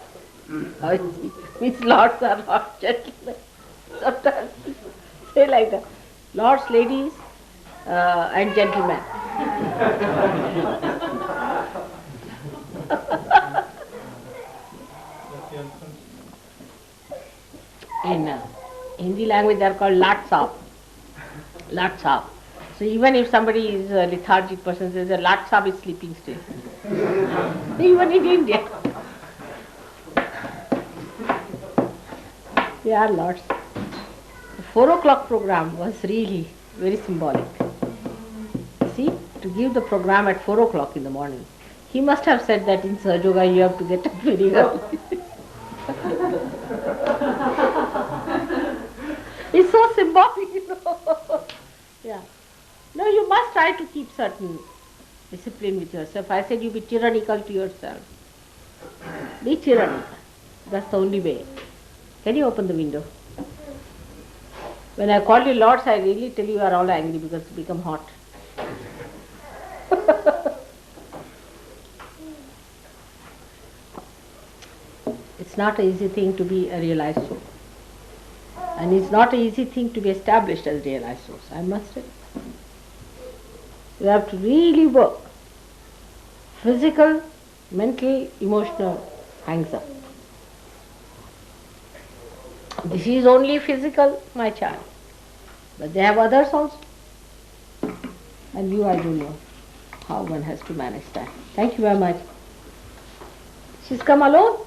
A: Means lords are not gentlemen. Sometimes say like that. Lords, ladies, and gentlemen. In Hindi language they are called Lat Saab. Lat Saab. So even if somebody is a lethargic person, says a Lat Saab is sleeping still. Even in India. Yeah, lots. The 4 o'clock program was really very symbolic. See, to give the program at 4 o'clock in the morning. He must have said that in Sahaja Yoga you have to get up very early. It's so symbolic, you know. Yeah. No, you must try to keep certain discipline with yourself. I said you be tyrannical to yourself. Be tyrannical. That's the only way. Can you open the window? When I called you lords, I really tell you are all angry because it's become hot. It's not an easy thing to be a realized soul. And it's not an easy thing to be established as realized souls, I must say. You have to really work. Physical, mental, emotional hangs up. This is only physical, my child. But they have others also. And you, I don't know how one has to manage that. Thank you very much. She's come alone?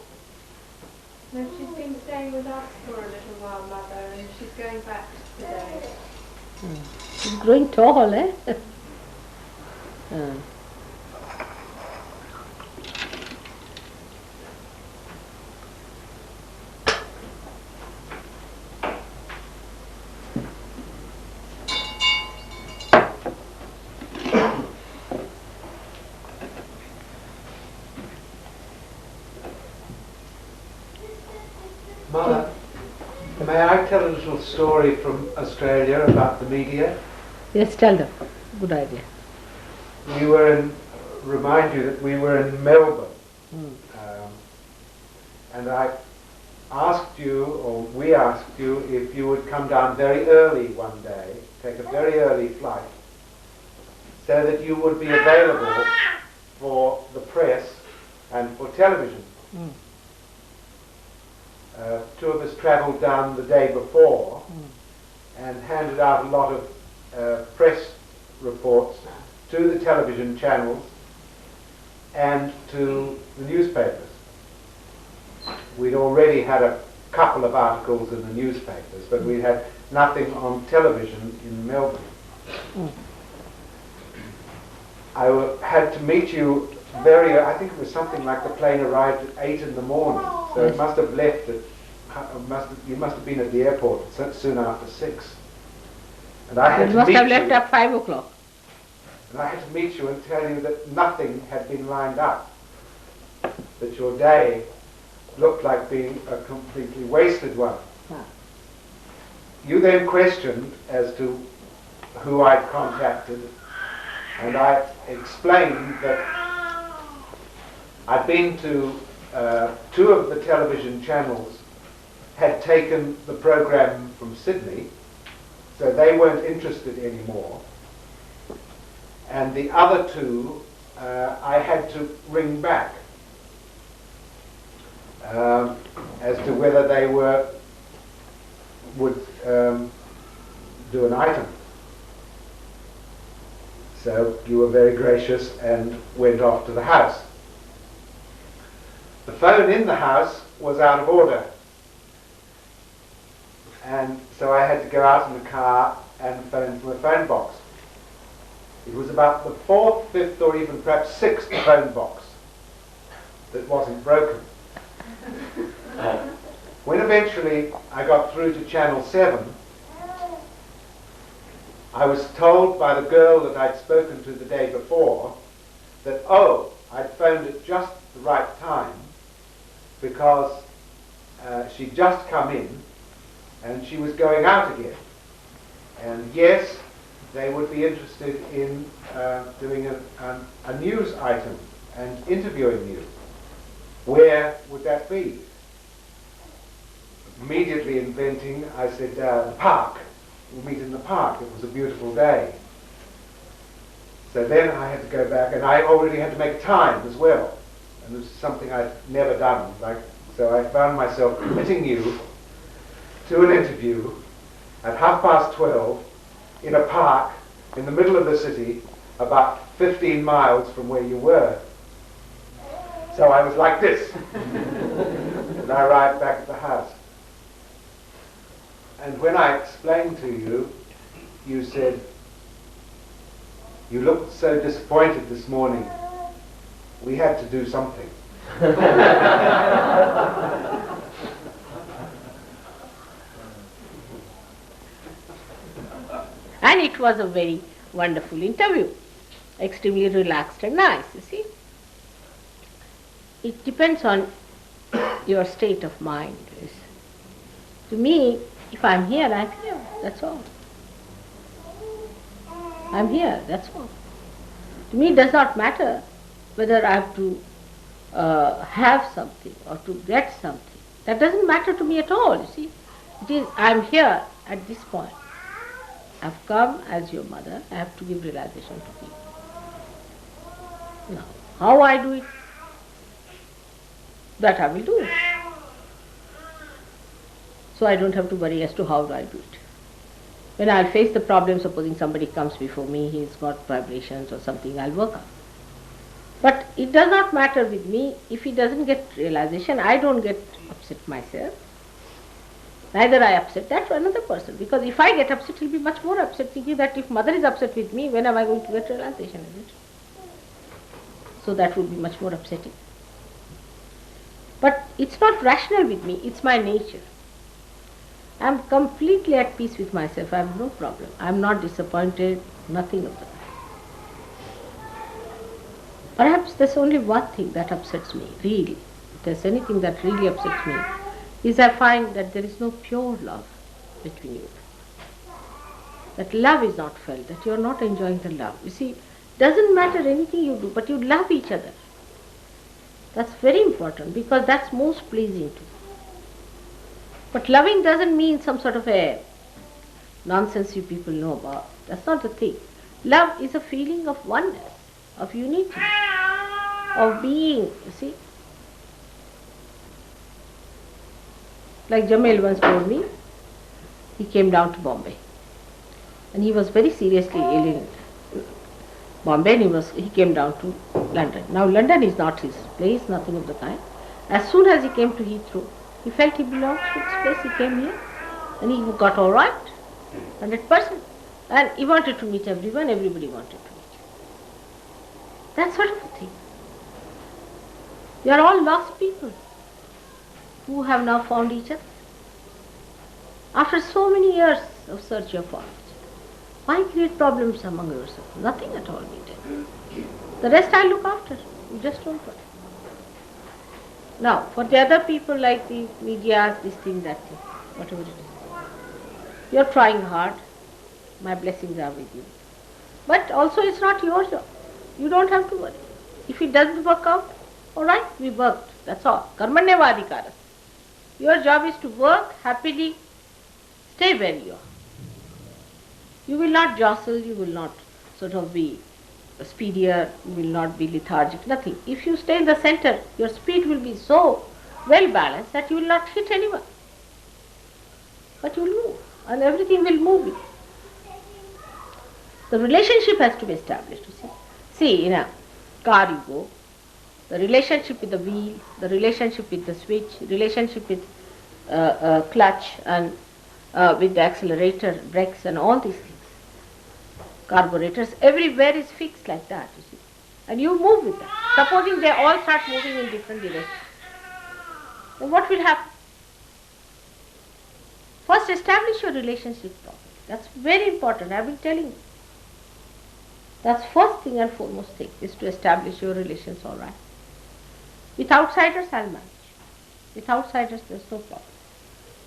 B: No, she's been staying with us for a little while, Mother, and she's going back today.
A: She's growing tall, eh?
F: Mother, may I tell a little story from Australia about the media?
A: Yes, tell them. Good idea.
F: We were in, remind you that we were in Melbourne. And I asked you, or we asked you, if you would come down very early one day, take a very early flight, so that you would be available for the press and for television. Two of us travelled down the day before and handed out a lot of press reports to the television channels and to the newspapers. We'd already had a couple of articles in the newspapers, but we had nothing on television in Melbourne. I had to meet you I think it was something like the plane arrived at 8 in the morning, so it must have left at, you must have been at the airport soon after 6. And I had
A: You
F: to
A: must
F: meet
A: have left
F: you,
A: at 5 o'clock.
F: and I had to meet you and tell you that nothing had been lined up, that your day looked like being a completely wasted one. You then questioned as to who I'd contacted, and I explained that I'd been to two of the television channels had taken the program from Sydney, so they weren't interested anymore. And the other two, I had to ring back as to whether they would do an item. So you were very gracious and went off to the house. The phone in the house was out of order. And so I had to go out in the car and phone from a phone box. It was about the 4th, 5th or even perhaps 6th phone box that wasn't broken. When eventually I got through to Channel 7, I was told by the girl that I'd spoken to the day before that, I'd phoned at just the right time because she'd just come in and she was going out again. And yes, they would be interested in doing a news item and interviewing you. Where would that be? Immediately inventing, I said, the park. We'll meet in the park. It was a beautiful day. So then I had to go back, and I already had to make time as well. And this is something I'd never done. So I found myself committing you to an interview at 12:30 in a park in the middle of the city, about 15 miles from where you were. So I was like this. And I arrived back at the house. And when I explained to you, you said, "You looked so disappointed this morning. We had to do something."
A: And it was a very wonderful interview, extremely relaxed and nice, you see. It depends on your state of mind. To me, if I'm here, I'm here, that's all. I'm here, that's all. To me, it does not matter whether I have to have something or to get something. That doesn't matter to me at all, you see. It is, I'm here at this point. I've come as your mother, I have to give realization to people. Now, how I do it, that I will do it. So I don't have to worry as to how do I do it. When I'll face the problem, supposing somebody comes before me, he's got vibrations or something, I'll work out. But it does not matter with me. If he doesn't get realization, I don't get upset myself. Neither I upset that to another person. Because if I get upset, he'll be much more upset, thinking that if mother is upset with me, when am I going to get realization, isn't it? So that would be much more upsetting. But it's not rational with me, it's my nature. I'm completely at peace with myself, I have no problem. I'm not disappointed, nothing of that. Perhaps there's only one thing that upsets me, really. If there's anything that really upsets me, is I find that there is no pure love between you. That love is not felt, that you're not enjoying the love. You see, doesn't matter anything you do, but you love each other. That's very important, because that's most pleasing to you. But loving doesn't mean some sort of a nonsense you people know about. That's not the thing. Love is a feeling of oneness, of unity, of being, you see. Like Jamil once told me, he came down to Bombay. And he was very seriously ill in Bombay, and he came down to London. Now London is not his place, nothing of the kind. As soon as he came to Heathrow, he felt he belonged to this place, he came here, and he got all right, 100%. And he wanted to meet everyone, everybody wanted to meet him. That sort of a thing. You are all lost people who have now found each other. After so many years of search, you have found each other. Why create problems among yourselves? Nothing at all needed. The rest I'll look after. You just don't worry. Now, for the other people like the media, this thing, that thing, whatever it is, you're trying hard. My blessings are with you. But also it's not your job. You don't have to worry. If it doesn't work out, all right, we worked. That's all. Karmanyavadikaras. Your job is to work happily, stay where you are. You will not jostle, you will not sort of be speedier, you will not be lethargic, nothing. If you stay in the center, your speed will be so well balanced that you will not hit anyone. But you will move, and everything will move with you. The relationship has to be established, you see. See, in a car you go, the relationship with the wheel, the relationship with the switch, relationship with clutch and with the accelerator, brakes and all these things. Carburetors, everywhere is fixed like that, you see. And you move with that. Supposing they all start moving in different directions, then what will happen? First establish your relationship properly. That's very important, I've been telling you. That's first thing and foremost thing, is to establish your relations all right. With outsiders, I'll manage. With outsiders, there's no problem.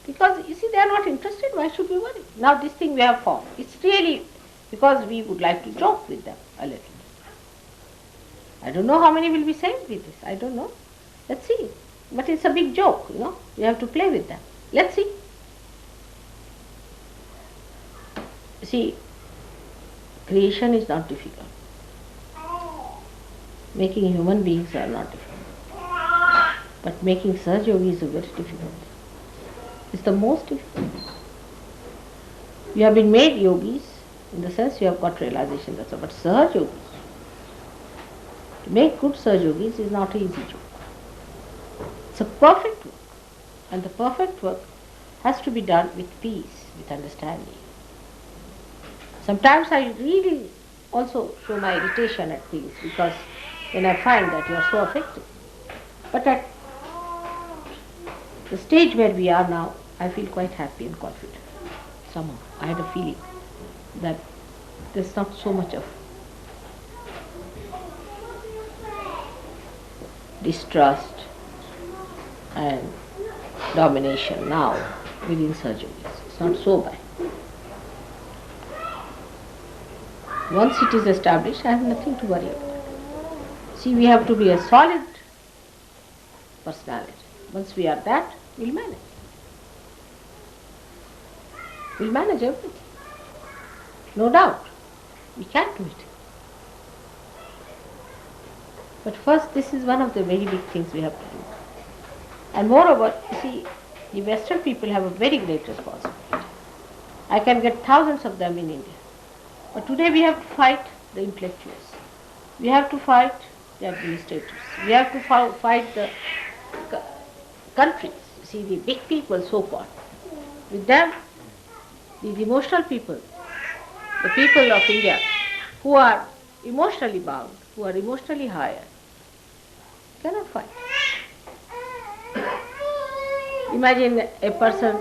A: Because, you see, they are not interested, why should we worry? Now this thing we have formed, it's really because we would like to joke with them a little. I don't know how many will be saved with this, I don't know. Let's see. But it's a big joke, you know, we have to play with them. Let's see. See, creation is not difficult. Making human beings are not difficult. But making Sahaja Yogi is very difficult. It's the most difficult. You have been made yogis, in the sense you have got realization, that's all. But Sahaja Yogis, to make good Sahaja Yogis is not an easy job. It's a perfect work. And the perfect work has to be done with peace. with understanding. Sometimes I really also show my irritation at things because when I find that you are so affected. But at the stage where we are now, I feel quite happy and confident. Somehow, I had a feeling that there's not so much of distrust and domination now within surgeries. It's not so bad. Once it is established, I have nothing to worry about. See, we have to be a solid personality. Once we are that, we'll manage. We'll manage everything. No doubt. We can do it. But first, this is one of the very big things we have to do. And moreover, you see, the Western people have a very great responsibility. I can get thousands of them in India. But today we have to fight the intellectuals. We have to fight the administrators. We have to fight the countries. See, the big people, so-called. With them, these emotional people, the people of India, who are emotionally bound, who are emotionally higher, cannot fight. Imagine a person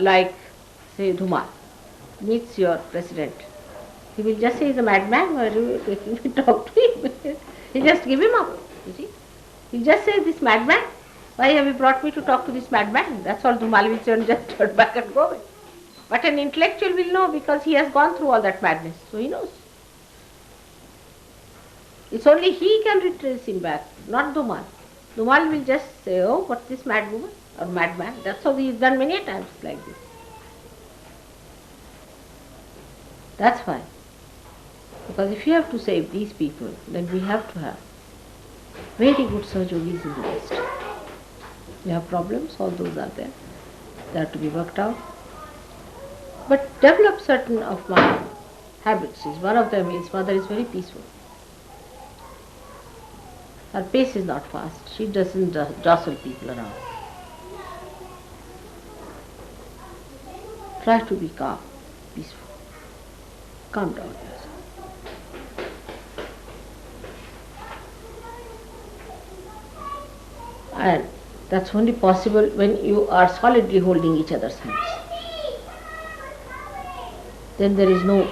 A: like, say, Dhumal, meets your president. He will just say he's a madman, why are you taking me to talk to him? He just give him up, you see. He'll just say, this madman, why have you brought me to talk to this madman? That's all Dhumal will say and just turn back and go away. But an intellectual will know because he has gone through all that madness, so he knows. It's only he can retrace him back, not Dhumal. Dhumal will just say, oh, what's this mad woman or madman? That's how he's done many times like this. That's why. Because if you have to save these people, then we have to have very good surgeries in the West. We have problems, all those are there. They have to be worked out. But develop certain of my habits. One of them is, mother is very peaceful. Her pace is not fast. She doesn't jostle people around. Try to be calm, peaceful. Calm down yourself. And that's only possible when you are solidly holding each other's hands. Then there is no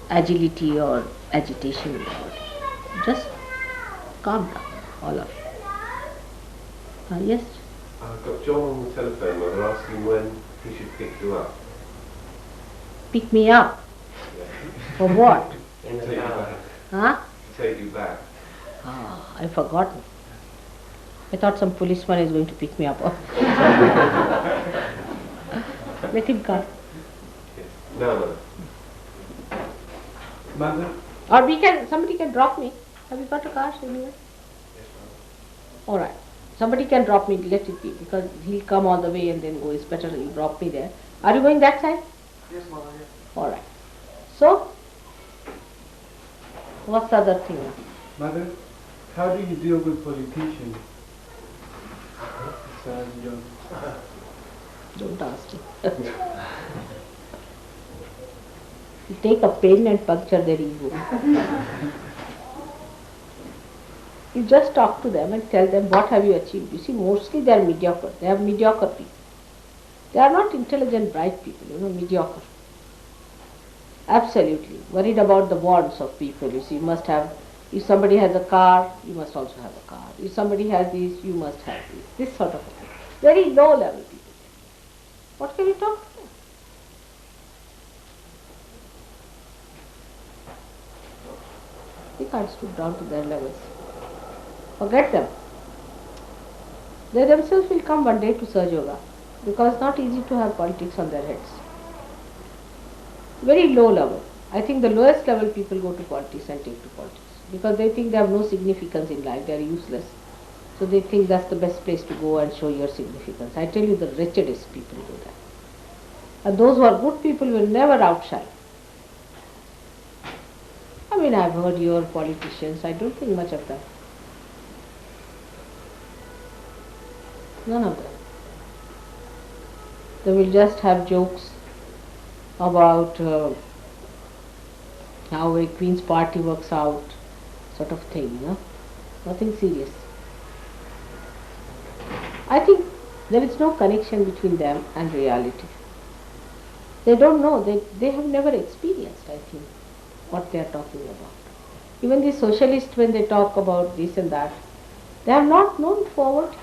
A: agility or agitation in the body. Just calm down, all of you. Yes?
R: I've got John on the telephone, Mother, asking when he should pick you up.
A: Pick me up?
R: Yeah.
A: For what?
R: Take you back.
A: Huh?
R: Take you back.
A: Ah, I've forgotten. I thought some policeman is going to pick me up. Let him come.
R: No.
D: Mother?
A: Or somebody can drop me. Have you got a car anywhere?
R: Yes, ma'am.
A: All right. Somebody can drop me, let it be, because he'll come all the way and then go. It's better he'll drop me there. Are you going that side?
D: Yes, Mother, yes.
A: All right. So, what's the other thing now?
Q: Mother, how do you deal with politicians?
A: Don't ask me. You take a pen and puncture their ego. You just talk to them and tell them what have you achieved. You see, mostly they are mediocre. They are mediocre people. They are not intelligent, bright people, mediocre. Absolutely. Worried about the wants of people. You see, you must have, if somebody has a car, you must also have a car. If somebody has this, you must have this. This sort of thing. Very low level people. What can you talk to them? We can't stoop down to their levels. Forget them. They themselves will come one day to Sahaja Yoga, because it's not easy to have politics on their heads. Very low level. I think the lowest level people go to politics and take to politics because they think they have no significance in life, they are useless. So they think that's the best place to go and show your significance. I tell you, the wretchedest people do that. And those who are good people will never outshine. I mean, I've heard your politicians, I don't think much of them. None of them. They will just have jokes about how a Queen's party works out, sort of thing, nothing serious. I think there is no connection between them and reality. They don't know, they have never experienced, I think, what they are talking about. Even the socialists, when they talk about this and that, they have not known poverty.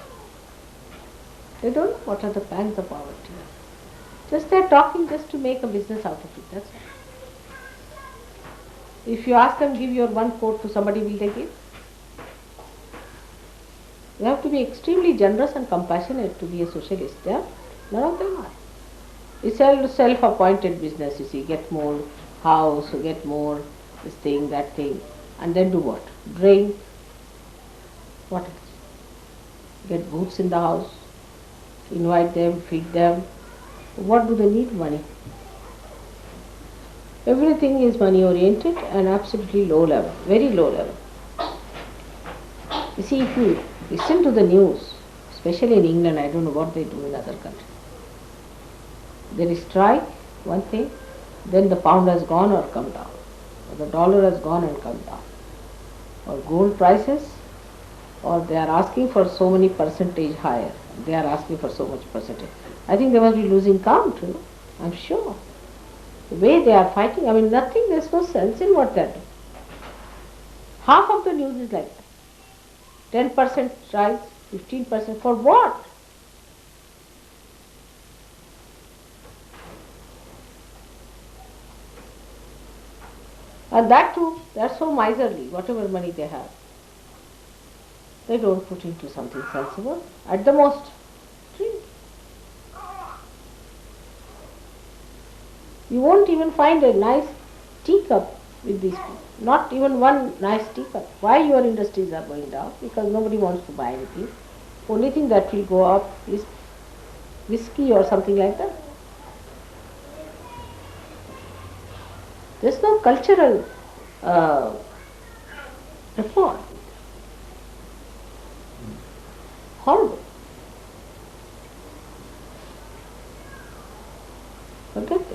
A: They don't know what are the pangs of poverty. Just they are talking just to make a business out of it, that's all. If you ask them, give your one coat to somebody, will they give? You have to be extremely generous and compassionate to be a socialist. Yeah? None of them are. It's a self-appointed business, you see. Get more house, get more this thing, that thing. And then do what? Drink. What else? Get boots in the house. Invite them, feed them. What do they need? Money. Everything is money oriented and absolutely low level, very low level. You see, if you listen to the news, especially in England, I don't know what they do in other countries. There is strike, one thing, then the pound has gone or come down, or the dollar has gone and come down, or gold prices, or they are asking for so many percentage higher, they are asking for so much percentage. I think they must be losing count, I'm sure. The way they are fighting, I mean nothing, there's no sense in what they are doing. Half of the news is like that. 10% rise, 15%, for what? And that too, they are so miserly, whatever money they have. They don't put into something sensible. At the most, drink. You won't even find a nice teacup with these people. Not even one nice teacup. Why your industries are going down? Because nobody wants to buy anything. Only thing that will go up is whiskey or something like that. There's no cultural reform. Horrible. Forget it.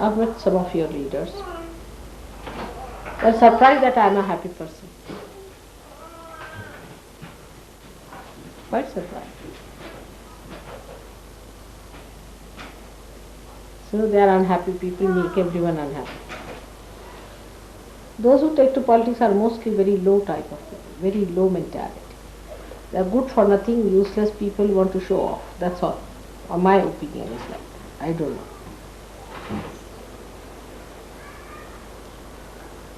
A: I've met some of your leaders. They're surprised that I'm a happy person. Quite surprised. So they are unhappy people, make everyone unhappy. Those who take to politics are mostly very low type of people, very low mentality. They are good for nothing, useless people who want to show off. That's all. Or my opinion is like that. I don't know.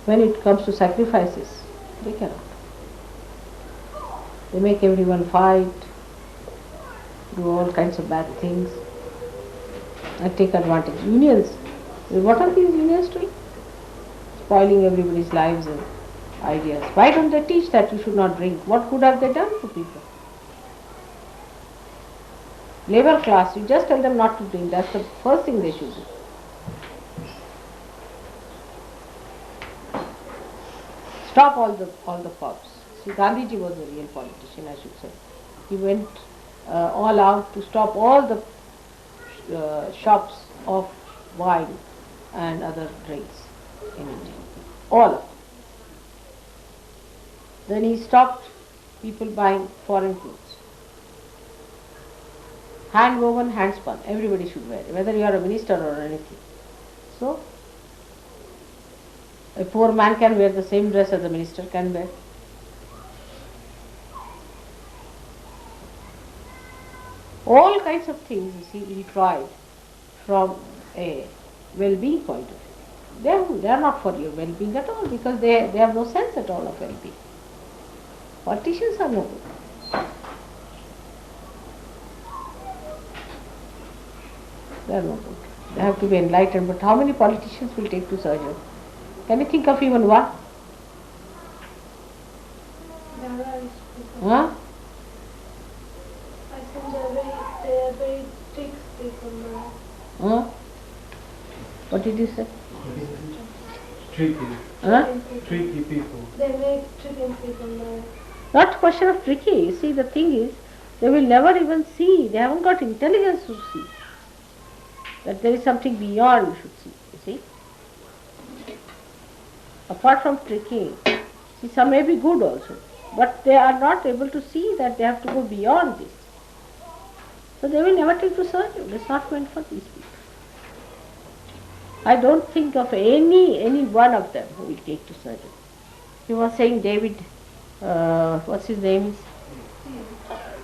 A: When it comes to sacrifices, they cannot. They make everyone fight, do all kinds of bad things, and take advantage. Unions, what are these unions doing? Spoiling everybody's lives and ideas. Why don't they teach that you should not drink? What good have they done to people? Labor class, you just tell them not to drink. That's the first thing they should do. Stop all the pubs. See, Gandhiji was a real politician, I should say. He went all out to stop all the shops of wine and other drinks in India. All of them. Then he stopped people buying foreign clothes. Hand woven, hand spun, everybody should wear it, whether you are a minister or anything. So, a poor man can wear the same dress as a minister can wear. All kinds of things, you see, he tried from a well-being point of view. They are not for your well-being at all, because they have no sense at all of well-being. Politicians are no good. They are no good. They have to be enlightened, but how many politicians will take to surgery? Can you think of even one? Huh?
B: I think they are very thick people now.
A: Huh? What did you say?
N: tricky.
A: Huh?
N: Tricky people.
B: They make tricking people know.
A: Not question of tricky. You see, the thing is, they will never even see. They haven't got intelligence to see that there is something beyond you should see. You see, apart from tricking, see, some may be good also, but they are not able to see that they have to go beyond this. So they will never take to surgery. It's not meant for these people. I don't think of any one of them who will take to surgery. He was saying David, what's his name is?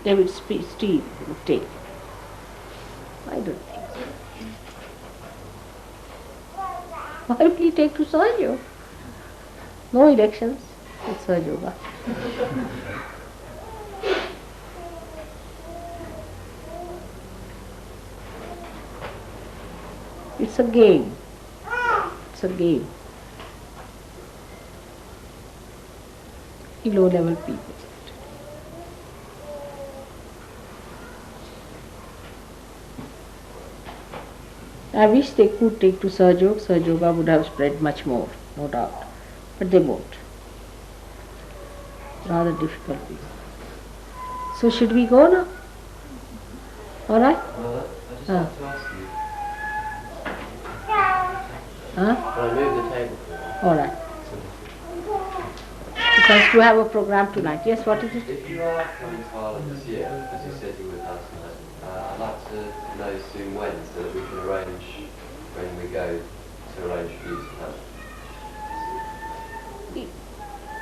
A: David Steve will take. I don't think so. Why will he take to Sahaja? No elections, it's Sahaja. It's a game. It's a game. Low level people. I wish they could take to Sahaja. Sahaja would have spread much more, no doubt. But they won't. Rather difficult people. So should we go now? All right?
H: I just want to ask you.
A: Huh?
H: Well, I moved the table.
A: All right. Because you have a program tonight. Yes, what is it?
S: If you are coming to Ireland this year, as you said you would last night, I'd like to know soon when, so that we can arrange when we go to arrange for you to come.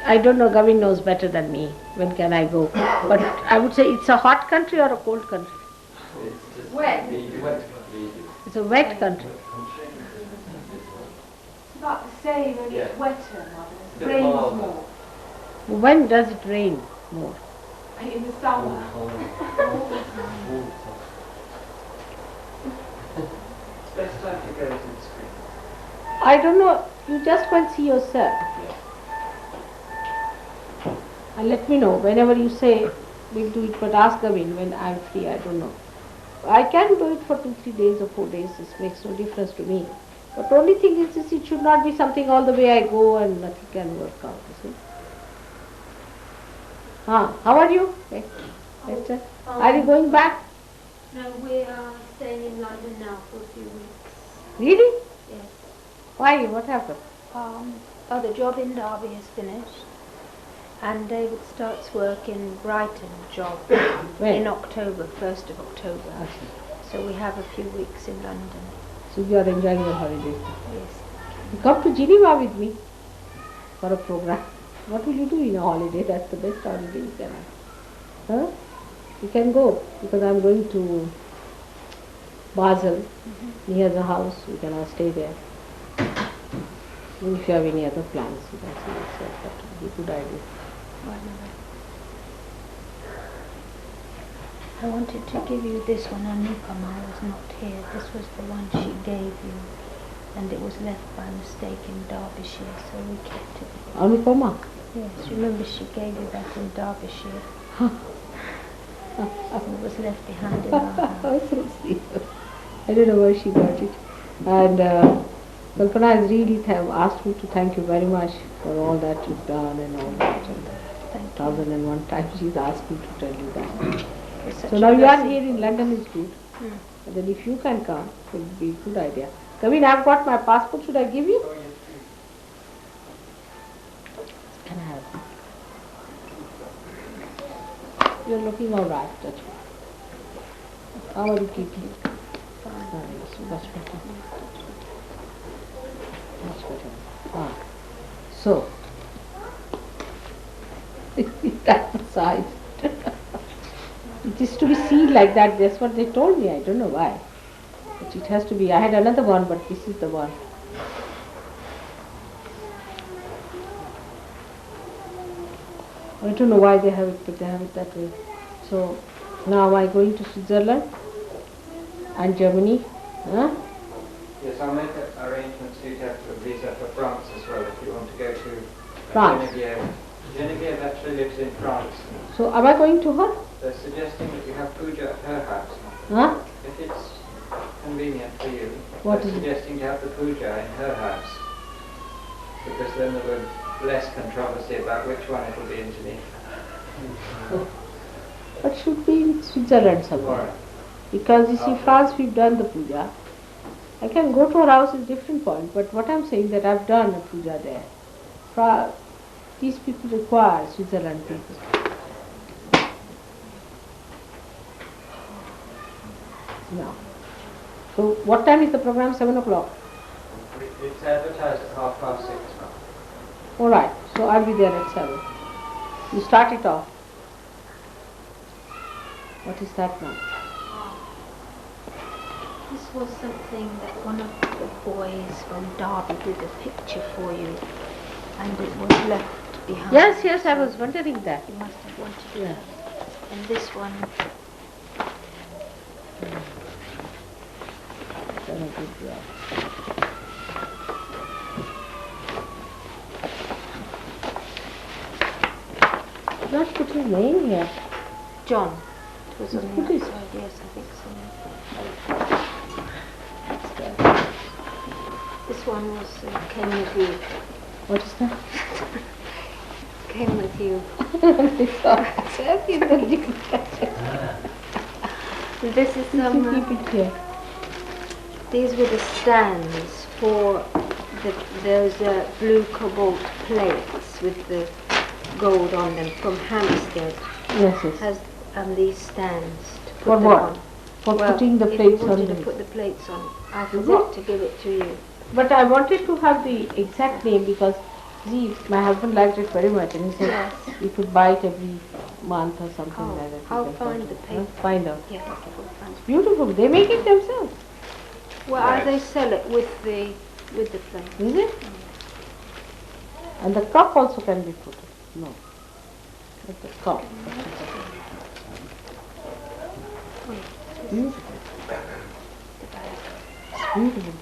A: I don't know, Gavin knows better than me. When can I go? But I would say it's a hot country or a cold country?
S: It's just
B: Wet.
A: It's a wet country.
B: It's about the same, only it's wetter, Mother. It
S: Bit
B: rains
S: milder.
B: more.
A: When does it rain more?
B: In the summer.
C: Best time to go to the screen.
A: I don't know. You just go and see yourself. And let me know. Whenever you say we'll do it, but ask Gavin when I'm free. I don't know. I can do it for 2-3 days or 4 days. This makes no difference to me. But the only thing is it should not be something all the way I go and nothing can work out. You see? How are you? Esther? Are you going back?
T: No, we are staying in London now for a few weeks.
A: Really?
T: Yes.
A: Why? What happened?
T: The job in Derby is finished, and David starts work in Brighton job in October, 1st of October. So we have a few weeks in London.
A: So you are enjoying your holiday?
T: Yes.
A: You come to Geneva with me for a program. What will you do in a holiday? That's the best holiday you can have. Huh? You can go, because I'm going to Basel, near the house. You can all stay there. And if you have any other plans, you can see yourself. That would be a good idea.
T: I wanted to give you this one. Anupama was not here. This was the one she gave you, and it was left by mistake in Derbyshire, so we kept it.
A: Anupama?
T: Yes, remember she gave you that in Derbyshire. It was left behind in our house.
A: So sweet. I don't know where she got it. And Kalpana has really asked me to thank you very much for all that you've done and all that. And 1001 times she's asked me to tell you that. So now you are here in London is good. And then if you can come, it would be a good idea. Kavin, I've got my passport. Should I give you? Can I have it? You're looking all right, that's good. How are you keeping? That's better. That's better. So, that side. It is to be seen like that. That's what they told me. I don't know why. But it has to be. I had another one, but this is the one. I don't know why they have it, but they have it that way. So now am I going to Switzerland and Germany? Huh?
C: Yes, I'll make arrangements for you to have a visa for France as well if you want to go to
A: France.
C: Genevieve. Genevieve actually lives in France.
A: So am I going to her?
C: They're suggesting that you have puja at her house.
A: Huh?
C: If it's convenient for you,
A: What
C: they're
A: is it?
C: suggesting to have the puja in her house. because then there will be less controversy about which one it will be underneath.
A: But should be in Switzerland somewhere. Because you see, France we've done the puja. I can go to her house is different point, but what I'm saying that I've done a puja there. These people require Switzerland people. No. So what time is the program? 7 o'clock.
C: It's advertised at 6:30 now.
A: All right. So I'll be there at 7. You start it off. What is that now?
T: This was something that one of the boys from Derby did a picture for you, and it was left behind.
A: Yes, yes, I was wondering that.
T: You must have wanted that. And this one.
A: Done a good job. Not put his name here.
T: John. It was on the
A: Put his.
T: outside, yes, I think so. This one was came with you.
A: What is that?
T: Came with you. This is some.
A: Keep it here.
T: These were the stands for those blue cobalt plates with the gold on them from Hampstead.
A: Yes, yes.
T: Has these stands to put
A: For
T: them
A: what?
T: on.
A: For
T: Well,
A: putting the
T: if
A: plates
T: you
A: on
T: wanted to
A: them.
T: put the plates on, I
A: Is
T: forgot
A: it?
T: to give it to you.
A: But I wanted to have the exact name because, see, my husband liked it very much and he said
T: Yes.
A: you could buy it every month or something like that.
T: I'll
A: You can
T: find the paper.
A: Find out.
T: Yeah, we'll find
A: It's beautiful. They make it themselves.
T: Well, they sell it with the plate.
A: Is it? And the cup also can be put. No. But the cup. Beautiful. It's beautiful.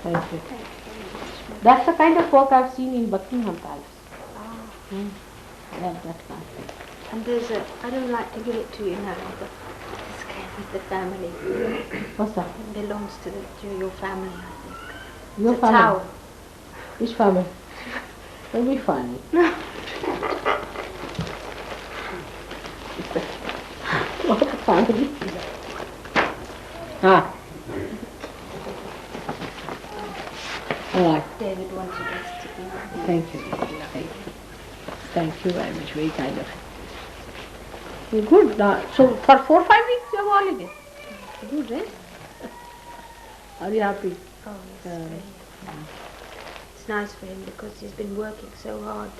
A: Thank you. That's the kind of work I've seen in Buckingham Palace. That kind.
T: And there's I don't like to give it to you now, but this came with the family.
A: What's that?
T: It belongs to your family, I think.
A: Your
T: It's a
A: family?
T: towel.
A: Which family? Don't be funny. What family? Ah. All right.
T: David wanted us to be.
A: Thank you. Thank you. Thank you very much. Very kind of you. Good. Now, so for 4 or 5 weeks you have holiday. Good, eh? Are you happy?
T: Oh, yes. It's nice for him because he's been working so hard,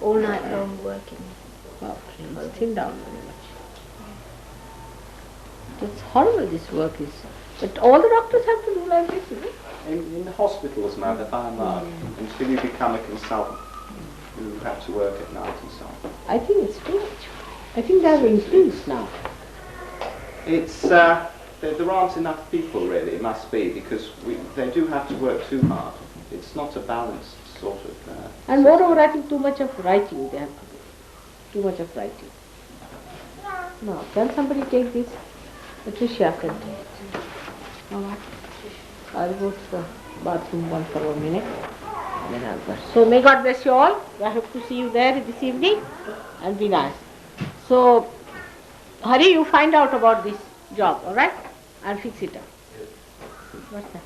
T: all night long working.
A: Well, he's thinned down very much. It's horrible, this work is. But all the doctors have to do like this, isn't it?
U: In the hospitals, Mother, by and large, until you become a consultant, you have to work at night and so on.
A: I think it's too much. I think they're increased now.
U: It's, there aren't enough people really, it must be, because they do have to work too hard. It's not a balanced sort of...
A: And moreover, I think too much of writing they have to do. Too much of writing. No, can somebody take this? Patricia can take it. All right. I'll go to the bathroom once for 1 minute. And then I'll go. So may God bless you all. I hope to see you there this evening. And be nice. So, Hari, you find out about this job, all right? I'll fix it up. What's that?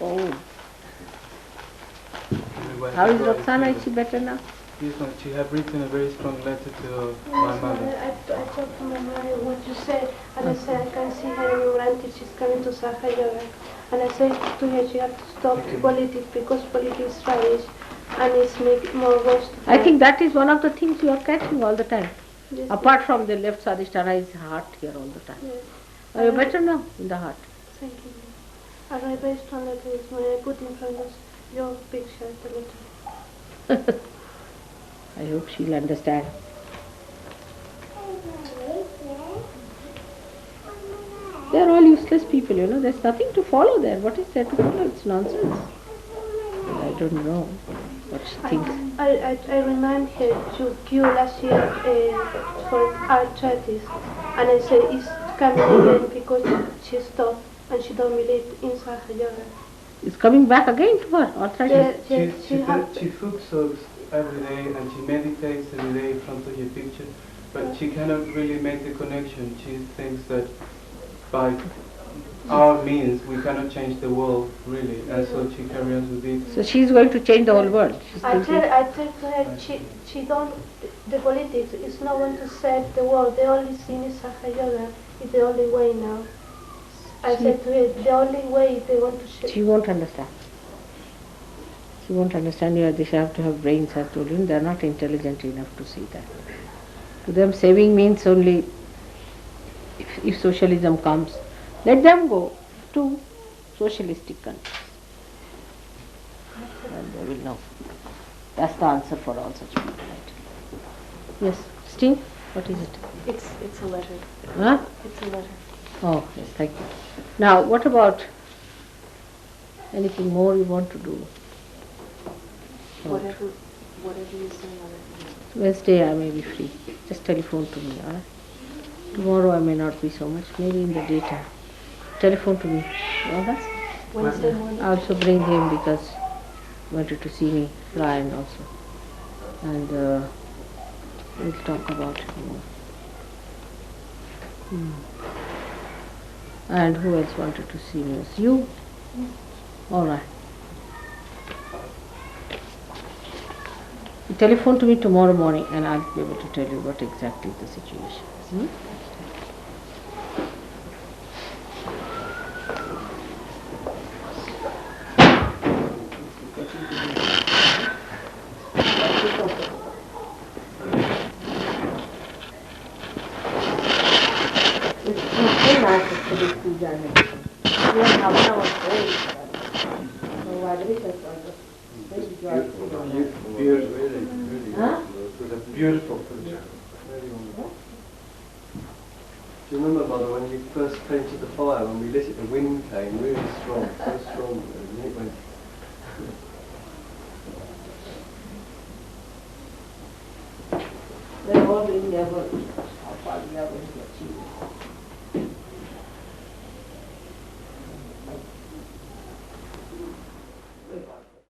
A: Oh. How is Roxana? Is she better now?
V: Yes, ma'am. She have written a very strong letter to my mother.
W: I talked to my mother what you said, and I said I can see her in Uranti, she's coming to Saha Yoga. And I said to her she have to stop politics because politics is rubbish and it's make more worse.
A: I think that is one of the things you are catching all the time.
W: Yes,
A: Apart from the left Sadhisthana is heart here all the time.
W: Yes.
A: Are you better now in the heart?
W: Thank you. And my very strong letter is when I put in front of your picture, the letter.
A: I hope she'll understand. They are all useless people, you know. There's nothing to follow there. What is there to follow? It's nonsense. I don't know what she thinks.
W: I remind her to queue last year for arthritis, and I said it's coming again because she stopped and she don't believe in Sahaja Yoga.
A: It's coming back again to her, arthritis.
V: She food soaks every day and she meditates every day in front of your picture, but she cannot really make the connection. She thinks that by our means we cannot change the world really, and so she carries on with it.
A: So she's going to change the whole world.
W: I tell to her, she don't, the politics is not going to save the world. The only thing is Sahaja Yoga. It's the only way now. I said to her, the only way they want to save.
A: She won't understand. She won't understand you. They have to have brains, I've told you. They're not intelligent enough to see that. To them, saving means only if socialism comes, let them go to socialistic countries. And they will know. That's the answer for all such people. Right? Yes, Steve, what is it?
G: It's a letter.
A: Huh?
G: It's a letter.
A: Oh, yes, thank you. Now, what about anything more you want to do?
G: Whatever you say, Mother.
A: Wednesday I may be free. Just telephone to me, alright? Tomorrow I may not be so much, maybe in the daytime. Telephone to me. All that?
G: Wednesday morning.
A: I also bring him because he wanted to see me, Ryan also. And we'll talk about it more. And who else wanted to see me? Was you? Alright. You telephone to me tomorrow morning and I'll be able to tell you what exactly the situation is.
F: Beautiful picture.
I: Do you remember, Mother, when you first came to the fire, when we lit it, the wind came really strong, so strong, and it went...
A: They're all in their work. How far we are going to achieve.